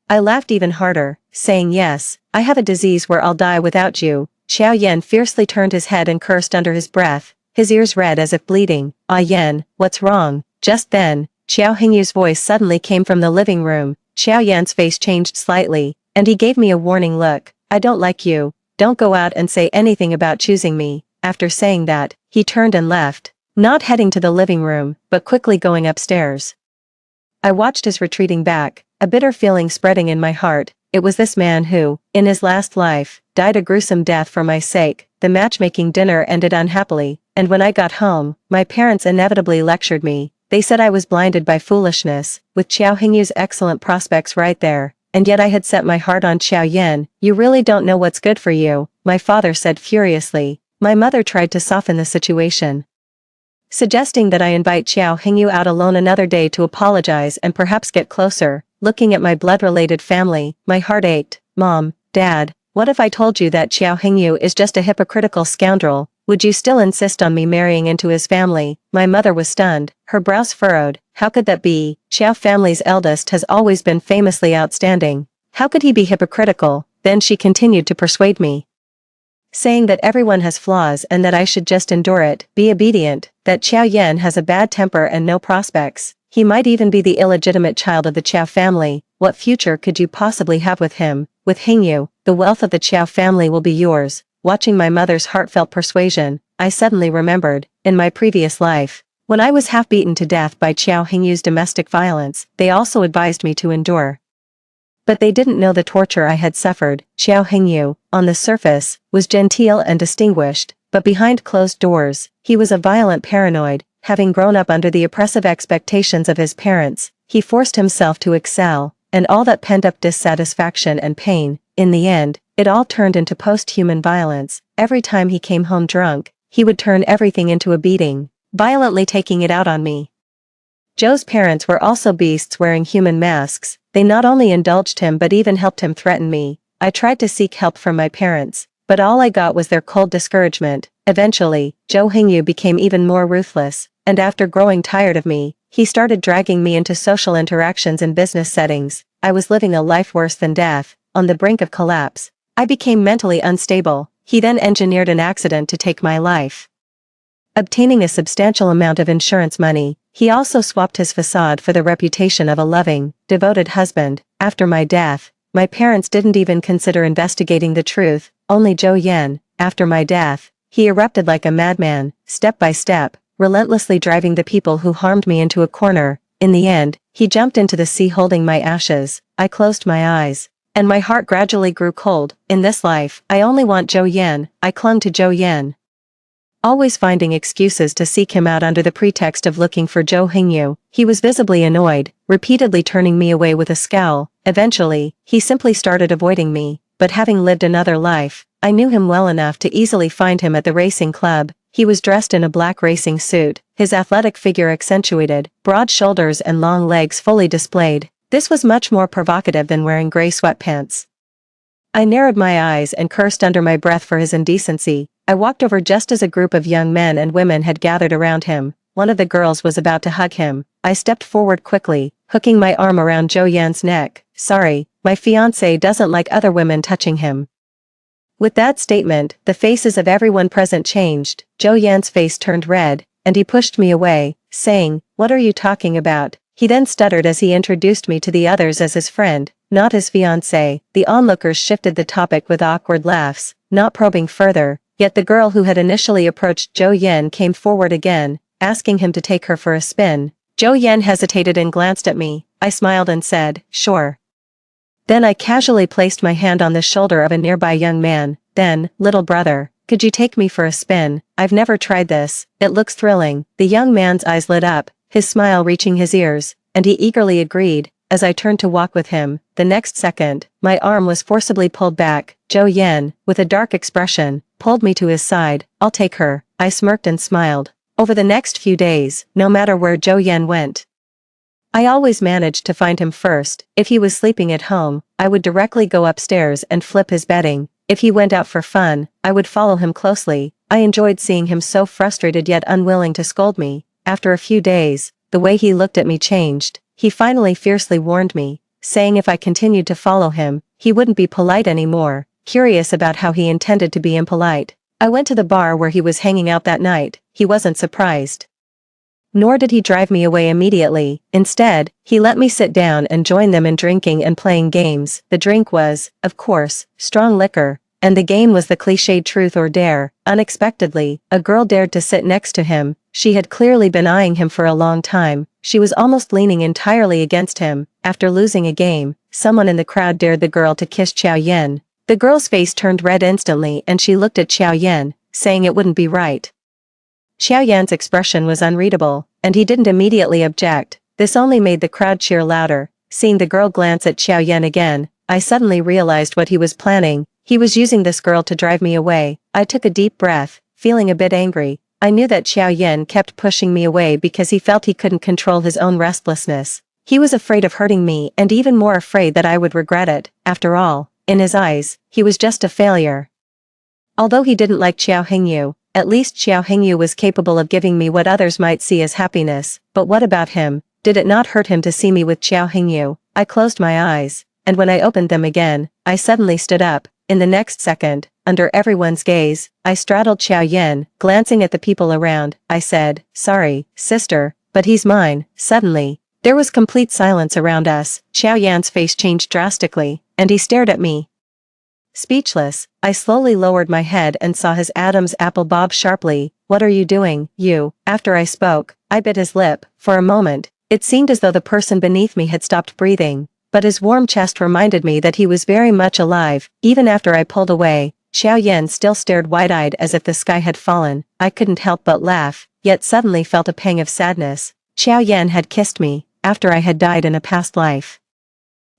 I laughed even harder, saying, "Yes, I have a disease where I'll die without you." Qiao Yan fiercely turned his head and cursed under his breath, his ears red as if bleeding. "Ah Yan, what's wrong?" Just then, Qiao Hengyu's voice suddenly came from the living room. Qiao Yan's face changed slightly, and he gave me a warning look. "I don't like you. Don't go out and say anything about choosing me." After saying that, he turned and left, not heading to the living room, but quickly going upstairs. I watched his retreating back, a bitter feeling spreading in my heart. It was this man who, in his last life, died a gruesome death for my sake. The matchmaking dinner ended unhappily, and when I got home, my parents inevitably lectured me. They said I was blinded by foolishness, with Qiao Hengyu's excellent prospects right there, and yet I had set my heart on Qiao Yan. "You really don't know what's good for you," my father said furiously. My mother tried to soften the situation, suggesting that I invite Qiao Hengyu out alone another day to apologize and perhaps get closer. Looking at my blood-related family, my heart ached. "Mom, Dad, what if I told you that Qiao Hengyu is just a hypocritical scoundrel? Would you still insist on me marrying into his family?" My mother was stunned, her brows furrowed. How could that be? Qiao family's eldest has always been famously outstanding. How could he be hypocritical? Then she continued to persuade me, saying that everyone has flaws and that I should just endure it, be obedient, that Qiao Yan has a bad temper and no prospects. He might even be the illegitimate child of the Qiao family. What future could you possibly have with him? With Hengyu, the wealth of the Qiao family will be yours. Watching my mother's heartfelt persuasion, I suddenly remembered, in my previous life, when I was half beaten to death by Qiao Hengyu's domestic violence, they also advised me to endure. But they didn't know the torture I had suffered. Qiao Hengyu, on the surface, was genteel and distinguished, but behind closed doors, he was a violent paranoid. Having grown up under the oppressive expectations of his parents, he forced himself to excel, and all that pent-up dissatisfaction and pain, in the end, it all turned into post-human violence. Every time he came home drunk, he would turn everything into a beating, violently taking it out on me. Joe's parents were also beasts wearing human masks. They not only indulged him but even helped him threaten me. I tried to seek help from my parents, but all I got was their cold discouragement. Eventually, Joe Hengyu became even more ruthless, and after growing tired of me, He started dragging me into social interactions and business settings. I was living a life worse than death, on the brink of collapse. I became mentally unstable. He then engineered an accident to take my life. Obtaining a substantial amount of insurance money, he also swapped his facade for the reputation of a loving, devoted husband. After my death, my parents didn't even consider investigating the truth, only Zhou Yan. After my death, he erupted like a madman, step by step, relentlessly driving the people who harmed me into a corner. In the end, he jumped into the sea holding my ashes. I closed my eyes, and my heart gradually grew cold. In this life, I only want Zhou Yan. I clung to Zhou Yan, always finding excuses to seek him out under the pretext of looking for Zhou Hengyu. He was visibly annoyed, repeatedly turning me away with a scowl. Eventually, he simply started avoiding me, but having lived another life, I knew him well enough to easily find him at the racing club. He was dressed in a black racing suit, his athletic figure accentuated, broad shoulders and long legs fully displayed. This was much more provocative than wearing gray sweatpants. I narrowed my eyes and cursed under my breath for his indecency. I walked over just as a group of young men and women had gathered around him. One of the girls was about to hug him. I stepped forward quickly, hooking my arm around Zhou Yan's neck. Sorry, my fiancé doesn't like other women touching him. With that statement, the faces of everyone present changed. Zhou Yan's face turned red, and he pushed me away, saying, "What are you talking about?" He then stuttered as he introduced me to the others as his friend, not his fiancé. The onlookers shifted the topic with awkward laughs, not probing further, yet the girl who had initially approached Zhou Yan came forward again, asking him to take her for a spin. Zhou Yan hesitated and glanced at me. I smiled and said, "Sure." Then I casually placed my hand on the shoulder of a nearby young man. Then, "Little brother, could you take me for a spin? I've never tried this. It looks thrilling." The young man's eyes lit up, his smile reaching his ears, and he eagerly agreed. As I turned to walk with him, the next second, my arm was forcibly pulled back. Zhou Yan, with a dark expression, pulled me to his side. "I'll take her." I smirked and smiled. Over the next few days, no matter where Zhou Yan went, I always managed to find him first. If he was sleeping at home, I would directly go upstairs and flip his bedding. If he went out for fun, I would follow him closely. I enjoyed seeing him so frustrated yet unwilling to scold me. After a few days, the way he looked at me changed. He finally fiercely warned me, saying if I continued to follow him, he wouldn't be polite anymore. Curious about how he intended to be impolite, I went to the bar where he was hanging out that night. He wasn't surprised, nor did he drive me away immediately. Instead, he let me sit down and join them in drinking and playing games. The drink was, of course, strong liquor, and the game was the cliched truth or dare. Unexpectedly, a girl dared to sit next to him. She had clearly been eyeing him for a long time. She was almost leaning entirely against him. After losing a game, someone in the crowd dared the girl to kiss Xiao Yan. The girl's face turned red instantly and she looked at Xiao Yan, saying it wouldn't be right. Xiao Yan's expression was unreadable, and he didn't immediately object. This only made the crowd cheer louder. Seeing the girl glance at Xiao Yan again, I suddenly realized what he was planning. He was using this girl to drive me away. I took a deep breath, feeling a bit angry. I knew that Xiao Yan kept pushing me away because he felt he couldn't control his own restlessness. He was afraid of hurting me and even more afraid that I would regret it. After all, in his eyes, he was just a failure. Although he didn't like Xiao Hengyu, at least Xiao Hengyu was capable of giving me what others might see as happiness. But what about him? Did it not hurt him to see me with Xiao Hengyu? I closed my eyes, and when I opened them again, I suddenly stood up. In the next second, under everyone's gaze, I straddled Xiao Yan, glancing at the people around. I said, "Sorry, sister, but he's mine." Suddenly, there was complete silence around us. Xiao Yan's face changed drastically, and he stared at me. Speechless, I slowly lowered my head and saw his Adam's apple bob sharply. "What are you doing, you?" After I spoke, I bit his lip. For a moment, it seemed as though the person beneath me had stopped breathing, but his warm chest reminded me that he was very much alive. Even after I pulled away, Xiao Yan still stared wide-eyed as if the sky had fallen. I couldn't help but laugh, yet suddenly felt a pang of sadness. Xiao Yan had kissed me, after I had died in a past life.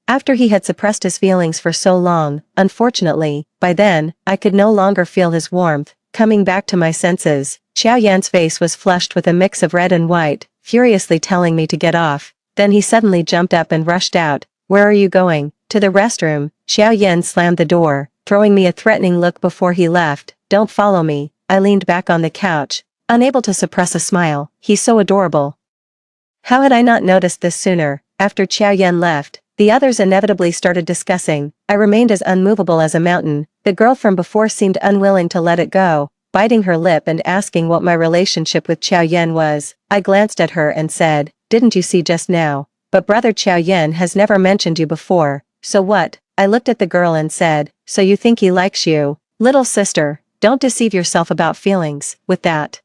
After he had suppressed his feelings for so long, unfortunately, by then, I could no longer feel his warmth. Coming back to my senses, Xiao Yan's face was flushed with a mix of red and white, furiously telling me to get off. Then he suddenly jumped up and rushed out. "Where are you going?" "To the restroom." Xiao Yan slammed the door, throwing me a threatening look before he left. "Don't follow me." I leaned back on the couch, unable to suppress a smile. "He's so adorable." How had I not noticed this sooner? After Qiao Yan left, the others inevitably started discussing. I remained as unmovable as a mountain. The girl from before seemed unwilling to let it go, biting her lip and asking what my relationship with Qiao Yan was. I glanced at her and said, "Didn't you see just now? But brother Qiao Yan has never mentioned you before, so what?" I looked at the girl and said, "So you think he likes you? Little sister, don't deceive yourself about feelings." With that,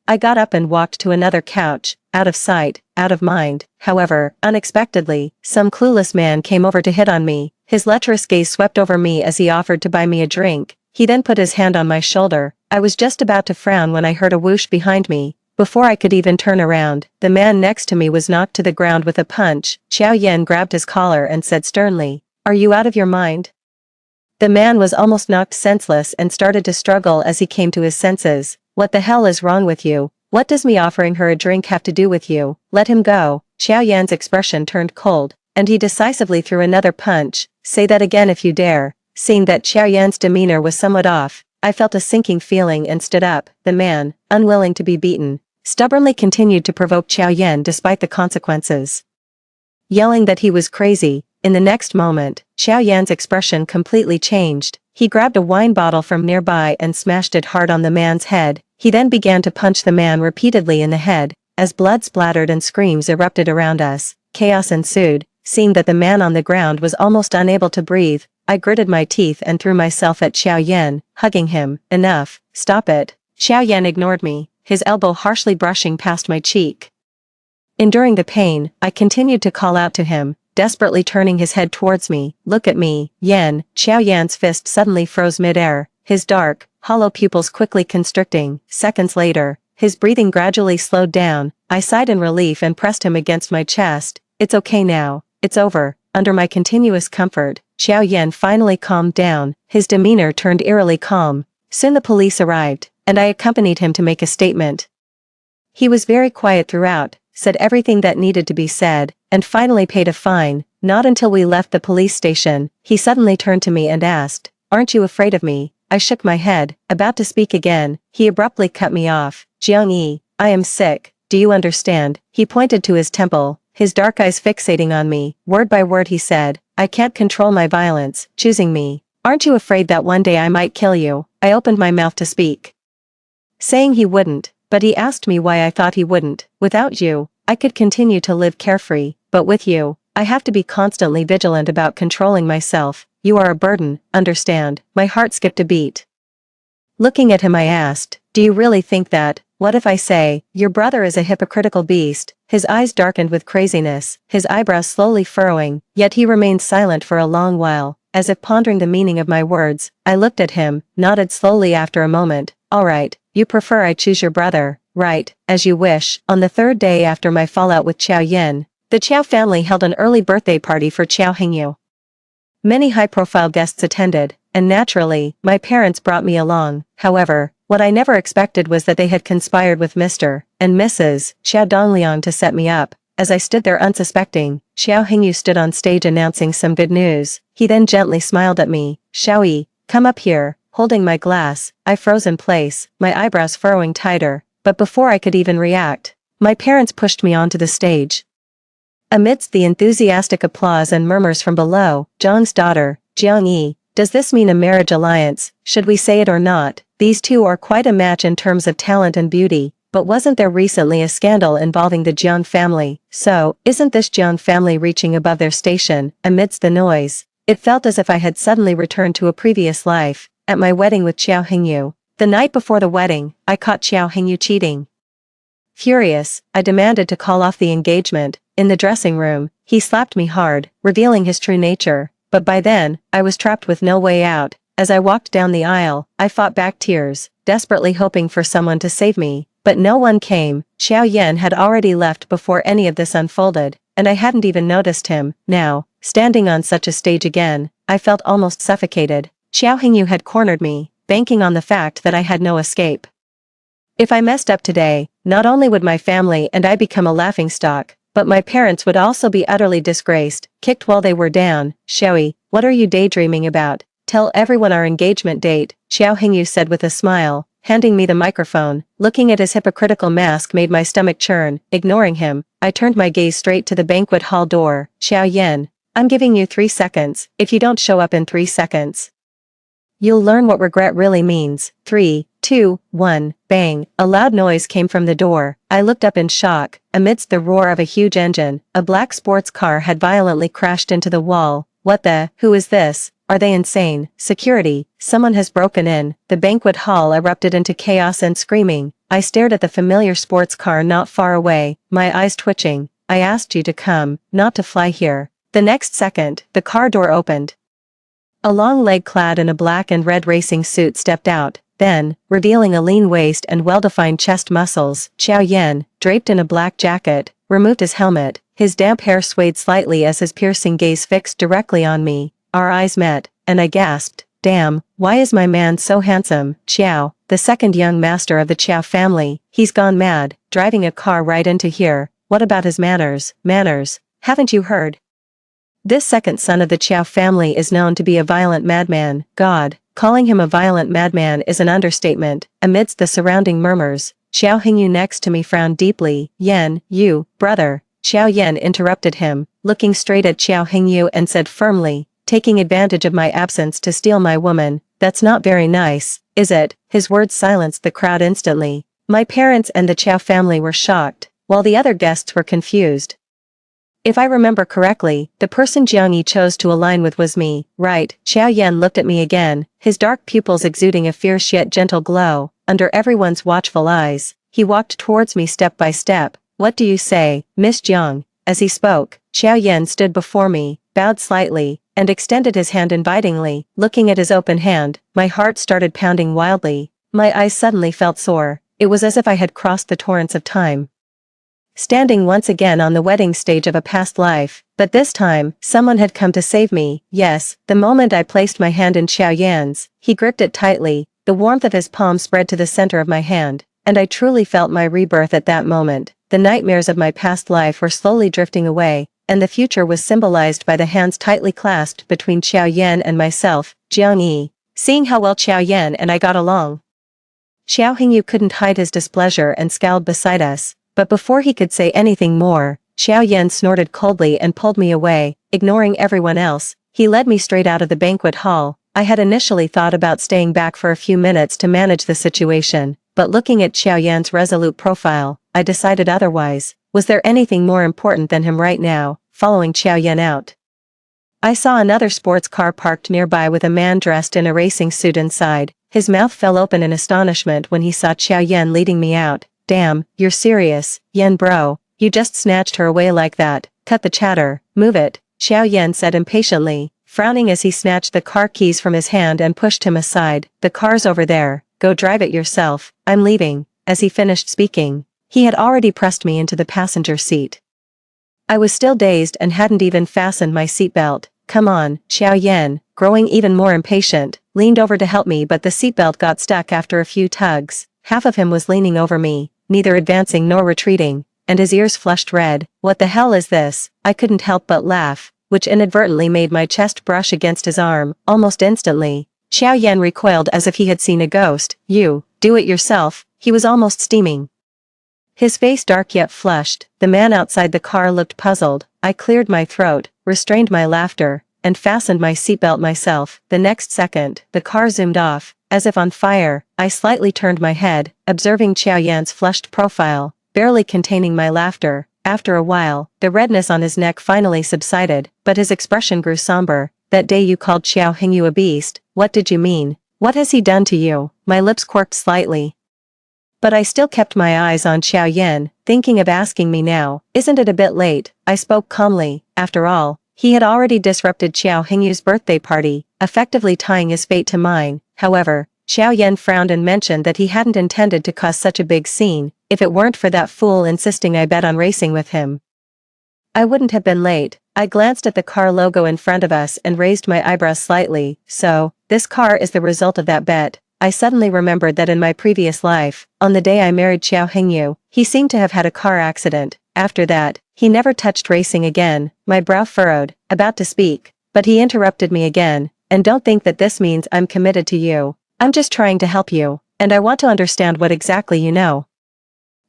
I got up and walked to another couch, out of sight, out of mind. However, unexpectedly, some clueless man came over to hit on me. His lecherous gaze swept over me as he offered to buy me a drink. He then put his hand on my shoulder. I was just about to frown when I heard a whoosh behind me. Before I could even turn around, the man next to me was knocked to the ground with a punch. Qiao Yan grabbed his collar and said sternly, "Are you out of your mind?" The man was almost knocked senseless and started to struggle as he came to his senses. "What the hell is wrong with you? What does me offering her a drink have to do with you? Let him go." Qiao Yan's expression turned cold, and he decisively threw another punch. "Say that again if you dare." Seeing that Qiao Yan's demeanor was somewhat off, I felt a sinking feeling and stood up. The man, unwilling to be beaten, stubbornly continued to provoke Qiao Yan despite the consequences, yelling that he was crazy. In the next moment, Qiao Yan's expression completely changed. He grabbed a wine bottle from nearby and smashed it hard on the man's head. He then began to punch the man repeatedly in the head. As blood splattered and screams erupted around us, chaos ensued. Seeing that the man on the ground was almost unable to breathe, I gritted my teeth and threw myself at Qiao Yan, hugging him. "Enough, stop it." Qiao Yan ignored me, his elbow harshly brushing past my cheek. Enduring the pain, I continued to call out to him, desperately turning his head towards me. "Look at me, Yan." Qiao Yan's fist suddenly froze mid-air, his dark, hollow pupils quickly constricting. Seconds later, his breathing gradually slowed down. I sighed in relief and pressed him against my chest. "It's okay now. It's over." Under my continuous comfort, Qiao Yan finally calmed down. His demeanor turned eerily calm. Soon the police arrived, and I accompanied him to make a statement. He was very quiet throughout, said everything that needed to be said, and finally paid a fine. Not until we left the police station, he suddenly turned to me and asked, "Aren't you afraid of me?" I shook my head, about to speak again. He abruptly cut me off. "Jiang-yi, I am sick, do you understand?" He pointed to his temple, his dark eyes fixating on me. Word by word he said, "I can't control my violence, choosing me. Aren't you afraid that one day I might kill you?" I opened my mouth to speak, saying he wouldn't, but he asked me why I thought he wouldn't. "Without you, I could continue to live carefree, but with you, I have to be constantly vigilant about controlling myself. You are a burden, understand?" My heart skipped a beat. Looking at him I asked, "Do you really think that? What if I say, your brother is a hypocritical beast?" His eyes darkened with craziness, his eyebrows slowly furrowing, yet he remained silent for a long while, as if pondering the meaning of my words. I looked at him, nodded slowly after a moment. "All right, you prefer I choose your brother, right? As you wish." On the third day after my fallout with Qiao Yan, the Qiao family held an early birthday party for Qiao Hengyu. Many high-profile guests attended, and naturally, my parents brought me along. However, what I never expected was that they had conspired with Mr. and Mrs. Xiao Dongliang to set me up. As I stood there unsuspecting, Xiao Hengyu stood on stage announcing some good news. He then gently smiled at me. "Xiaoyi, come up here." Holding my glass, I froze in place, my eyebrows furrowing tighter. But before I could even react, my parents pushed me onto the stage. Amidst the enthusiastic applause and murmurs from below, Zhang's daughter, Jiang-yi, "Does this mean a marriage alliance? Should we say it or not? These two are quite a match in terms of talent and beauty, but wasn't there recently a scandal involving the Jiang family? So, isn't this Jiang family reaching above their station?" Amidst the noise, it felt as if I had suddenly returned to a previous life, at my wedding with Qiao Hengyu. The night before the wedding, I caught Qiao Hengyu cheating. Furious, I demanded to call off the engagement. In the dressing room, he slapped me hard, revealing his true nature. But by then, I was trapped with no way out. As I walked down the aisle, I fought back tears, desperately hoping for someone to save me. But no one came. Qiao Yan had already left before any of this unfolded, and I hadn't even noticed him. Now, standing on such a stage again, I felt almost suffocated. Qiao Hengyu had cornered me, banking on the fact that I had no escape. If I messed up today, not only would my family and I become a laughingstock, but my parents would also be utterly disgraced, kicked while they were down. "Xiaoyi, what are you daydreaming about? Tell everyone our engagement date," Qiao Hengyu said with a smile. handing me the microphone. Looking at his hypocritical mask made my stomach churn. Ignoring him, I turned my gaze straight to the banquet hall door. Xiao Yan, I'm giving you 3 seconds. If you don't show up in 3 seconds, you'll learn what regret really means. 3, 2, 1, bang. A loud noise came from the door. I looked up in shock. Amidst the roar of a huge engine, a black sports car had violently crashed into the wall. What the? Who is this? Are they insane? Security, someone has broken in. The banquet hall erupted into chaos and screaming. I stared at the familiar sports car not far away, my eyes twitching. I asked you to come, not to fly here. The next second, the car door opened. A long leg clad in a black and red racing suit stepped out. Then, revealing a lean waist and well-defined chest muscles, Xiao Yan, draped in a black jacket, removed his helmet. His damp hair swayed slightly as his piercing gaze fixed directly on me. Our eyes met, and I gasped, damn, why is my man so handsome? Xiao, the second young master of the Qiao family, he's gone mad, driving a car right into here. What about his manners? Manners? Haven't you heard? This second son of the Qiao family is known to be a violent madman. God, calling him a violent madman is an understatement. Amidst the surrounding murmurs, Xiao Hingyu next to me frowned deeply. Yan, you, brother. Xiao Yan interrupted him, looking straight at Xiao Hingyu and said firmly, taking advantage of my absence to steal my woman, that's not very nice, is it? His words silenced the crowd instantly. My parents and the Qiao family were shocked, while the other guests were confused. If I remember correctly, the person Jiang Yi chose to align with was me, right? Xiao Yan looked at me again, his dark pupils exuding a fierce yet gentle glow. Under everyone's watchful eyes, he walked towards me step by step. What do you say, Miss Jiang? As he spoke, Xiao Yan stood before me, bowed slightly, and extended his hand invitingly. Looking at his open hand, my heart started pounding wildly. My eyes suddenly felt sore. It was as if I had crossed the torrents of time, standing once again on the wedding stage of a past life, but this time, someone had come to save me. Yes, the moment I placed my hand in Xiao Yan's, he gripped it tightly, the warmth of his palm spread to the center of my hand, and I truly felt my rebirth at that moment. The nightmares of my past life were slowly drifting away, and the future was symbolized by the hands tightly clasped between Xiao Yan and myself, Jiang Yi. Seeing how well Xiao Yan and I got along, Xiao Hingyu couldn't hide his displeasure and scowled beside us. But before he could say anything more, Xiao Yan snorted coldly and pulled me away. Ignoring everyone else, he led me straight out of the banquet hall. I had initially thought about staying back for a few minutes to manage the situation, but looking at Xiao Yan's resolute profile, I decided otherwise. Was there anything more important than him right now? Following Xiao Yan out, I saw another sports car parked nearby with a man dressed in a racing suit inside. His mouth fell open in astonishment when he saw Xiao Yan leading me out. Damn, you're serious, Yan bro, you just snatched her away like that. Cut the chatter, move it, Xiao Yan said impatiently, frowning as he snatched the car keys from his hand and pushed him aside. The car's over there, go drive it yourself, I'm leaving. As he finished speaking, he had already pressed me into the passenger seat. I was still dazed and hadn't even fastened my seatbelt. Come on, Xiao Yan, growing even more impatient, leaned over to help me, but the seatbelt got stuck after a few tugs. Half of him was leaning over me, neither advancing nor retreating, and his ears flushed red. What the hell is this? I couldn't help but laugh, which inadvertently made my chest brush against his arm. Almost instantly, Xiao Yan recoiled as if he had seen a ghost. You, do it yourself. He was almost steaming, his face dark yet flushed. The man outside the car looked puzzled. I cleared my throat, restrained my laughter, and fastened my seatbelt myself. The next second, the car zoomed off, as if on fire. I slightly turned my head, observing Xiao Yan's flushed profile, barely containing my laughter. After a while, the redness on his neck finally subsided, but his expression grew somber. That day you called Xiao Hingyu a beast. What did you mean? What has he done to you? My lips quirked slightly, but I still kept my eyes on Xiao Yan, thinking of asking me now. Isn't it a bit late? I spoke calmly. After all, he had already disrupted Xiao Hingyu's birthday party, effectively tying his fate to mine. However, Xiao Yan frowned and mentioned that he hadn't intended to cause such a big scene. If it weren't for that fool insisting I bet on racing with him, I wouldn't have been late. I glanced at the car logo in front of us and raised my eyebrows slightly. So, this car is the result of that bet. I suddenly remembered that in my previous life, on the day I married Xiao Hingyu, he seemed to have had a car accident. After that, he never touched racing again. My brow furrowed, about to speak, but he interrupted me again. And don't think that this means I'm committed to you. I'm just trying to help you. and I want to understand what exactly you know.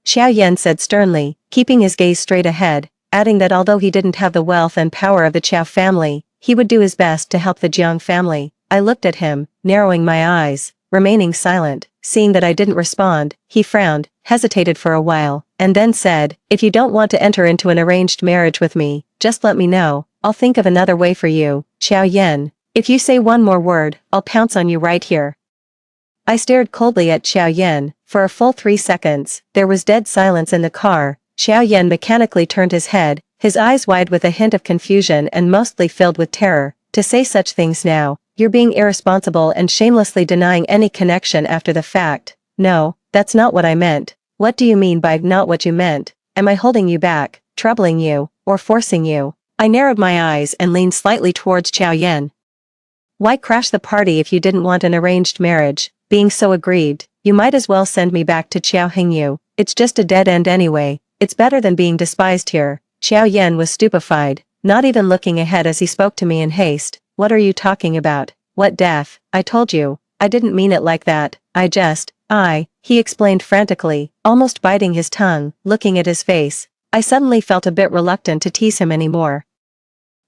Xiao Yan said sternly, keeping his gaze straight ahead, adding that although he didn't have the wealth and power of the Qiao family, he would do his best to help the Jiang family. I looked at him, narrowing my eyes, remaining silent. Seeing that I didn't respond, he frowned, hesitated for a while, and then said, "If you don't want to enter into an arranged marriage with me, just let me know. I'll think of another way for you, Xiao Yan. If you say one more word, I'll pounce on you right here." I stared coldly at Xiao Yan. For a full 3 seconds, there was dead silence in the car. Xiao Yan mechanically turned his head, his eyes wide with a hint of confusion and mostly filled with terror. "To say such things now, you're being irresponsible and shamelessly denying any connection after the fact." "No, that's not what I meant." "What do you mean by not what you meant? Am I holding you back, troubling you, or forcing you?" I narrowed my eyes and leaned slightly towards Xiao Yan. "Why crash the party if you didn't want an arranged marriage? Being so aggrieved, you might as well send me back to Qiao Hingyu. It's just a dead end anyway. It's better than being despised here." Xiao Yan was stupefied, not even looking ahead as he spoke to me in haste. "What are you talking about? What death? I told you, I didn't mean it like that. He explained frantically, almost biting his tongue, looking at his face. I suddenly felt a bit reluctant to tease him anymore.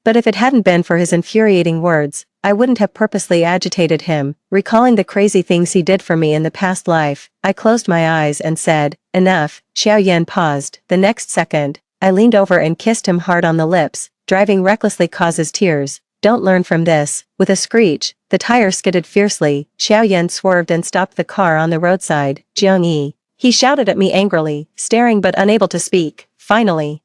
But if it hadn't been for his infuriating words, I wouldn't have purposely agitated him. Recalling the crazy things he did for me in the past life, I closed my eyes and said, "Enough." Xiao Yan paused. The next second, I leaned over and kissed him hard on the lips. "Driving recklessly causes tears. Don't learn from this." With a screech, the tire skidded fiercely. Xiao Yan swerved and stopped the car on the roadside. "Jiang Yi." He shouted at me angrily, staring but unable to speak. Finally,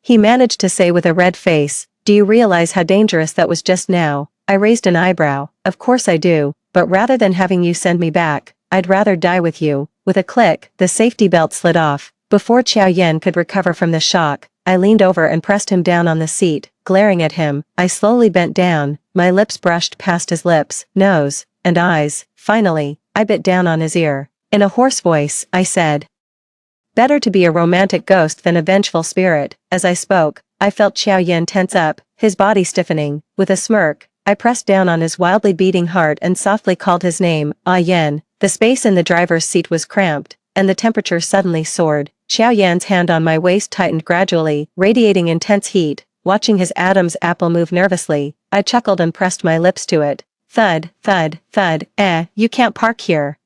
he managed to say with a red face, "Do you realize how dangerous that was just now?" I raised an eyebrow. "Of course I do, but rather than having you send me back, I'd rather die with you." With a click, the safety belt slid off. Before Xiao Yan could recover from the shock, I leaned over and pressed him down on the seat. Glaring at him, I slowly bent down, my lips brushed past his lips, nose, and eyes. Finally, I bit down on his ear. In a hoarse voice, I said, "Better to be a romantic ghost than a vengeful spirit." As I spoke, I felt Xiao Yan tense up, his body stiffening. With a smirk, I pressed down on his wildly beating heart and softly called his name, "Ah Yan." The space in the driver's seat was cramped, and the temperature suddenly soared. Xiao Yan's hand on my waist tightened gradually, radiating intense heat. Watching his Adam's apple move nervously, I chuckled and pressed my lips to it. Thud, thud, thud. You can't park here.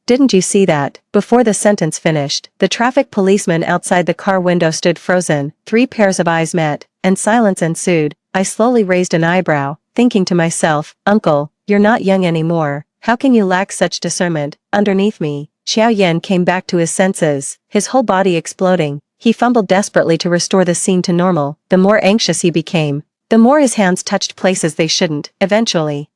Didn't you see that?" Before the sentence finished, the traffic policeman outside the car window stood frozen. 3 pairs of eyes met, and silence ensued. I slowly raised an eyebrow, thinking to myself, "Uncle, you're not young anymore. How can you lack such discernment?" Underneath me, Xiao Yan came back to his senses, his whole body exploding. He fumbled desperately to restore the scene to normal. The more anxious he became, the more his hands touched places they shouldn't. Eventually,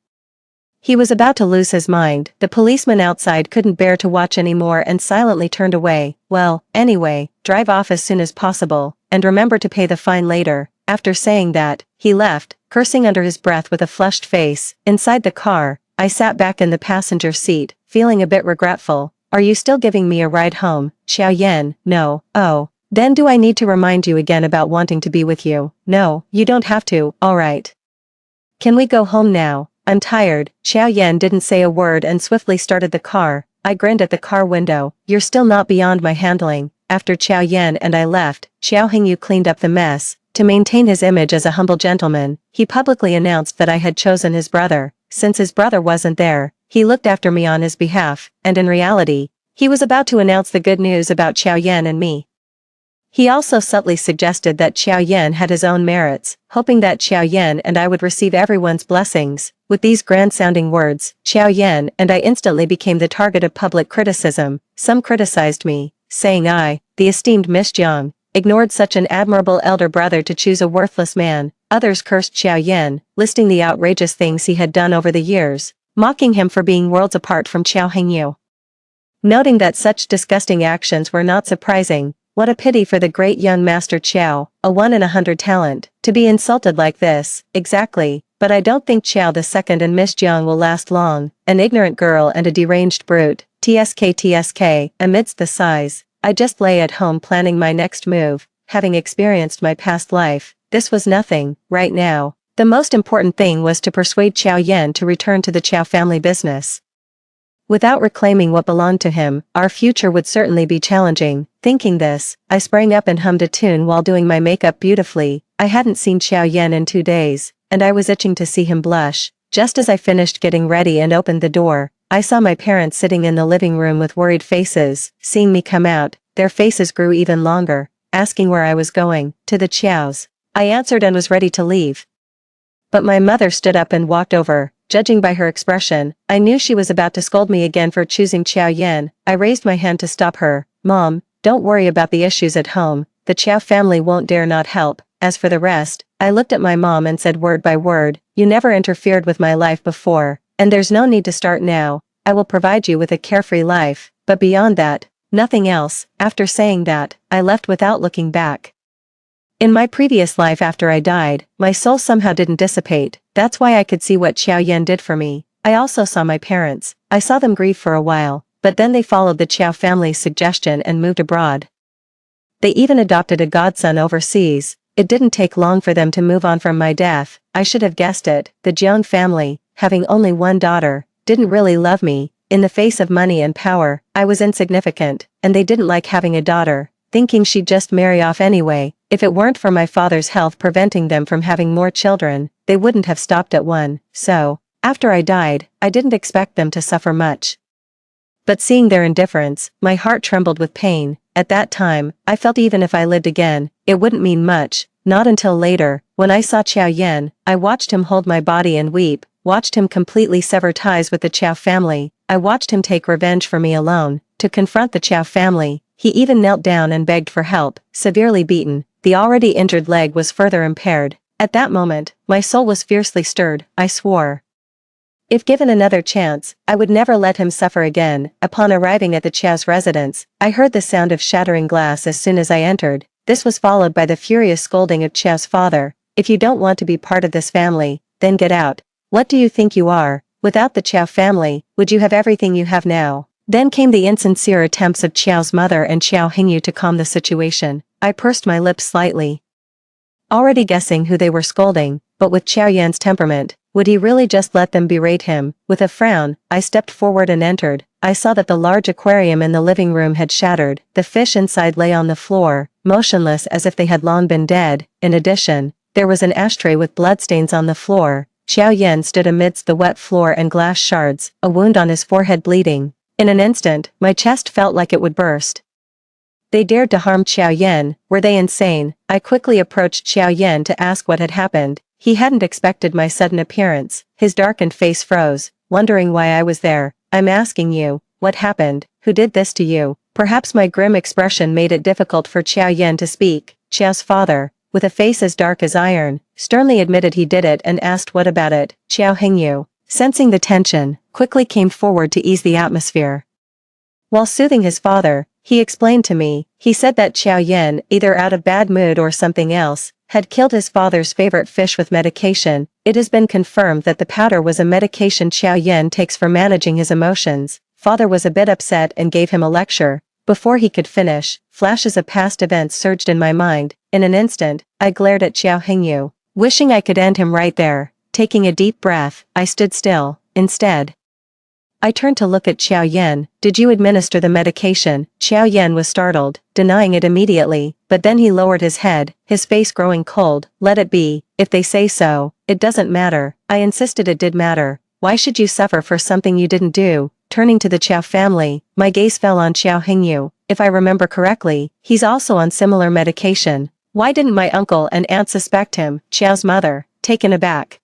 he was about to lose his mind. The policeman outside couldn't bear to watch anymore and silently turned away. "Well, anyway, drive off as soon as possible, and remember to pay the fine later." After saying that, he left, cursing under his breath with a flushed face. Inside the car, I sat back in the passenger seat, feeling a bit regretful. "Are you still giving me a ride home, Xiao Yan?" "No." "Oh. Then do I need to remind you again about wanting to be with you?" "No, you don't have to." "All right. Can we go home now? I'm tired." Xiao Yan didn't say a word and swiftly started the car. I grinned at the car window. "You're still not beyond my handling." After Xiao Yan and I left, Xiao Hingyu cleaned up the mess. To maintain his image as a humble gentleman, he publicly announced that I had chosen his brother. Since his brother wasn't there, he looked after me on his behalf, and in reality, he was about to announce the good news about Xiao Yan and me. He also subtly suggested that Xiao Yan had his own merits, hoping that Xiao Yan and I would receive everyone's blessings. With these grand-sounding words, Xiao Yan and I instantly became the target of public criticism. Some criticized me, saying I, the esteemed Miss Jiang, ignored such an admirable elder brother to choose a worthless man. Others cursed Xiao Yan, listing the outrageous things he had done over the years, mocking him for being worlds apart from Qiao Hengyu. Noting that such disgusting actions were not surprising, what a pity for the great young Master Qiao, a 1 in 100 talent, to be insulted like this. Exactly, but I don't think Qiao II and Miss Jiang will last long. An ignorant girl and a deranged brute. TSK. Amidst the sighs, I just lay at home planning my next move. Having experienced my past life, this was nothing. Right now, the most important thing was to persuade Xiao Yan to return to the Qiao family business. Without reclaiming what belonged to him, our future would certainly be challenging. Thinking this, I sprang up and hummed a tune while doing my makeup beautifully. I hadn't seen Xiao Yan in 2 days, and I was itching to see him blush. Just as I finished getting ready and opened the door, I saw my parents sitting in the living room with worried faces. Seeing me come out, their faces grew even longer, asking where I was going. To the Qiaos. I answered and was ready to leave. But my mother stood up and walked over. Judging by her expression, I knew she was about to scold me again for choosing Xiao Yan. I raised my hand to stop her. Mom, don't worry about the issues at home. The Qiao family won't dare not help. As for the rest, I looked at my mom and said word by word, you never interfered with my life before, and there's no need to start now. I will provide you with a carefree life, but beyond that, nothing else. After saying that, I left without looking back. In my previous life after I died, my soul somehow didn't dissipate. That's why I could see what Xiao Yan did for me. I also saw my parents. I saw them grieve for a while, but then they followed the Qiao family's suggestion and moved abroad. They even adopted a godson overseas. It didn't take long for them to move on from my death. I should have guessed it. The Jiang family, having only one daughter, didn't really love me. In the face of money and power, I was insignificant, and they didn't like having a daughter, thinking she'd just marry off anyway. If it weren't for my father's health preventing them from having more children, they wouldn't have stopped at one. So, after I died, I didn't expect them to suffer much. But seeing their indifference, my heart trembled with pain. At that time, I felt even if I lived again, it wouldn't mean much. Not until later, when I saw Xiao Yan, I watched him hold my body and weep, watched him completely sever ties with the Qiao family. I watched him take revenge for me alone, to confront the Qiao family. He even knelt down and begged for help. Severely beaten, the already injured leg was further impaired. At that moment, my soul was fiercely stirred. I swore, if given another chance, I would never let him suffer again. Upon arriving at the Qiao's residence, I heard the sound of shattering glass as soon as I entered. This was followed by the furious scolding of Qiao's father. If you don't want to be part of this family, then get out. What do you think you are? Without the Qiao family, would you have everything you have now? Then came the insincere attempts of Qiao's mother and Xiao Hingyu to calm the situation. I pursed my lips slightly, already guessing who they were scolding, but with Xiao Yan's temperament, would he really just let them berate him? With a frown, I stepped forward and entered. I saw that the large aquarium in the living room had shattered. The fish inside lay on the floor, motionless as if they had long been dead. In addition, there was an ashtray with bloodstains on the floor. Xiao Yan stood amidst the wet floor and glass shards, a wound on his forehead bleeding. In an instant, my chest felt like it would burst. They dared to harm Xiao Yan. Were they insane? I quickly approached Xiao Yan to ask what had happened. He hadn't expected my sudden appearance. His darkened face froze, wondering why I was there. I'm asking you, what happened? Who did this to you? Perhaps my grim expression made it difficult for Xiao Yan to speak. Qiao's father, with a face as dark as iron, sternly admitted he did it and asked what about it. Xiao Hingyu, sensing the tension, quickly came forward to ease the atmosphere. While soothing his father, he explained to me. He said that Xiao Yan, either out of bad mood or something else, had killed his father's favorite fish with medication. It has been confirmed that the powder was a medication Xiao Yan takes for managing his emotions. Father was a bit upset and gave him a lecture. Before he could finish, flashes of past events surged in my mind. In an instant, I glared at Xiao Hingyu, wishing I could end him right there. Taking a deep breath, I stood still. Instead, I turned to look at Xiao Yan. Did you administer the medication? Xiao Yan was startled, denying it immediately, but then he lowered his head, his face growing cold. Let it be. If they say so, it doesn't matter. I insisted it did matter. Why should you suffer for something you didn't do? Turning to the Qiao family, my gaze fell on Xiao Hingyu. If I remember correctly, he's also on similar medication. Why didn't my uncle and aunt suspect him? Qiao's mother, taken aback,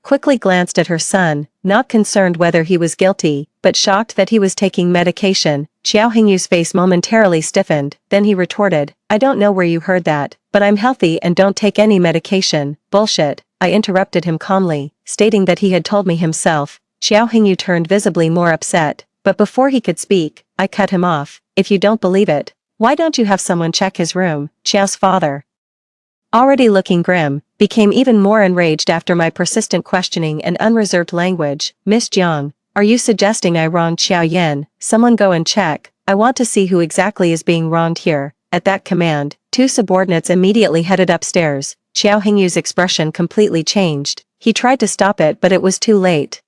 quickly glanced at her son, not concerned whether he was guilty, but shocked that he was taking medication. Xiao Hingyu's face momentarily stiffened, then he retorted, I don't know where you heard that, but I'm healthy and don't take any medication. Bullshit. I interrupted him calmly, stating that he had told me himself. Xiao Hingyu turned visibly more upset, but before he could speak, I cut him off. If you don't believe it, why don't you have someone check his room? Qiao's father, already looking grim, became even more enraged after my persistent questioning and unreserved language. Miss Jiang, are you suggesting I wronged Xiao Yan? Someone go and check. I want to see who exactly is being wronged here. At that command, two subordinates immediately headed upstairs. Xiao Hingyu's expression completely changed. He tried to stop it but it was too late.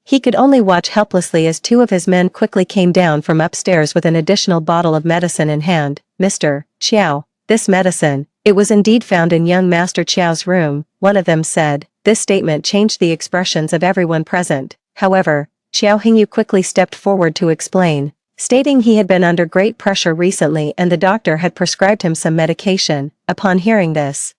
He could only watch helplessly as two of his men quickly came down from upstairs with an additional bottle of medicine in hand. Mr. Chiao, this medicine, it was indeed found in young Master Chiao's room, one of them said. This statement changed the expressions of everyone present. However, Xiao Hingyu quickly stepped forward to explain, stating he had been under great pressure recently and the doctor had prescribed him some medication. Upon hearing this,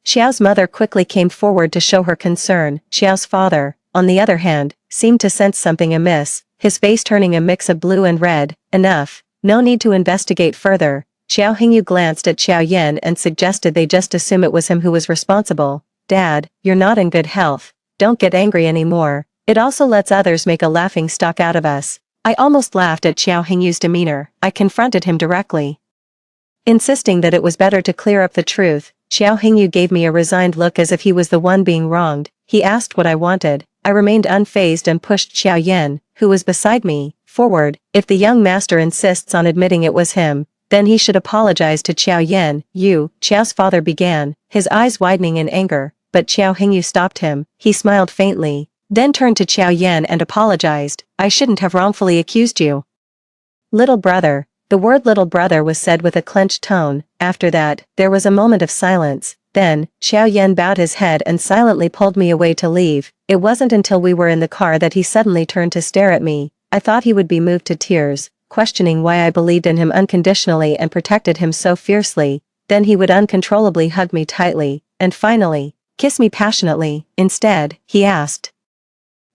Xiao's mother quickly came forward to show her concern. Xiao's father, on the other hand, seemed to sense something amiss, his face turning a mix of blue and red. Enough, no need to investigate further. Xiao Hingyu glanced at Xiao Yan and suggested they just assume it was him who was responsible. Dad, you're not in good health. Don't get angry anymore. It also lets others make a laughing stock out of us. I almost laughed at Xiao Hingyu's demeanor. I confronted him directly, insisting that it was better to clear up the truth. Xiao Hingyu gave me a resigned look as if he was the one being wronged. He asked what I wanted. I remained unfazed and pushed Xiao Yan, who was beside me, forward. If the young master insists on admitting it was him, then he should apologize to Xiao Yan. Xiao's father began, his eyes widening in anger, but Xiao Hingyu stopped him. He smiled faintly, then turned to Xiao Yan and apologized. I shouldn't have wrongfully accused you. Little brother. The word little brother was said with a clenched tone. After that, there was a moment of silence. Then, Xiao Yan bowed his head and silently pulled me away to leave. It wasn't until we were in the car that he suddenly turned to stare at me. I thought he would be moved to tears, questioning why I believed in him unconditionally and protected him so fiercely. Then he would uncontrollably hug me tightly, and finally, kiss me passionately. Instead, he asked,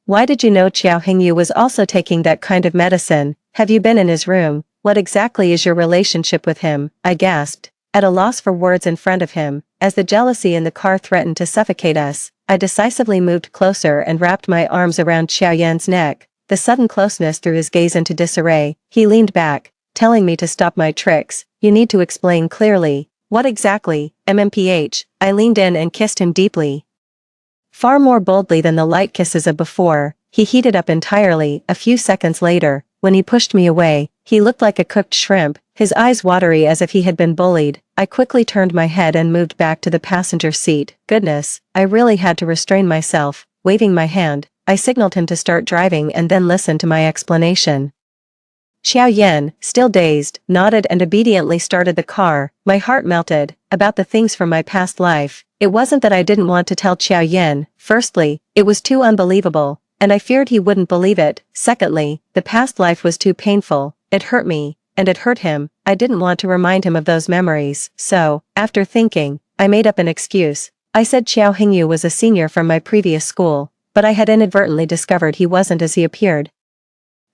"Why did you know Xiao Hingyu was also taking that kind of medicine? Have you been in his room? What exactly is your relationship with him?" I gasped, at a loss for words in front of him. As the jealousy in the car threatened to suffocate us, I decisively moved closer and wrapped my arms around Xiao Yan's neck. The sudden closeness threw his gaze into disarray. He leaned back, telling me to stop my tricks. "You need to explain clearly. What exactly?" MMPH. I leaned in and kissed him deeply, far more boldly than the light kisses of before. He heated up entirely. A few seconds later, when he pushed me away, he looked like a cooked shrimp, his eyes watery as if he had been bullied. I quickly turned my head and moved back to the passenger seat. Goodness, I really had to restrain myself. Waving my hand, I signaled him to start driving and then listened to my explanation. Xiao Yan, still dazed, nodded and obediently started the car. My heart melted. About the things from my past life, it wasn't that I didn't want to tell Xiao Yan. Firstly, it was too unbelievable, and I feared he wouldn't believe it. Secondly, the past life was too painful. It hurt me, and it hurt him. I didn't want to remind him of those memories. So, after thinking, I made up an excuse. I said Xiao Hingyu was a senior from my previous school, but I had inadvertently discovered he wasn't as he appeared.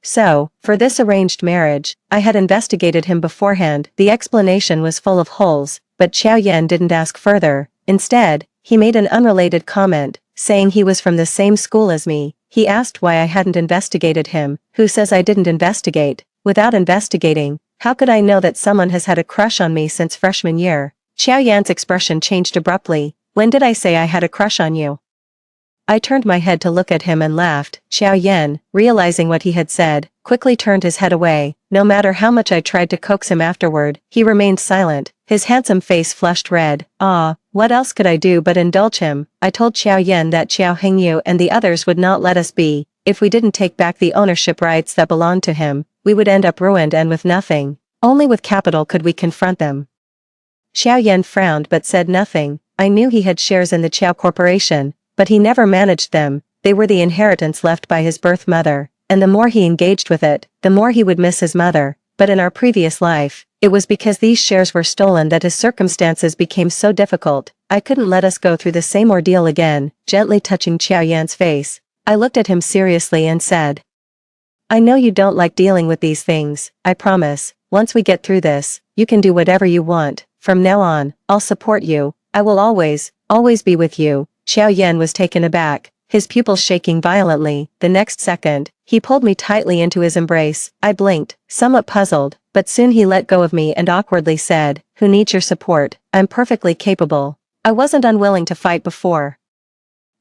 So, for this arranged marriage, I had investigated him beforehand. The explanation was full of holes, but Xiao Yan didn't ask further. Instead, he made an unrelated comment, saying he was from the same school as me. He asked why I hadn't investigated him. Who says I didn't investigate? Without investigating, how could I know that someone has had a crush on me since freshman year? Xiao Yan's expression changed abruptly. When did I say I had a crush on you? I turned my head to look at him and laughed. Xiao Yan, realizing what he had said, quickly turned his head away. No matter how much I tried to coax him afterward, he remained silent. His handsome face flushed red. What else could I do but indulge him? I told Xiao Yan that Xiao Hingyu and the others would not let us be. If we didn't take back the ownership rights that belonged to him, we would end up ruined and with nothing. Only with capital could we confront them. Xiao Yan frowned but said nothing. I knew he had shares in the Qiao Corporation, but he never managed them. They were the inheritance left by his birth mother, and the more he engaged with it, the more he would miss his mother. But in our previous life, it was because these shares were stolen that his circumstances became so difficult. I couldn't let us go through the same ordeal again. Gently touching Xiao Yan's face, I looked at him seriously and said, "I know you don't like dealing with these things. I promise, once we get through this, you can do whatever you want. From now on, I'll support you. I will always, always be with you." Xiao Yan was taken aback, his pupils shaking violently. The next second, he pulled me tightly into his embrace. I blinked, somewhat puzzled, but soon he let go of me and awkwardly said, "Who needs your support? I'm perfectly capable." I wasn't unwilling to fight before.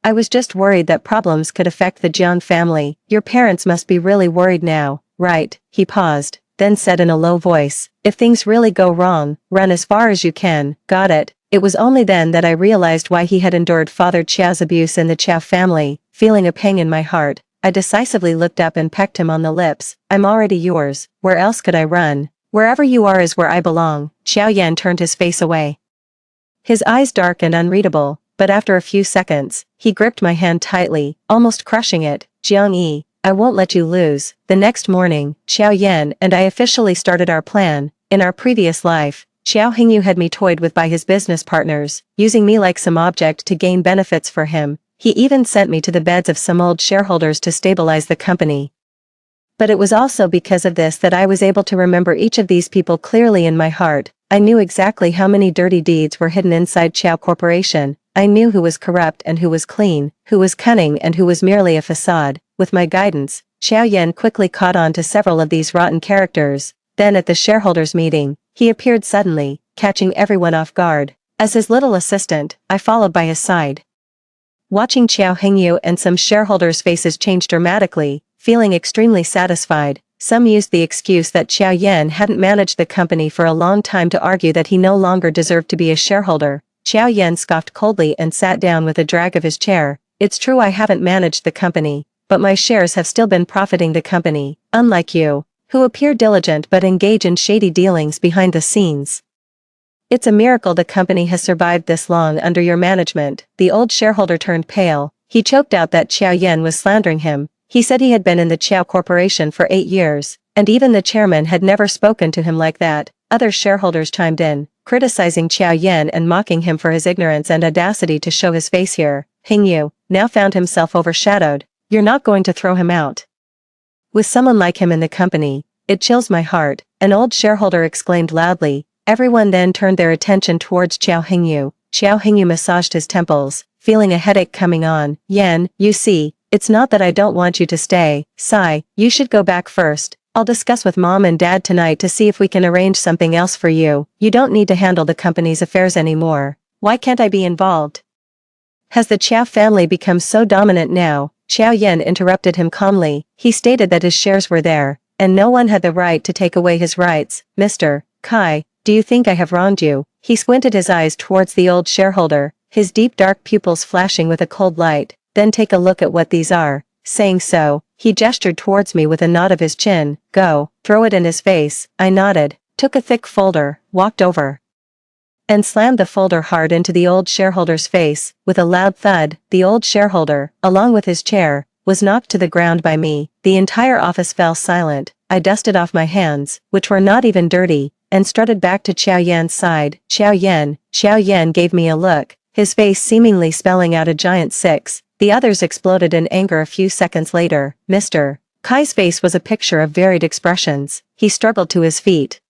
I was just worried that problems could affect the Jiang family. Your parents must be really worried now, right? He paused, then said in a low voice, "If things really go wrong, run as far as you can." Got it. It was only then that I realized why he had endured Father Chiao's abuse in the Chiao family. Feeling a pang in my heart, I decisively looked up and pecked him on the lips. I'm already yours, where else could I run? Wherever you are is where I belong. Xiao Yan turned his face away. His eyes dark and unreadable, but after a few seconds, he gripped my hand tightly, almost crushing it. Jiang Yi, I won't let you lose. The next morning, Xiao Yan and I officially started our plan. In our previous life, Xiao Hingyu had me toyed with by his business partners, using me like some object to gain benefits for him. He even sent me to the beds of some old shareholders to stabilize the company. But it was also because of this that I was able to remember each of these people clearly in my heart. I knew exactly how many dirty deeds were hidden inside Qiao Corporation. I knew who was corrupt and who was clean, who was cunning and who was merely a facade. With my guidance, Xiao Yan quickly caught on to several of these rotten characters. Then at the shareholders' meeting, he appeared suddenly, catching everyone off guard. As his little assistant, I followed by his side. Watching Xiao Hingyu and some shareholders' faces change dramatically, feeling extremely satisfied, some used the excuse that Xiao Yan hadn't managed the company for a long time to argue that he no longer deserved to be a shareholder. Xiao Yan scoffed coldly and sat down with a drag of his chair. It's true I haven't managed the company, but my shares have still been profiting the company, unlike you, who appear diligent but engage in shady dealings behind the scenes. It's a miracle the company has survived this long under your management. The old shareholder turned pale. He choked out that Xiao Yan was slandering him. He said he had been in the Qiao Corporation for 8 years, and even the chairman had never spoken to him like that. Other shareholders chimed in, criticizing Xiao Yan and mocking him for his ignorance and audacity to show his face here. Hingyu now found himself overshadowed. You're not going to throw him out? With someone like him in the company, it chills my heart, an old shareholder exclaimed loudly. Everyone then turned their attention towards Xiao Hingyu. Xiao Hingyu massaged his temples, feeling a headache coming on. Yan, you see, it's not that I don't want you to stay. Sai, you should go back first. I'll discuss with Mom and Dad tonight to see if we can arrange something else for you. You don't need to handle the company's affairs anymore. Why can't I be involved? Has the Qiao family become so dominant now? Xiao Yan interrupted him calmly. He stated that his shares were there, and no one had the right to take away his rights. Mr. Kai, do you think I have wronged you? He squinted his eyes towards the old shareholder, his deep dark pupils flashing with a cold light. Then take a look at what these are. Saying so, he gestured towards me with a nod of his chin. Go, throw it in his face. I nodded, took a thick folder, walked over, and slammed the folder hard into the old shareholder's face. With a loud thud, the old shareholder, along with his chair, was knocked to the ground by me. The entire office fell silent. I dusted off my hands, which were not even dirty, and strutted back to Xiao Yan's side. Xiao Yan gave me a look, his face seemingly spelling out a giant 6. The others exploded in anger a few seconds later. Mr. Kai's face was a picture of varied expressions. He struggled to his feet,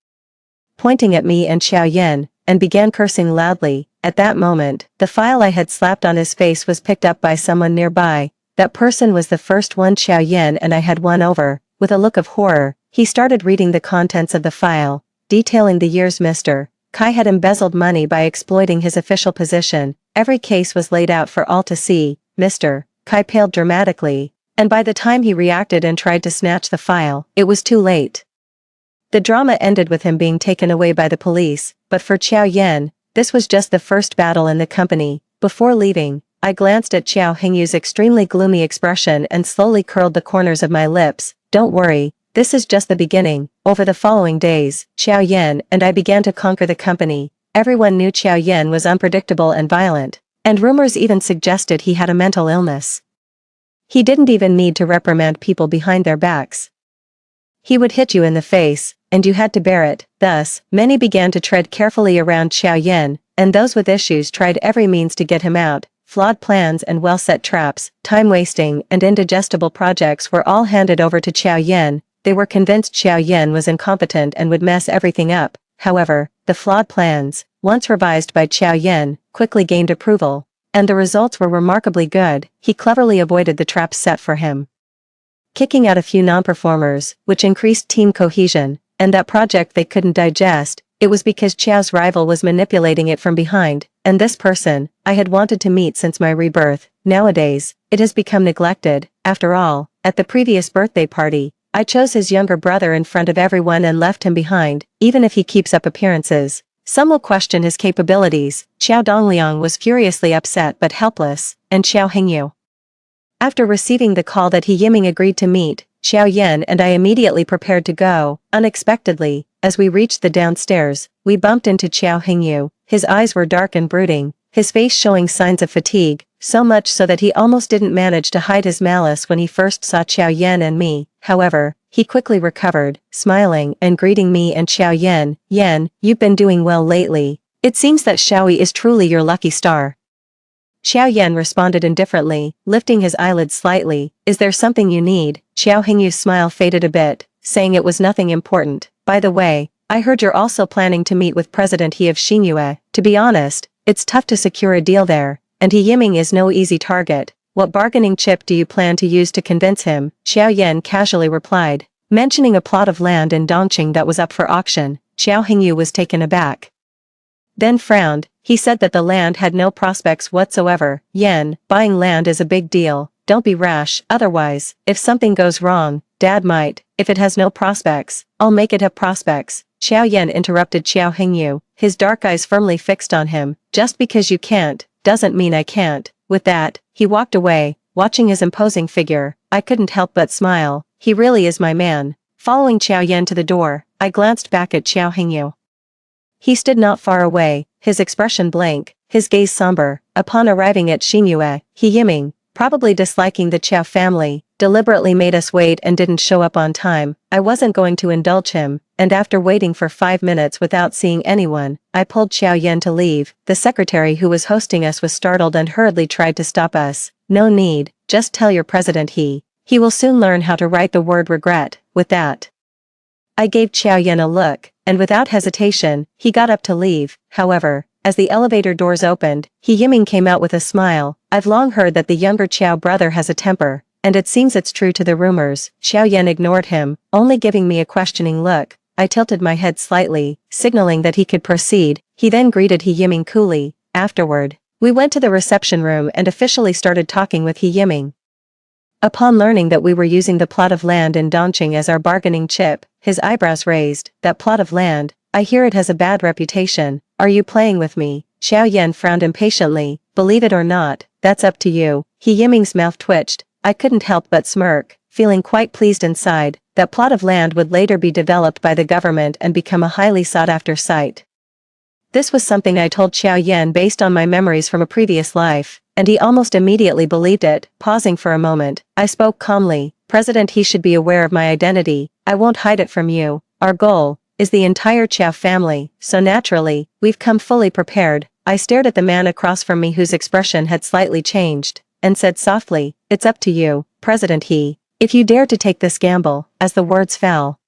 pointing at me and Xiao Yan, and began cursing loudly. At that moment, the file I had slapped on his face was picked up by someone nearby. That person was the first one Xiao Yan and I had won over. With a look of horror, he started reading the contents of the file, detailing the years Mr. Kai had embezzled money by exploiting his official position. Every case was laid out for all to see. Mr. Kai paled dramatically, and by the time he reacted and tried to snatch the file, it was too late. The drama ended with him being taken away by the police, but for Xiao Yan, this was just the first battle in the company. Before leaving, I glanced at Xiao Hingyu's extremely gloomy expression and slowly curled the corners of my lips. Don't worry, this is just the beginning. Over the following days, Xiao Yan and I began to conquer the company. Everyone knew Xiao Yan was unpredictable and violent, and rumors even suggested he had a mental illness. He didn't even need to reprimand people behind their backs. He would hit you in the face, and you had to bear it. Thus, many began to tread carefully around Xiao Yan, and those with issues tried every means to get him out. Flawed plans and well-set traps, time-wasting and indigestible projects were all handed over to Xiao Yan. They were convinced Xiao Yan was incompetent and would mess everything up. However, the flawed plans, once revised by Xiao Yan, quickly gained approval, and the results were remarkably good. He cleverly avoided the traps set for him, kicking out a few non-performers, which increased team cohesion, and that project they couldn't digest. It was because Qiao's rival was manipulating it from behind, and this person, I had wanted to meet since my rebirth. Nowadays, it has become neglected. After all, at the previous birthday party, I chose his younger brother in front of everyone and left him behind. Even if he keeps up appearances, some will question his capabilities. Xiao Dongliang was furiously upset but helpless, and Xiao Hingyu After receiving the call that He Yiming agreed to meet, Xiao Yan and I immediately prepared to go. Unexpectedly, as we reached the downstairs, we bumped into Xiao Hingyu. His eyes were dark and brooding, his face showing signs of fatigue, so much so that he almost didn't manage to hide his malice when he first saw Xiao Yan and me. However, he quickly recovered, smiling and greeting me and Xiao Yan. Yan, you've been doing well lately. It seems that Xiaoyi is truly your lucky star. Xiao Yan responded indifferently, lifting his eyelids slightly. Is there something you need? Xiao Hingyu's smile faded a bit, saying it was nothing important. By the way, I heard you're also planning to meet with President He of Xingyue. To be honest, it's tough to secure a deal there, and He Yiming is no easy target. What bargaining chip do you plan to use to convince him? Xiao Yan casually replied, mentioning a plot of land in Dongqing that was up for auction. Xiao Hingyu was taken aback, then frowned. He said that the land had no prospects whatsoever. Yen, buying land is a big deal. Don't be rash, otherwise, if something goes wrong, Dad might. If it has no prospects, I'll make it have prospects. Xiao Yan interrupted Xiao Hingyu, his dark eyes firmly fixed on him. Just because you can't, doesn't mean I can't. With that, he walked away, watching his imposing figure. I couldn't help but smile. He really is my man. Following Xiao Yan to the door, I glanced back at Xiao Hingyu. He stood not far away, his expression blank, his gaze somber. Upon arriving at Xingyue, He Yiming, probably disliking the Qiao family, deliberately made us wait and didn't show up on time. I wasn't going to indulge him, and after waiting for 5 minutes without seeing anyone, I pulled Xiao Yan to leave. The secretary who was hosting us was startled and hurriedly tried to stop us. No need, just tell your president he will soon learn how to write the word regret. With that, I gave Xiao Yan a look, and without hesitation, he got up to leave. However, as the elevator doors opened, He Yiming came out with a smile. I've long heard that the younger Qiao brother has a temper, and it seems it's true to the rumors. Xiao Yan ignored him, only giving me a questioning look. I tilted my head slightly, signaling that he could proceed. He then greeted He Yiming coolly. Afterward, we went to the reception room and officially started talking with He Yiming. Upon learning that we were using the plot of land in Dongqing as our bargaining chip, his eyebrows raised. That plot of land, I hear it has a bad reputation. Are you playing with me? Xiao Yan frowned impatiently. Believe it or not, that's up to you. He Yiming's mouth twitched. I couldn't help but smirk, feeling quite pleased inside. That plot of land would later be developed by the government and become a highly sought-after site. This was something I told Xiao Yan based on my memories from a previous life, and he almost immediately believed it. Pausing for a moment, I spoke calmly. President, he should be aware of my identity. I won't hide it from you. Our goal is the entire Qiao family, so naturally, we've come fully prepared. I stared at the man across from me whose expression had slightly changed, and said softly, it's up to you, President He. If you dare to take this gamble. As the words fell,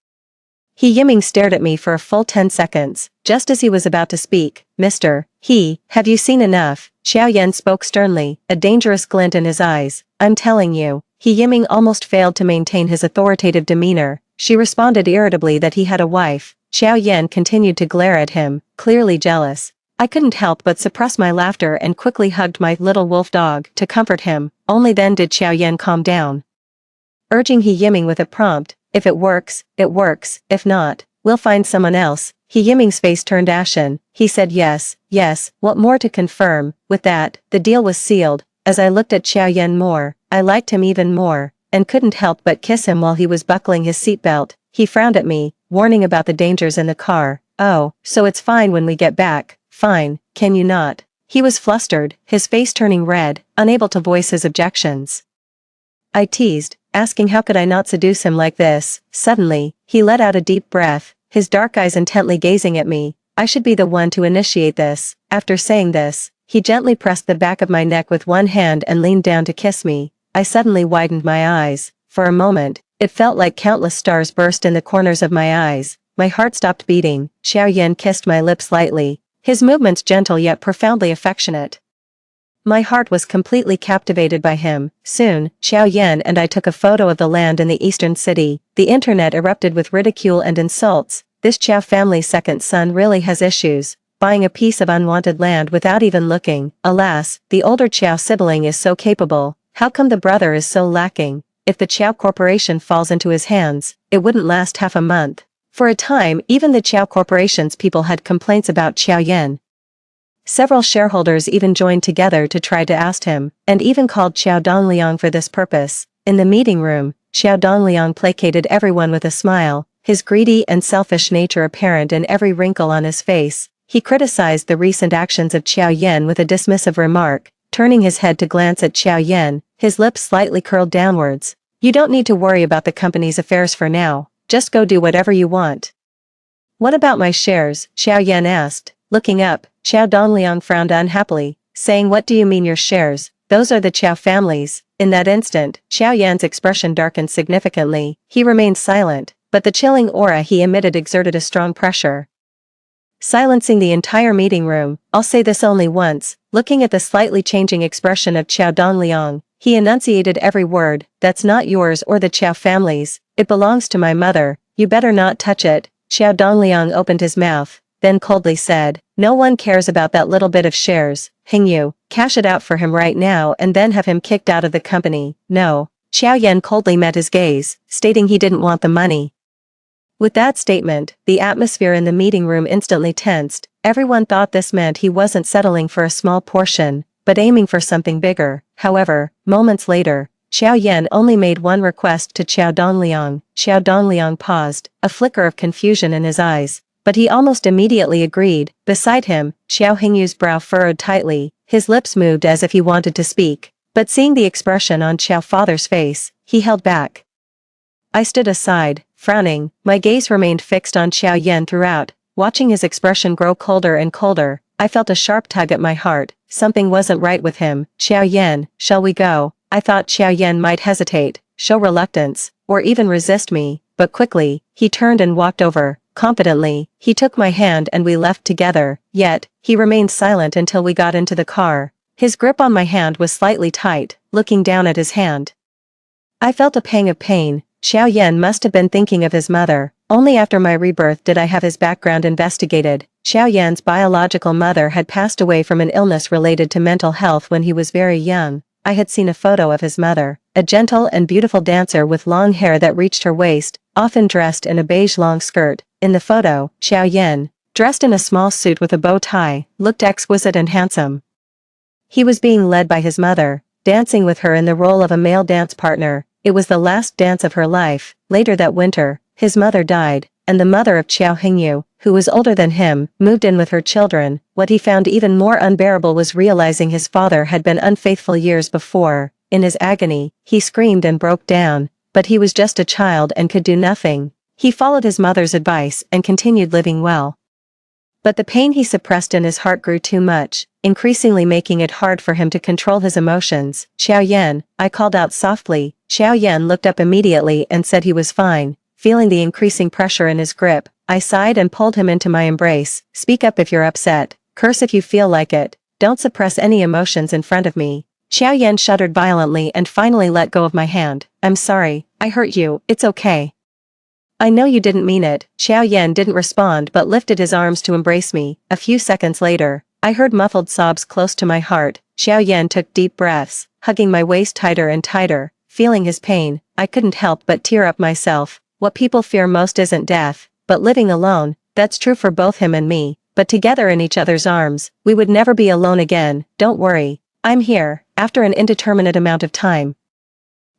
He Yiming stared at me for a full 10 seconds. Just as he was about to speak, Mr. He, have you seen enough? Xiao Yan spoke sternly, a dangerous glint in his eyes. I'm telling you. He Yiming almost failed to maintain his authoritative demeanor. She responded irritably that he had a wife. Xiao Yan continued to glare at him, clearly jealous. I couldn't help but suppress my laughter and quickly hugged my little wolf dog to comfort him. Only then did Xiao Yan calm down, urging He Yiming with a prompt, if it works, it works. If not, we'll find someone else. He Yiming's face turned ashen. He said yes, what more to confirm? With that, the deal was sealed. As I looked at Xiao Yan more, I liked him even more, and couldn't help but kiss him while he was buckling his seatbelt. He frowned at me, warning about the dangers in the car. Oh, so it's fine when we get back. Fine, can you not? He was flustered, his face turning red, unable to voice his objections. I teased, asking how could I not seduce him like this. Suddenly, he let out a deep breath, his dark eyes intently gazing at me. I should be the one to initiate this. After saying this, he gently pressed the back of my neck with one hand and leaned down to kiss me. I suddenly widened my eyes. For a moment, it felt like countless stars burst in the corners of my eyes. My heart stopped beating. Xiao Yan kissed my lips lightly, his movements gentle yet profoundly affectionate. My heart was completely captivated by him. Soon, Xiao Yan and I took a photo of the land in the eastern city. The internet erupted with ridicule and insults. This Qiao family's second son really has issues, buying a piece of unwanted land without even looking. Alas, the older Qiao sibling is so capable. How come the brother is so lacking? If the Qiao Corporation falls into his hands, it wouldn't last half a month. For a time, even the Qiao Corporation's people had complaints about Xiao Yan. Several shareholders even joined together to try to oust him, and even called Xiao Dongliang for this purpose. In the meeting room, Xiao Dongliang placated everyone with a smile, his greedy and selfish nature apparent in every wrinkle on his face. He criticized the recent actions of Qiao Yan with a dismissive remark, turning his head to glance at Qiao Yan, his lips slightly curled downwards. "You don't need to worry about the company's affairs for now, just go do whatever you want." "What about my shares?" Qiao Yan asked. Looking up, Xiao Dongliang frowned unhappily, saying, "What do you mean your shares? Those are the Qiao family's." In that instant, Xiao Yan's expression darkened significantly. He remained silent, but the chilling aura he emitted exerted a strong pressure, silencing the entire meeting room. "I'll say this only once." Looking at the slightly changing expression of Xiao Dongliang, he enunciated every word. "That's not yours or the Qiao family's. It belongs to my mother. You better not touch it." Xiao Dongliang opened his mouth, then coldly said, "No one cares about that little bit of shares. Hingyu, cash it out for him right now and then have him kicked out of the company." "No." Xiao Yan coldly met his gaze, stating he didn't want the money. With that statement, the atmosphere in the meeting room instantly tensed. Everyone thought this meant he wasn't settling for a small portion, but aiming for something bigger. However, moments later, Xiao Yan only made one request to Xiao Dongliang. Xiao Dongliang paused, a flicker of confusion in his eyes, but he almost immediately agreed. Beside him, Xiao Hingyu's brow furrowed tightly, his lips moved as if he wanted to speak, but seeing the expression on Xiao father's face, he held back. I stood aside, frowning. My gaze remained fixed on Xiao Yan throughout. Watching his expression grow colder and colder, I felt a sharp tug at my heart. Something wasn't right with him. "Xiao Yan, shall we go?" I thought Xiao Yan might hesitate, show reluctance, or even resist me, but quickly, he turned and walked over. Confidently, he took my hand and we left together, yet, he remained silent until we got into the car. His grip on my hand was slightly tight. Looking down at his hand, I felt a pang of pain. Xiao Yan must have been thinking of his mother. Only after my rebirth did I have his background investigated. Xiao Yan's biological mother had passed away from an illness related to mental health when he was very young. I had seen a photo of his mother, a gentle and beautiful dancer with long hair that reached her waist, often dressed in a beige long skirt. In the photo, Xiao Yan, dressed in a small suit with a bow tie, looked exquisite and handsome. He was being led by his mother, dancing with her in the role of a male dance partner. It was the last dance of her life. Later that winter, his mother died, and the mother of Qiao Hingyu, who was older than him, moved in with her children. What he found even more unbearable was realizing his father had been unfaithful years before. In his agony, he screamed and broke down, but he was just a child and could do nothing. He followed his mother's advice and continued living well. But the pain he suppressed in his heart grew too much, increasingly making it hard for him to control his emotions. "Xiao Yan," I called out softly. Xiao Yan looked up immediately and said he was fine. Feeling the increasing pressure in his grip, I sighed and pulled him into my embrace. "Speak up if you're upset. Curse if you feel like it. Don't suppress any emotions in front of me." Xiao Yan shuddered violently and finally let go of my hand. "I'm sorry, I hurt you. It's okay." "I know you didn't mean it." Xiao Yan didn't respond but lifted his arms to embrace me. A few seconds later, I heard muffled sobs close to my heart. Xiao Yan took deep breaths, hugging my waist tighter and tighter. Feeling his pain, I couldn't help but tear up myself. What people fear most isn't death, but living alone. That's true for both him and me, but together in each other's arms, we would never be alone again. "Don't worry. I'm here." After an indeterminate amount of time,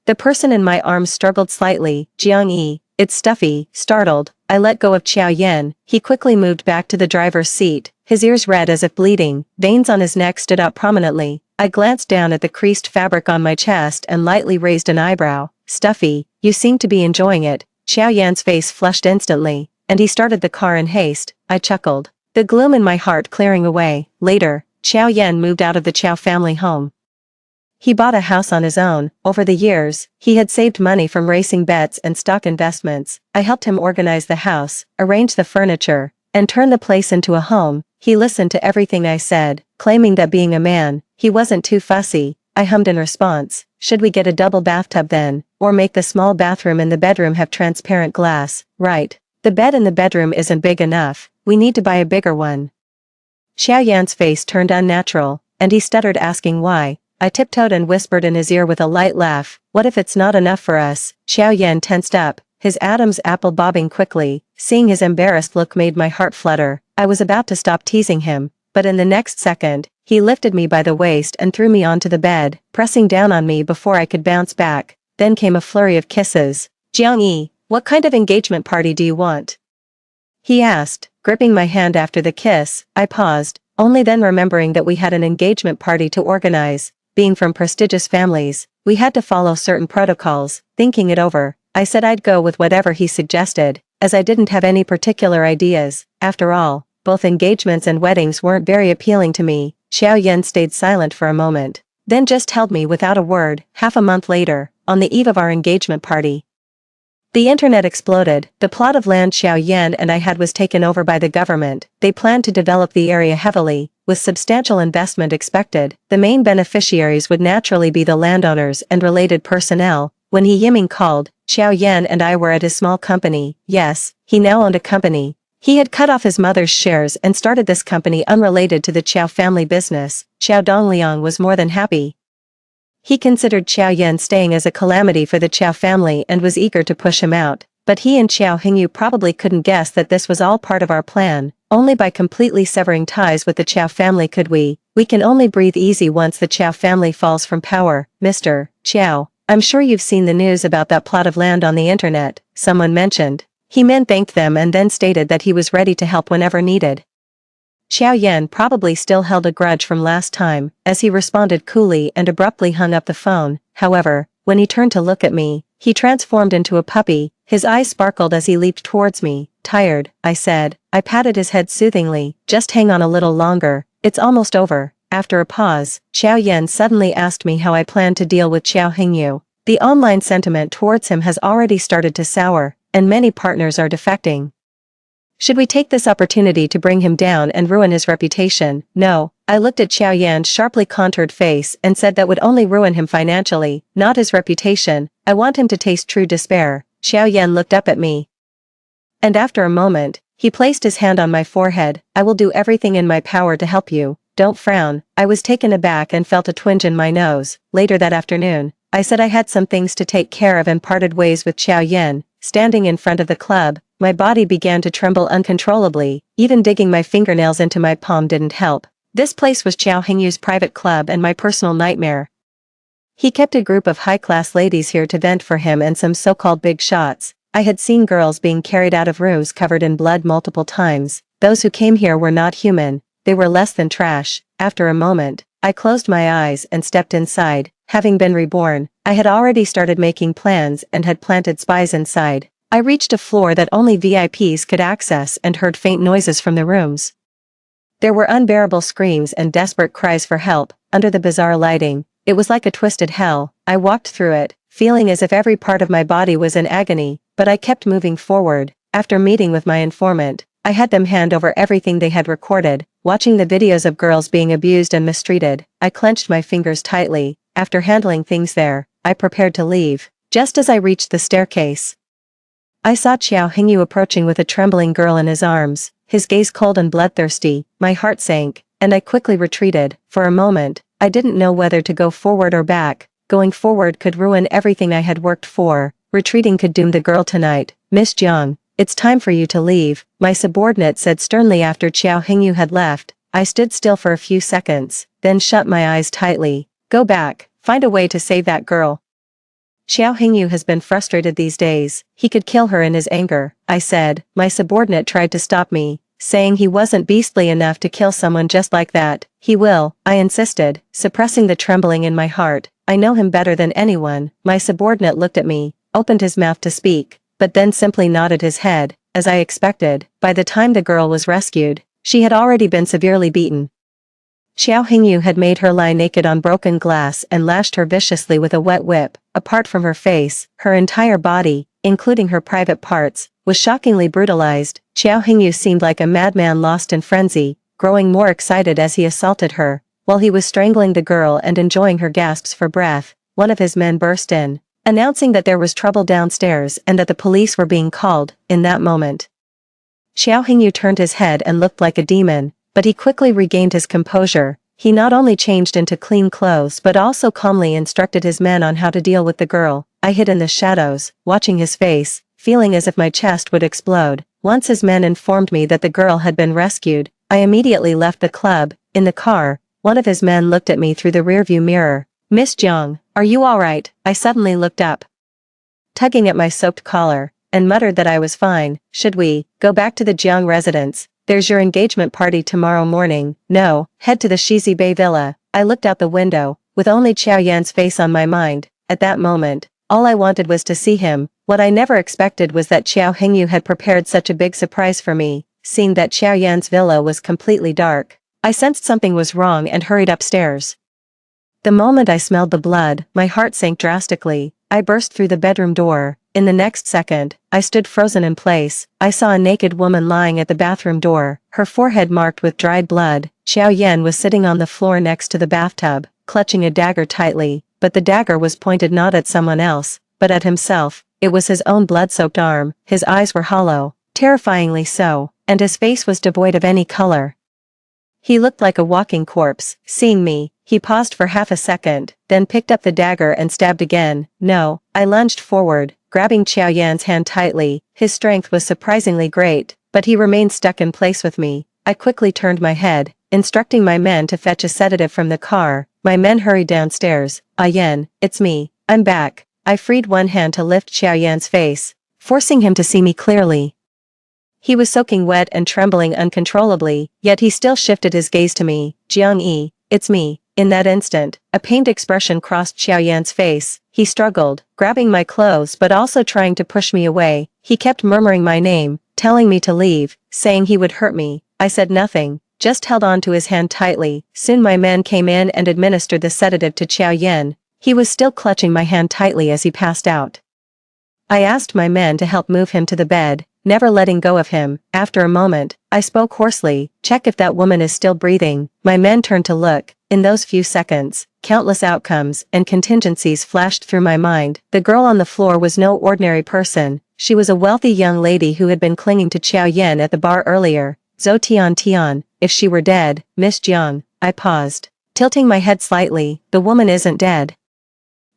the person in my arms struggled slightly. "Jiang Yi." "It's stuffy." Startled, I let go of Xiao Yan. He quickly moved back to the driver's seat, his ears red as if bleeding. Veins on his neck stood out prominently. I glanced down at the creased fabric on my chest and lightly raised an eyebrow. "Stuffy, you seem to be enjoying it." Xiao Yan's face flushed instantly, and he started the car in haste. I chuckled, the gloom in my heart clearing away. Later, Xiao Yan moved out of the Qiao family home. He bought a house on his own. Over the years, he had saved money from racing bets and stock investments. I helped him organize the house, arrange the furniture, and turn the place into a home. He listened to everything I said, claiming that being a man, he wasn't too fussy. I hummed in response, "Should we get a double bathtub then, or make the small bathroom in the bedroom have transparent glass?" "Right. The bed in the bedroom isn't big enough. We need to buy a bigger one." Xiao Yan's face turned unnatural, and he stuttered asking why. I tiptoed and whispered in his ear with a light laugh, "What if it's not enough for us?" Xiao Yan tensed up, his Adam's apple bobbing quickly. Seeing his embarrassed look made my heart flutter. I was about to stop teasing him, but in the next second, he lifted me by the waist and threw me onto the bed, pressing down on me before I could bounce back. Then came a flurry of kisses. "Jiang-yi, what kind of engagement party do you want?" he asked, gripping my hand after the kiss. I paused, only then remembering that we had an engagement party to organize. Being from prestigious families, we had to follow certain protocols. Thinking it over, I said I'd go with whatever he suggested, as I didn't have any particular ideas. After all, both engagements and weddings weren't very appealing to me. Xiao Yan stayed silent for a moment, then just held me without a word. Half a month later, on the eve of our engagement party, the internet exploded. The plot of land Xiao Yan and I had was taken over by the government. They planned to develop the area heavily, with substantial investment expected. The main beneficiaries would naturally be the landowners and related personnel. When He Yiming called, Xiao Yan and I were at his small company. Yes, he now owned a company. He had cut off his mother's shares and started this company unrelated to the Qiao family business. Xiao Dongliang was more than happy. He considered Xiao Yan staying as a calamity for the Qiao family and was eager to push him out, but he and Xiao Hingyu probably couldn't guess that this was all part of our plan. Only by completely severing ties with the Qiao family could we can only breathe easy once the Qiao family falls from power. "Mr. Qiao, I'm sure you've seen the news about that plot of land on the internet," someone mentioned. He Min thanked them and then stated that he was ready to help whenever needed. Xiao Yan probably still held a grudge from last time, as he responded coolly and abruptly hung up the phone. However, when he turned to look at me, he transformed into a puppy. His eyes sparkled as he leaped towards me. "Tired," I said. I patted his head soothingly. "Just hang on a little longer, it's almost over." After a pause, Xiao Yan suddenly asked me how I planned to deal with Xiao Hingyu. The online sentiment towards him has already started to sour, and many partners are defecting. Should we take this opportunity to bring him down and ruin his reputation? No. I looked at Xiao Yan's sharply contoured face and said that would only ruin him financially, not his reputation. I want him to taste true despair. Xiao Yan looked up at me, and after a moment, he placed his hand on my forehead. "I will do everything in my power to help you. Don't frown." I was taken aback and felt a twinge in my nose. Later that afternoon, I said I had some things to take care of and parted ways with Xiao Yan. Standing in front of the club, my body began to tremble uncontrollably. Even digging my fingernails into my palm didn't help. This place was Xiao Hingyu's private club and my personal nightmare. He kept a group of high-class ladies here to vent for him and some so-called big shots. I had seen girls being carried out of rooms covered in blood multiple times. Those who came here were not human. They were less than trash. After a moment, I closed my eyes and stepped inside. Having been reborn, I had already started making plans and had planted spies inside. I reached a floor that only VIPs could access and heard faint noises from the rooms. There were unbearable screams and desperate cries for help. Under the bizarre lighting, it was like a twisted hell. I walked through it, feeling as if every part of my body was in agony, but I kept moving forward. After meeting with my informant, I had them hand over everything they had recorded. Watching the videos of girls being abused and mistreated, I clenched my fingers tightly. After handling things there, I prepared to leave. Just as I reached the staircase, I saw Xiao Hingyu approaching with a trembling girl in his arms, his gaze cold and bloodthirsty. My heart sank, and I quickly retreated. For a moment, I didn't know whether to go forward or back. Going forward could ruin everything I had worked for. Retreating could doom the girl tonight. "Miss Jiang, it's time for you to leave," my subordinate said sternly after Xiao Hingyu had left. I stood still for a few seconds, then shut my eyes tightly. "Go back, find a way to save that girl. Xiao Hingyu has been frustrated these days. He could kill her in his anger," I said. My subordinate tried to stop me, saying he wasn't beastly enough to kill someone just like that. "He will," I insisted, suppressing the trembling in my heart. "I know him better than anyone." My subordinate looked at me, opened his mouth to speak, but then simply nodded his head. As I expected, by the time the girl was rescued, she had already been severely beaten. Xiao Hingyu had made her lie naked on broken glass and lashed her viciously with a wet whip. Apart from her face, her entire body, including her private parts, was shockingly brutalized. Xiao Hingyu seemed like a madman lost in frenzy, growing more excited as he assaulted her. While he was strangling the girl and enjoying her gasps for breath, one of his men burst in, announcing that there was trouble downstairs and that the police were being called. In that moment, Xiao Hingyu turned his head and looked like a demon, but he quickly regained his composure. He not only changed into clean clothes but also calmly instructed his men on how to deal with the girl. I hid in the shadows, watching his face, feeling as if my chest would explode. Once his men informed me that the girl had been rescued, I immediately left the club. In the car, one of his men looked at me through the rearview mirror. "Miss Jiang, are you alright?" I suddenly looked up, tugging at my soaked collar, and muttered that I was fine. "Should we go back to the Jiang residence? There's your engagement party tomorrow morning." "No, head to the Shizi Bay Villa." I looked out the window, with only Qiao Yan's face on my mind. At that moment, all I wanted was to see him. What I never expected was that Qiao Hengyu had prepared such a big surprise for me. Seeing that Qiao Yan's villa was completely dark, I sensed something was wrong and hurried upstairs. The moment I smelled the blood, my heart sank drastically. I burst through the bedroom door. In the next second, I stood frozen in place. I saw a naked woman lying at the bathroom door, her forehead marked with dried blood. Qiao Yan was sitting on the floor next to the bathtub, clutching a dagger tightly, but the dagger was pointed not at someone else, but at himself. It was his own blood-soaked arm. His eyes were hollow, terrifyingly so, and his face was devoid of any color. He looked like a walking corpse. Seeing me, he paused for half a second, then picked up the dagger and stabbed again. "No." I lunged forward, grabbing Qiao Yan's hand tightly. His strength was surprisingly great, but he remained stuck in place with me. I quickly turned my head, instructing my men to fetch a sedative from the car. My men hurried downstairs. "Ah Yan, it's me. I'm back." I freed one hand to lift Qiao Yan's face, forcing him to see me clearly. He was soaking wet and trembling uncontrollably, yet he still shifted his gaze to me. "Jiang Yi, it's me." In that instant, a pained expression crossed Qiao Yan's face. He struggled, grabbing my clothes but also trying to push me away. He kept murmuring my name, telling me to leave, saying he would hurt me. I said nothing, just held on to his hand tightly. Soon my men came in and administered the sedative to Qiao Yan. He was still clutching my hand tightly as he passed out. I asked my men to help move him to the bed, never letting go of him. After a moment, I spoke hoarsely, "Check if that woman is still breathing." My men turned to look. In those few seconds, countless outcomes and contingencies flashed through my mind. The girl on the floor was no ordinary person. She was a wealthy young lady who had been clinging to Qiao Yan at the bar earlier. Zhou Tian. If she were dead, Miss Jiang. I paused, tilting my head slightly. "The woman isn't dead.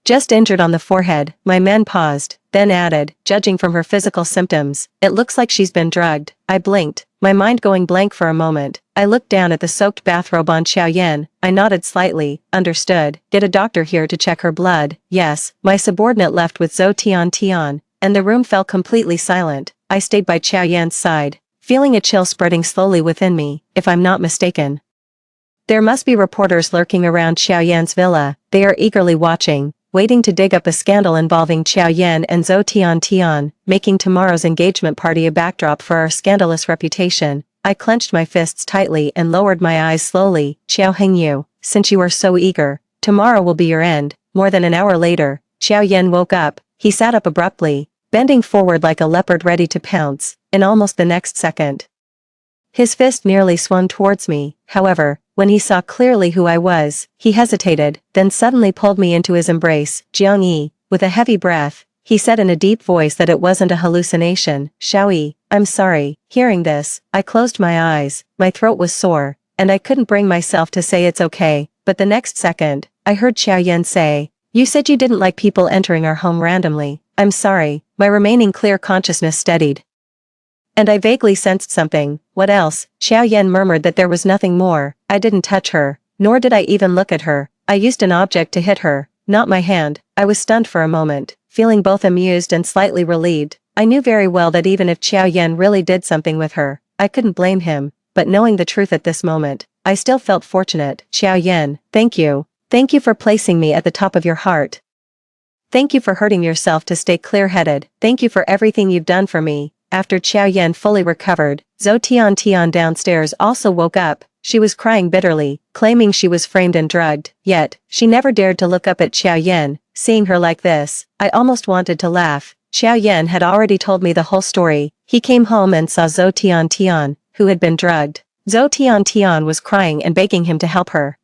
Just injured on the forehead." My men paused, then added, "Judging from her physical symptoms, it looks like she's been drugged." I blinked, my mind going blank for a moment. I looked down at the soaked bathrobe on Qiao Yan. I nodded slightly. "Understood. Get a doctor here to check her blood." "Yes." My subordinate left with Zhou Tian, and the room fell completely silent. I stayed by Qiao Yan's side, feeling a chill spreading slowly within me. If I'm not mistaken, there must be reporters lurking around Qiao Yan's villa. They are eagerly watching, waiting to dig up a scandal involving Qiao Yan and Zhou Tian, making tomorrow's engagement party a backdrop for our scandalous reputation. I clenched my fists tightly and lowered my eyes slowly. "Qiao Hengyu, since you are so eager, tomorrow will be your end." More than an hour later, Qiao Yan woke up. He sat up abruptly, bending forward like a leopard ready to pounce. In almost the next second, his fist nearly swung towards me. However, when he saw clearly who I was, he hesitated, then suddenly pulled me into his embrace. "Jiang Yi." With a heavy breath, he said in a deep voice that it wasn't a hallucination. "Xiao Yi, I'm sorry." Hearing this, I closed my eyes. My throat was sore, and I couldn't bring myself to say it's okay. But the next second, I heard Qiao Yan say, "You said you didn't like people entering our home randomly." "I'm sorry." My remaining clear consciousness steadied, and I vaguely sensed something. "What else?" Qiao Yan murmured that there was nothing more. "I didn't touch her, nor did I even look at her. I used an object to hit her, not my hand." I was stunned for a moment, feeling both amused and slightly relieved. I knew very well that even if Qiao Yan really did something with her, I couldn't blame him, but knowing the truth at this moment, I still felt fortunate. "Qiao Yan, thank you. Thank you for placing me at the top of your heart. Thank you for hurting yourself to stay clear-headed. Thank you for everything you've done for me." After Qiao Yan fully recovered, Zhou Tian downstairs also woke up. She was crying bitterly, claiming she was framed and drugged, yet, she never dared to look up at Qiao Yan. Seeing her like this, I almost wanted to laugh. Qiao Yan had already told me the whole story. He came home and saw Zhou Tian, who had been drugged. Zhou Tian was crying and begging him to help her.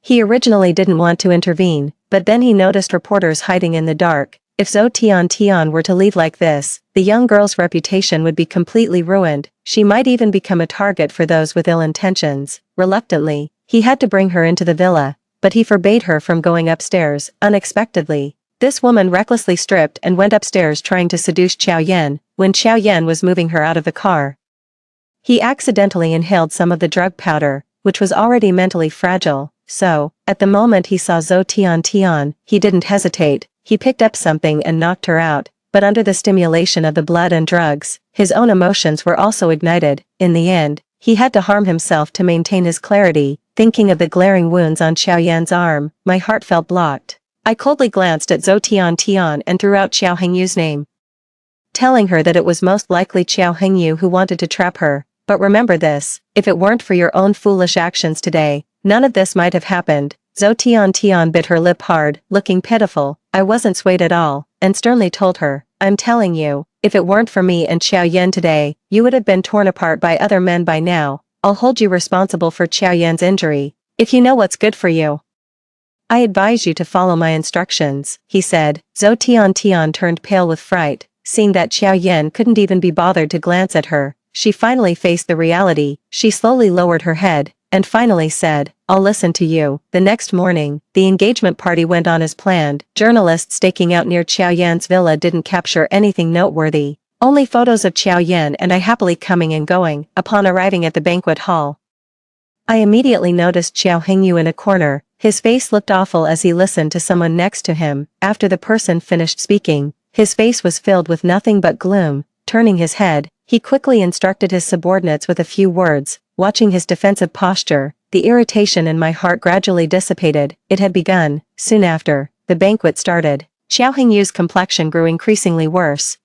He originally didn't want to intervene, but then he noticed reporters hiding in the dark. If Zhou Tian were to leave like this, the young girl's reputation would be completely ruined. She might even become a target for those with ill intentions. Reluctantly, he had to bring her into the villa, but he forbade her from going upstairs. Unexpectedly, this woman recklessly stripped and went upstairs trying to seduce Qiao Yan, when Qiao Yan was moving her out of the car. He accidentally inhaled some of the drug powder, which was already mentally fragile, so, at the moment he saw Zhou Tian, he didn't hesitate, he picked up something and knocked her out, but under the stimulation of the blood and drugs, his own emotions were also ignited. In the end, he had to harm himself to maintain his clarity. Thinking of the glaring wounds on Xiao Yan's arm, my heart felt blocked. I coldly glanced at Zhou Tian and threw out Xiao Hengyu's name, telling her that it was most likely Xiao Hengyu who wanted to trap her. But remember this, if it weren't for your own foolish actions today, none of this might have happened. Zhou Tian bit her lip hard, looking pitiful. I wasn't swayed at all, and sternly told her, I'm telling you, if it weren't for me and Xiao Yan today, you would have been torn apart by other men by now. I'll hold you responsible for Xiao Yan's injury, if you know what's good for you. I advise you to follow my instructions, he said. Zhou Tian turned pale with fright, seeing that Xiao Yan couldn't even be bothered to glance at her. She finally faced the reality. She slowly lowered her head, and finally said, I'll listen to you. The next morning, the engagement party went on as planned. Journalists staking out near Xiao Yan's villa didn't capture anything noteworthy. Only photos of Xiao Yan and I happily coming and going. Upon arriving at the banquet hall, I immediately noticed Xiao Hengyu in a corner. His face looked awful as he listened to someone next to him. After the person finished speaking, his face was filled with nothing but gloom. Turning his head, he quickly instructed his subordinates with a few words. Watching his defensive posture, the irritation in my heart gradually dissipated. It had begun. Soon after, the banquet started. Xiao Hengyu's complexion grew increasingly worse.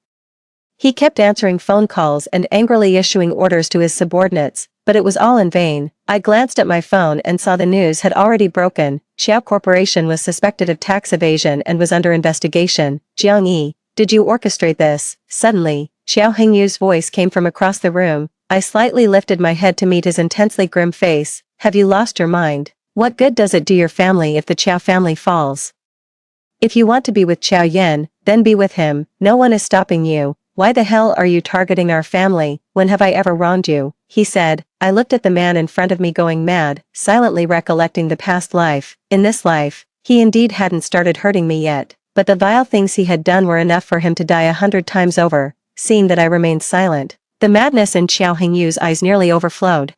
He kept answering phone calls and angrily issuing orders to his subordinates, but it was all in vain. I glanced at my phone and saw the news had already broken. Xiao Corporation was suspected of tax evasion and was under investigation. Jiang Yi, did you orchestrate this? Suddenly, Xiao Hengyu's voice came from across the room. I slightly lifted my head to meet his intensely grim face. Have you lost your mind? What good does it do your family if the Qiao family falls? If you want to be with Xiao Yan, then be with him. No one is stopping you. Why the hell are you targeting our family? When have I ever wronged you? He said. I looked at the man in front of me going mad, silently recollecting the past life. In this life, he indeed hadn't started hurting me yet, but the vile things he had done were enough for him to die 100 times over. Seeing that I remained silent, the madness in Xiao Hengyu's eyes nearly overflowed.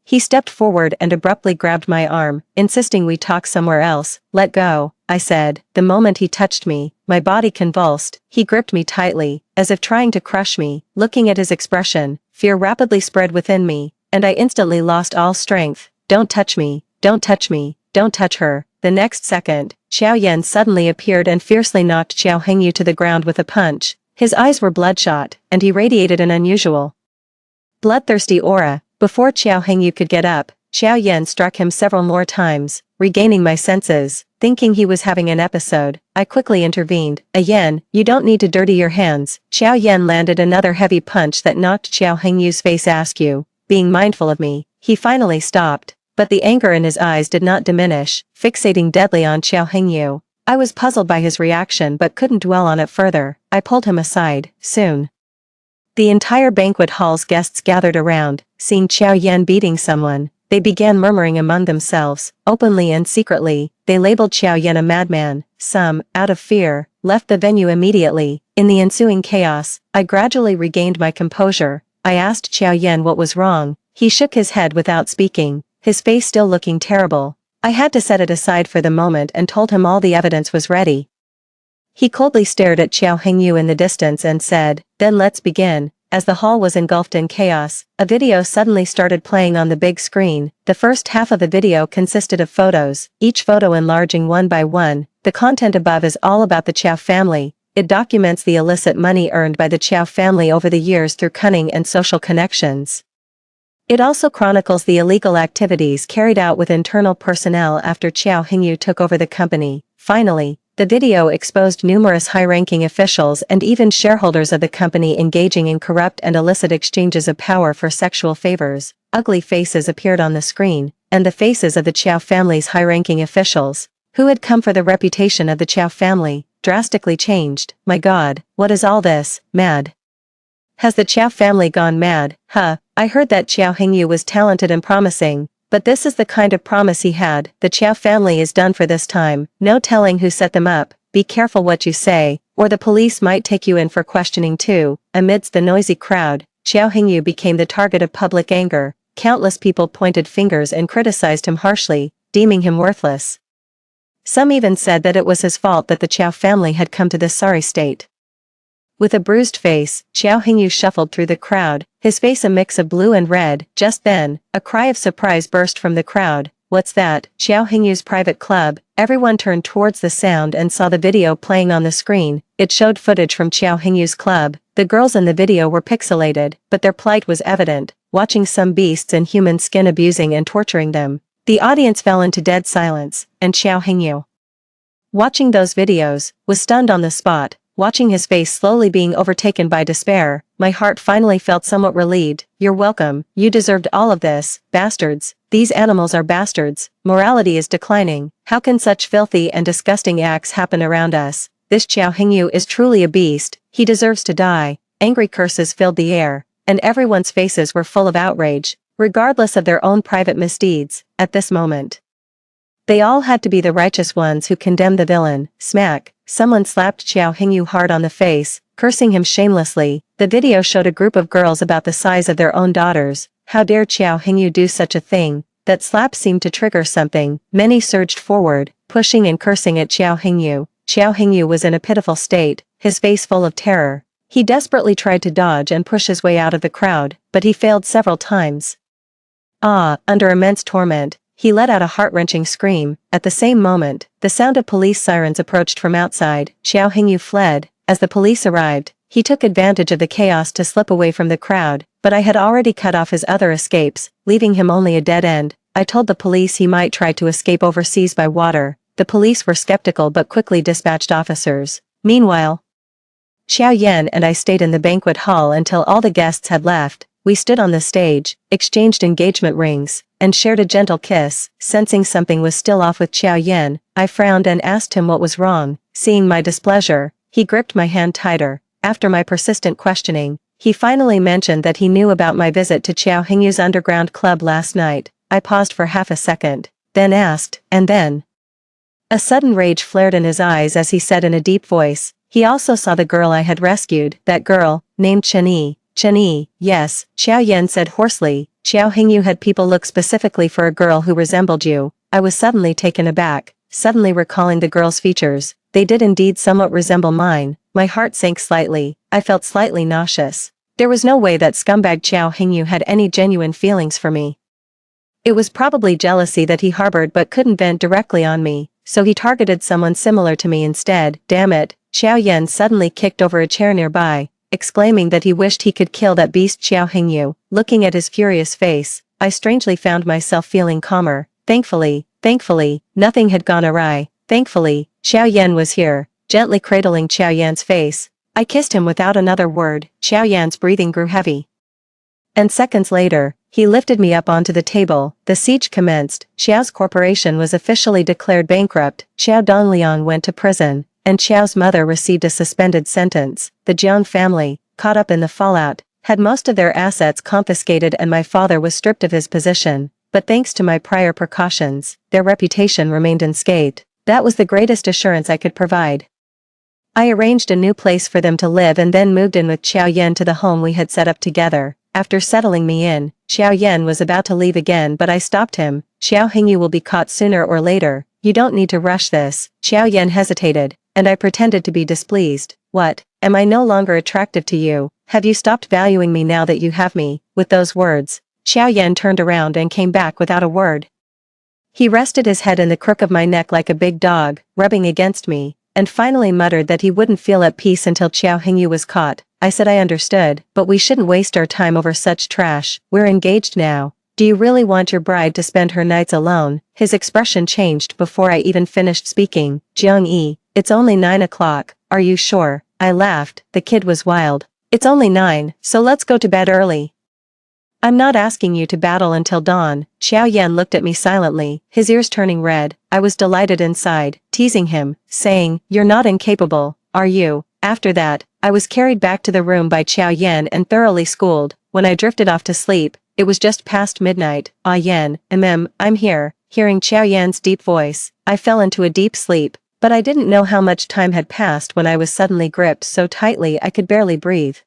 He stepped forward and abruptly grabbed my arm, insisting we talk somewhere else. Let go, I said. The moment he touched me, my body convulsed. He gripped me tightly, as if trying to crush me. Looking at his expression, fear rapidly spread within me, and I instantly lost all strength. Don't touch me, don't touch me, don't touch her. The next second, Xiao Yan suddenly appeared and fiercely knocked Xiao Hengyu to the ground with a punch. His eyes were bloodshot, and he radiated an unusual, bloodthirsty aura. Before Xiao Hengyu could get up, Xiao Yan struck him several more times. Regaining my senses, thinking he was having an episode, I quickly intervened. Yan, you don't need to dirty your hands. Xiao Yan landed another heavy punch that knocked Xiao Hengyu's face askew. Being mindful of me, he finally stopped, but the anger in his eyes did not diminish, fixating deadly on Xiao Hengyu. I was puzzled by his reaction but couldn't dwell on it further. I pulled him aside. Soon, the entire banquet hall's guests gathered around. Seeing Xiao Yan beating someone, they began murmuring among themselves. Openly and secretly, they labeled Xiao Yan a madman. Some, out of fear, left the venue immediately. In the ensuing chaos, I gradually regained my composure. I asked Xiao Yan what was wrong. He shook his head without speaking, his face still looking terrible. I had to set it aside for the moment and told him all the evidence was ready. He coldly stared at Xiao Hengyu in the distance and said, then let's begin. As the hall was engulfed in chaos, a video suddenly started playing on the big screen. The first half of the video consisted of photos, each photo enlarging one by one. The content above is all about the Qiao family. It documents the illicit money earned by the Qiao family over the years through cunning and social connections. It also chronicles the illegal activities carried out with internal personnel after Xiao Hengyu took over the company. Finally, the video exposed numerous high-ranking officials and even shareholders of the company engaging in corrupt and illicit exchanges of power for sexual favors. Ugly faces appeared on the screen, and the faces of the Qiao family's high-ranking officials, who had come for the reputation of the Qiao family, drastically changed. My God, what is all this? Mad? Has the Qiao family gone mad? I heard that Xiao Hengyu was talented and promising, but this is the kind of promise he had. The Qiao family is done for this time. No telling who set them up. Be careful what you say, or the police might take you in for questioning too. Amidst the noisy crowd, Xiao Hingyu became the target of public anger. Countless people pointed fingers and criticized him harshly, deeming him worthless. Some even said that it was his fault that the Qiao family had come to this sorry state. With a bruised face, Xiao Hingyu shuffled through the crowd, his face a mix of blue and red. Just then, a cry of surprise burst from the crowd. "What's that?" Xiao Hingyu's private club. Everyone turned towards the sound and saw the video playing on the screen. It showed footage from Xiao Hingyu's club. The girls in the video were pixelated, but their plight was evident, watching some beasts in human skin abusing and torturing them. The audience fell into dead silence, and Xiao Hingyu, watching those videos, was stunned on the spot. Watching his face slowly being overtaken by despair, my heart finally felt somewhat relieved. "You're welcome, you deserved all of this, bastards. These animals are bastards. Morality is declining. How can such filthy and disgusting acts happen around us? This Xiao Hingyu is truly a beast, he deserves to die." Angry curses filled the air, and everyone's faces were full of outrage, regardless of their own private misdeeds. At this moment, they all had to be the righteous ones who condemned the villain. Smack! Someone slapped Xiao Hingyu hard on the face, cursing him shamelessly. The video showed a group of girls about the size of their own daughters. How dare Xiao Hingyu do such a thing? That slap seemed to trigger something. Many surged forward, pushing and cursing at Xiao Hingyu. Xiao Hingyu was in a pitiful state, his face full of terror. He desperately tried to dodge and push his way out of the crowd, but he failed several times. Under immense torment, he let out a heart-wrenching scream. At the same moment, the sound of police sirens approached from outside. Xiao Hingyu fled. As the police arrived, he took advantage of the chaos to slip away from the crowd, but I had already cut off his other escapes, leaving him only a dead end. I told the police he might try to escape overseas by water. The police were skeptical but quickly dispatched officers. Meanwhile, Xiao Yan and I stayed in the banquet hall until all the guests had left. We stood on the stage, exchanged engagement rings, and shared a gentle kiss. Sensing something was still off with Xiao Yan, I frowned and asked him what was wrong. Seeing my displeasure, he gripped my hand tighter. After my persistent questioning, he finally mentioned that he knew about my visit to Xiao Hingyu's underground club last night. I paused for half a second, then asked, "And then?" A sudden rage flared in his eyes as he said in a deep voice, "He also saw the girl I had rescued, that girl, named Chen-Yi." "Chen-Yi, yes," Xiao Yan said hoarsely. "Xiao Hingyu had people look specifically for a girl who resembled you." I was suddenly taken aback, suddenly recalling the girl's features. They did indeed somewhat resemble mine. My heart sank slightly. I felt slightly nauseous. There was no way that scumbag Xiao Hingyu had any genuine feelings for me. It was probably jealousy that he harbored but couldn't vent directly on me, so he targeted someone similar to me instead. Damn it! Xiao Yan suddenly kicked over a chair nearby, exclaiming that he wished he could kill that beast Xiao Hingyu. Looking at his furious face, I strangely found myself feeling calmer. Thankfully, nothing had gone awry. Thankfully, Xiao Yan was here, gently cradling Xiao Yan's face. I kissed him without another word. Xiao Yan's breathing grew heavy. And seconds later, he lifted me up onto the table. The siege commenced. Xiao's corporation was officially declared bankrupt. Xiao Dongliang went to prison, and Xiao's mother received a suspended sentence. The Jiang family, caught up in the fallout, had most of their assets confiscated and my father was stripped of his position. But thanks to my prior precautions, their reputation remained unscathed. That was the greatest assurance I could provide. I arranged a new place for them to live and then moved in with Xiao Yan to the home we had set up together. After settling me in, Xiao Yan was about to leave again but I stopped him. "Xiao Hingyu will be caught sooner or later. You don't need to rush this." Xiao Yan hesitated, and I pretended to be displeased. "What? Am I no longer attractive to you? Have you stopped valuing me now that you have me?" With those words, Xiao Yan turned around and came back without a word. He rested his head in the crook of my neck like a big dog, rubbing against me, and finally muttered that he wouldn't feel at peace until Xiao Hingyu was caught. I said I understood, but we shouldn't waste our time over such trash. We're engaged now. Do you really want your bride to spend her nights alone? His expression changed before I even finished speaking. "Jiang-yi, it's only 9 o'clock, are you sure?" I laughed. The kid was wild. "It's only 9, so let's go to bed early." "I'm not asking you to battle until dawn." Xiao Yan looked at me silently, his ears turning red. I was delighted inside, teasing him, saying, "You're not incapable, are you?" After that, I was carried back to the room by Xiao Yan and thoroughly schooled. When I drifted off to sleep, it was just past midnight. "Ah Yan, I'm here." Hearing Xiao Yan's deep voice, I fell into a deep sleep, but I didn't know how much time had passed when I was suddenly gripped so tightly I could barely breathe.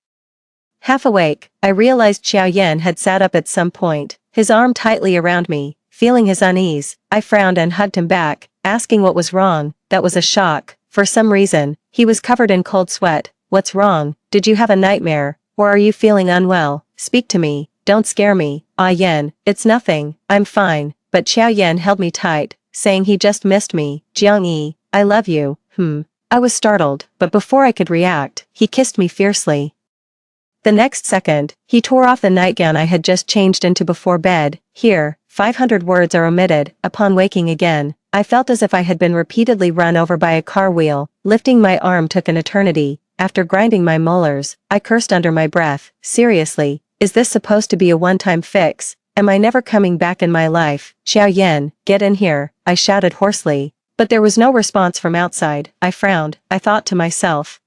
Half awake, I realized Xiao Yan had sat up at some point, his arm tightly around me. Feeling his unease, I frowned and hugged him back, asking what was wrong. That was a shock. For some reason, he was covered in cold sweat. What's wrong? Did you have a nightmare? Or are you feeling unwell? Speak to me. Don't scare me. Ah Yan, it's nothing. I'm fine. But Xiao Yan held me tight, saying he just missed me. Jiang Yi, I love you. I was startled, but before I could react, he kissed me fiercely. The next second, he tore off the nightgown I had just changed into before bed. Here, 500 words are omitted. Upon waking again, I felt as if I had been repeatedly run over by a car wheel. Lifting my arm took an eternity. After grinding my molars, I cursed under my breath. Seriously, is this supposed to be a one-time fix? Am I never coming back in my life? Xiao Yan, get in here, I shouted hoarsely. But there was no response from outside. I frowned. I thought to myself,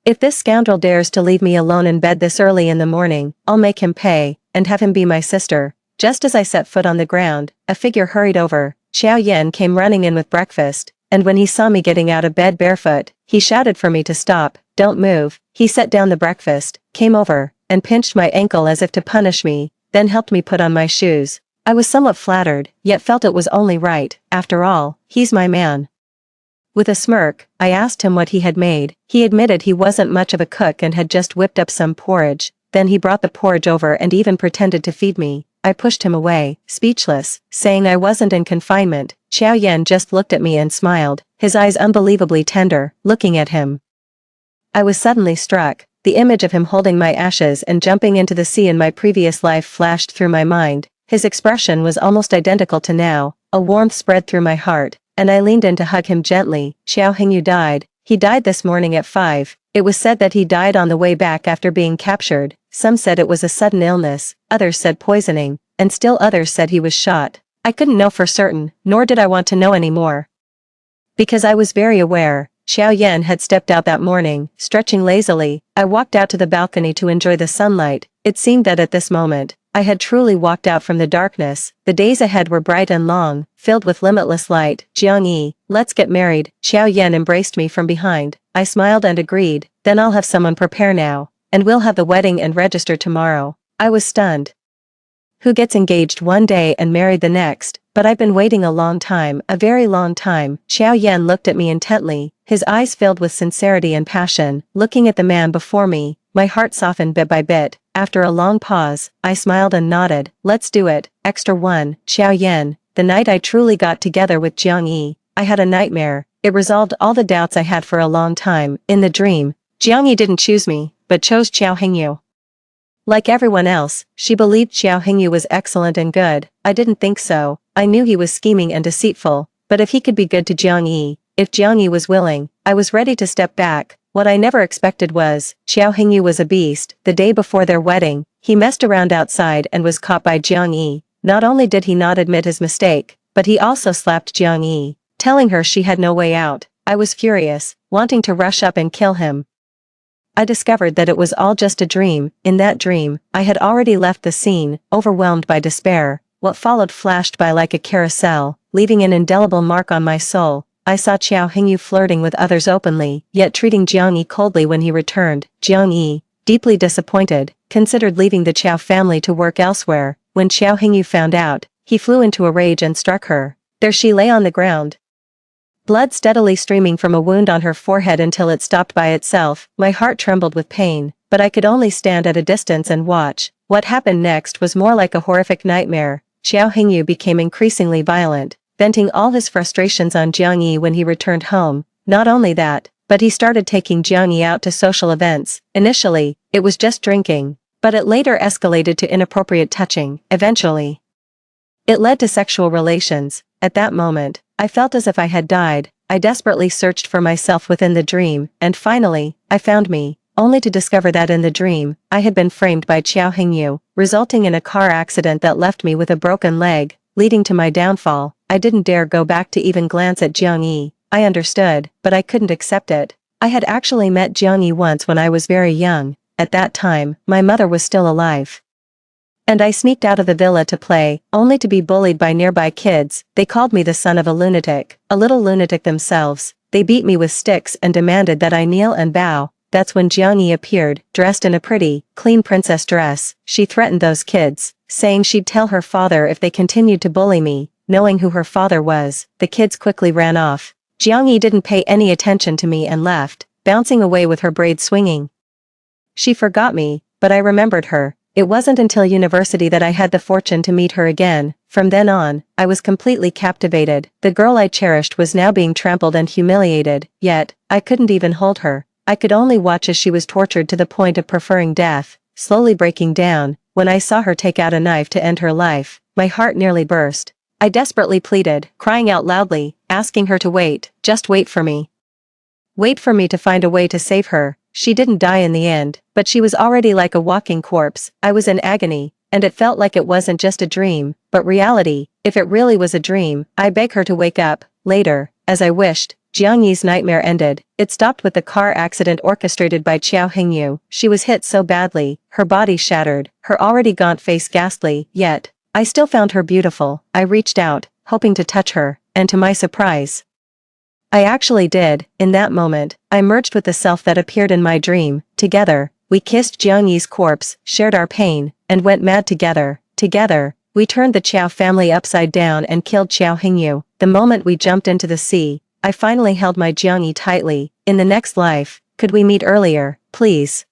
if this scoundrel dares to leave me alone in bed this early in the morning, I'll make him pay, and have him be my sister. Just as I set foot on the ground, a figure hurried over. Xiao Yan came running in with breakfast, and when he saw me getting out of bed barefoot, he shouted for me to stop. Don't move. He set down the breakfast, came over, and pinched my ankle as if to punish me, then helped me put on my shoes. I was somewhat flattered, yet felt it was only right. After all, he's my man. With a smirk, I asked him what he had made. He admitted he wasn't much of a cook and had just whipped up some porridge. Then he brought the porridge over and even pretended to feed me. I pushed him away, speechless, saying I wasn't in confinement. Xiao Yan just looked at me and smiled, his eyes unbelievably tender. Looking at him, I was suddenly struck. The image of him holding my ashes and jumping into the sea in my previous life flashed through my mind. His expression was almost identical to now. A warmth spread through my heart, and I leaned in to hug him gently. Xiao Hengyu died. He died this morning at 5. It was said that he died on the way back after being captured. Some said it was a sudden illness, others said poisoning, and still others said he was shot. I couldn't know for certain, nor did I want to know any more. Because I was very aware, Xiao Yan had stepped out that morning, stretching lazily. I walked out to the balcony to enjoy the sunlight. It seemed that at this moment, I had truly walked out from the darkness. The days ahead were bright and long, filled with limitless light. Jiang Yi, let's get married. Xiao Yan embraced me from behind. I smiled and agreed. Then I'll have someone prepare now, and we'll have the wedding and register tomorrow. I was stunned. Who gets engaged one day and married the next? But I've been waiting a long time, a very long time. Xiao Yan looked at me intently, his eyes filled with sincerity and passion. Looking at the man before me, my heart softened bit by bit. After a long pause, I smiled and nodded. Let's do it. Extra 1. Xiao Yan, the night I truly got together with Jiang Yi, I had a nightmare. It resolved all the doubts I had for a long time. In the dream, Jiang Yi didn't choose me, but chose Xiao Hengyu. Like everyone else, she believed Xiao Hengyu was excellent and good. I didn't think so. I knew he was scheming and deceitful, but if he could be good to Jiang Yi, if Jiang Yi was willing, I was ready to step back. What I never expected was, Xiao Hengyu was a beast. The day before their wedding, he messed around outside and was caught by Jiang Yi. Not only did he not admit his mistake, but he also slapped Jiang Yi, telling her she had no way out. I was furious, wanting to rush up and kill him. I discovered that it was all just a dream. In that dream, I had already left the scene, overwhelmed by despair. What followed flashed by like a carousel, leaving an indelible mark on my soul. I saw Xiao Hengyu flirting with others openly, yet treating Jiang Yi coldly when he returned. Jiang Yi, deeply disappointed, considered leaving the Qiao family to work elsewhere. When Xiao Hengyu found out, he flew into a rage and struck her. There she lay on the ground, blood steadily streaming from a wound on her forehead until it stopped by itself. My heart trembled with pain, but I could only stand at a distance and watch. What happened next was more like a horrific nightmare. Xiao Hengyu became increasingly violent, venting all his frustrations on Jiang Yi when he returned home. Not only that, but he started taking Jiang Yi out to social events. Initially, it was just drinking, but it later escalated to inappropriate touching. Eventually, it led to sexual relations. At that moment, I felt as if I had died. I desperately searched for myself within the dream, and finally, I found me, only to discover that in the dream, I had been framed by Xiao Hengyu, resulting in a car accident that left me with a broken leg, leading to my downfall. I didn't dare go back to even glance at Jiang Yi. I understood, but I couldn't accept it. I had actually met Jiang Yi once when I was very young. At that time, my mother was still alive. And I sneaked out of the villa to play, only to be bullied by nearby kids. They called me the son of a lunatic little lunatic themselves. They beat me with sticks and demanded that I kneel and bow. that's when Jiangyi appeared, dressed in a pretty, clean princess dress. She threatened those kids, saying she'd tell her father if they continued to bully me. Knowing who her father was, the kids quickly ran off. Jiangyi didn't pay any attention to me and left, bouncing away with her braids swinging. She forgot me, but I remembered her. It wasn't until university that I had the fortune to meet her again. From then on, I was completely captivated. The girl I cherished was now being trampled and humiliated, yet, I couldn't even hold her. I could only watch as she was tortured to the point of preferring death, slowly breaking down. When I saw her take out a knife to end her life, my heart nearly burst. I desperately pleaded, crying out loudly, asking her to wait, just wait for me. Wait for me to find a way to save her. She didn't die in the end, but she was already like a walking corpse. I was in agony, and it felt like it wasn't just a dream, but reality. If it really was a dream, I beg her to wake up. Later, as I wished, Jiangyi's nightmare ended. It stopped with the car accident orchestrated by Qiao Hingyu. She was hit so badly, her body shattered, her already gaunt face ghastly, yet, I still found her beautiful. I reached out, hoping to touch her, and to my surprise, I actually did. In that moment, I merged with the self that appeared in my dream. Together, we kissed Jiangyi's corpse, shared our pain, and went mad together. Together, we turned the Qiao family upside down and killed Qiao Hingyu. The moment we jumped into the sea, I finally held my Jiangyi tightly. In the next life, could we meet earlier, please?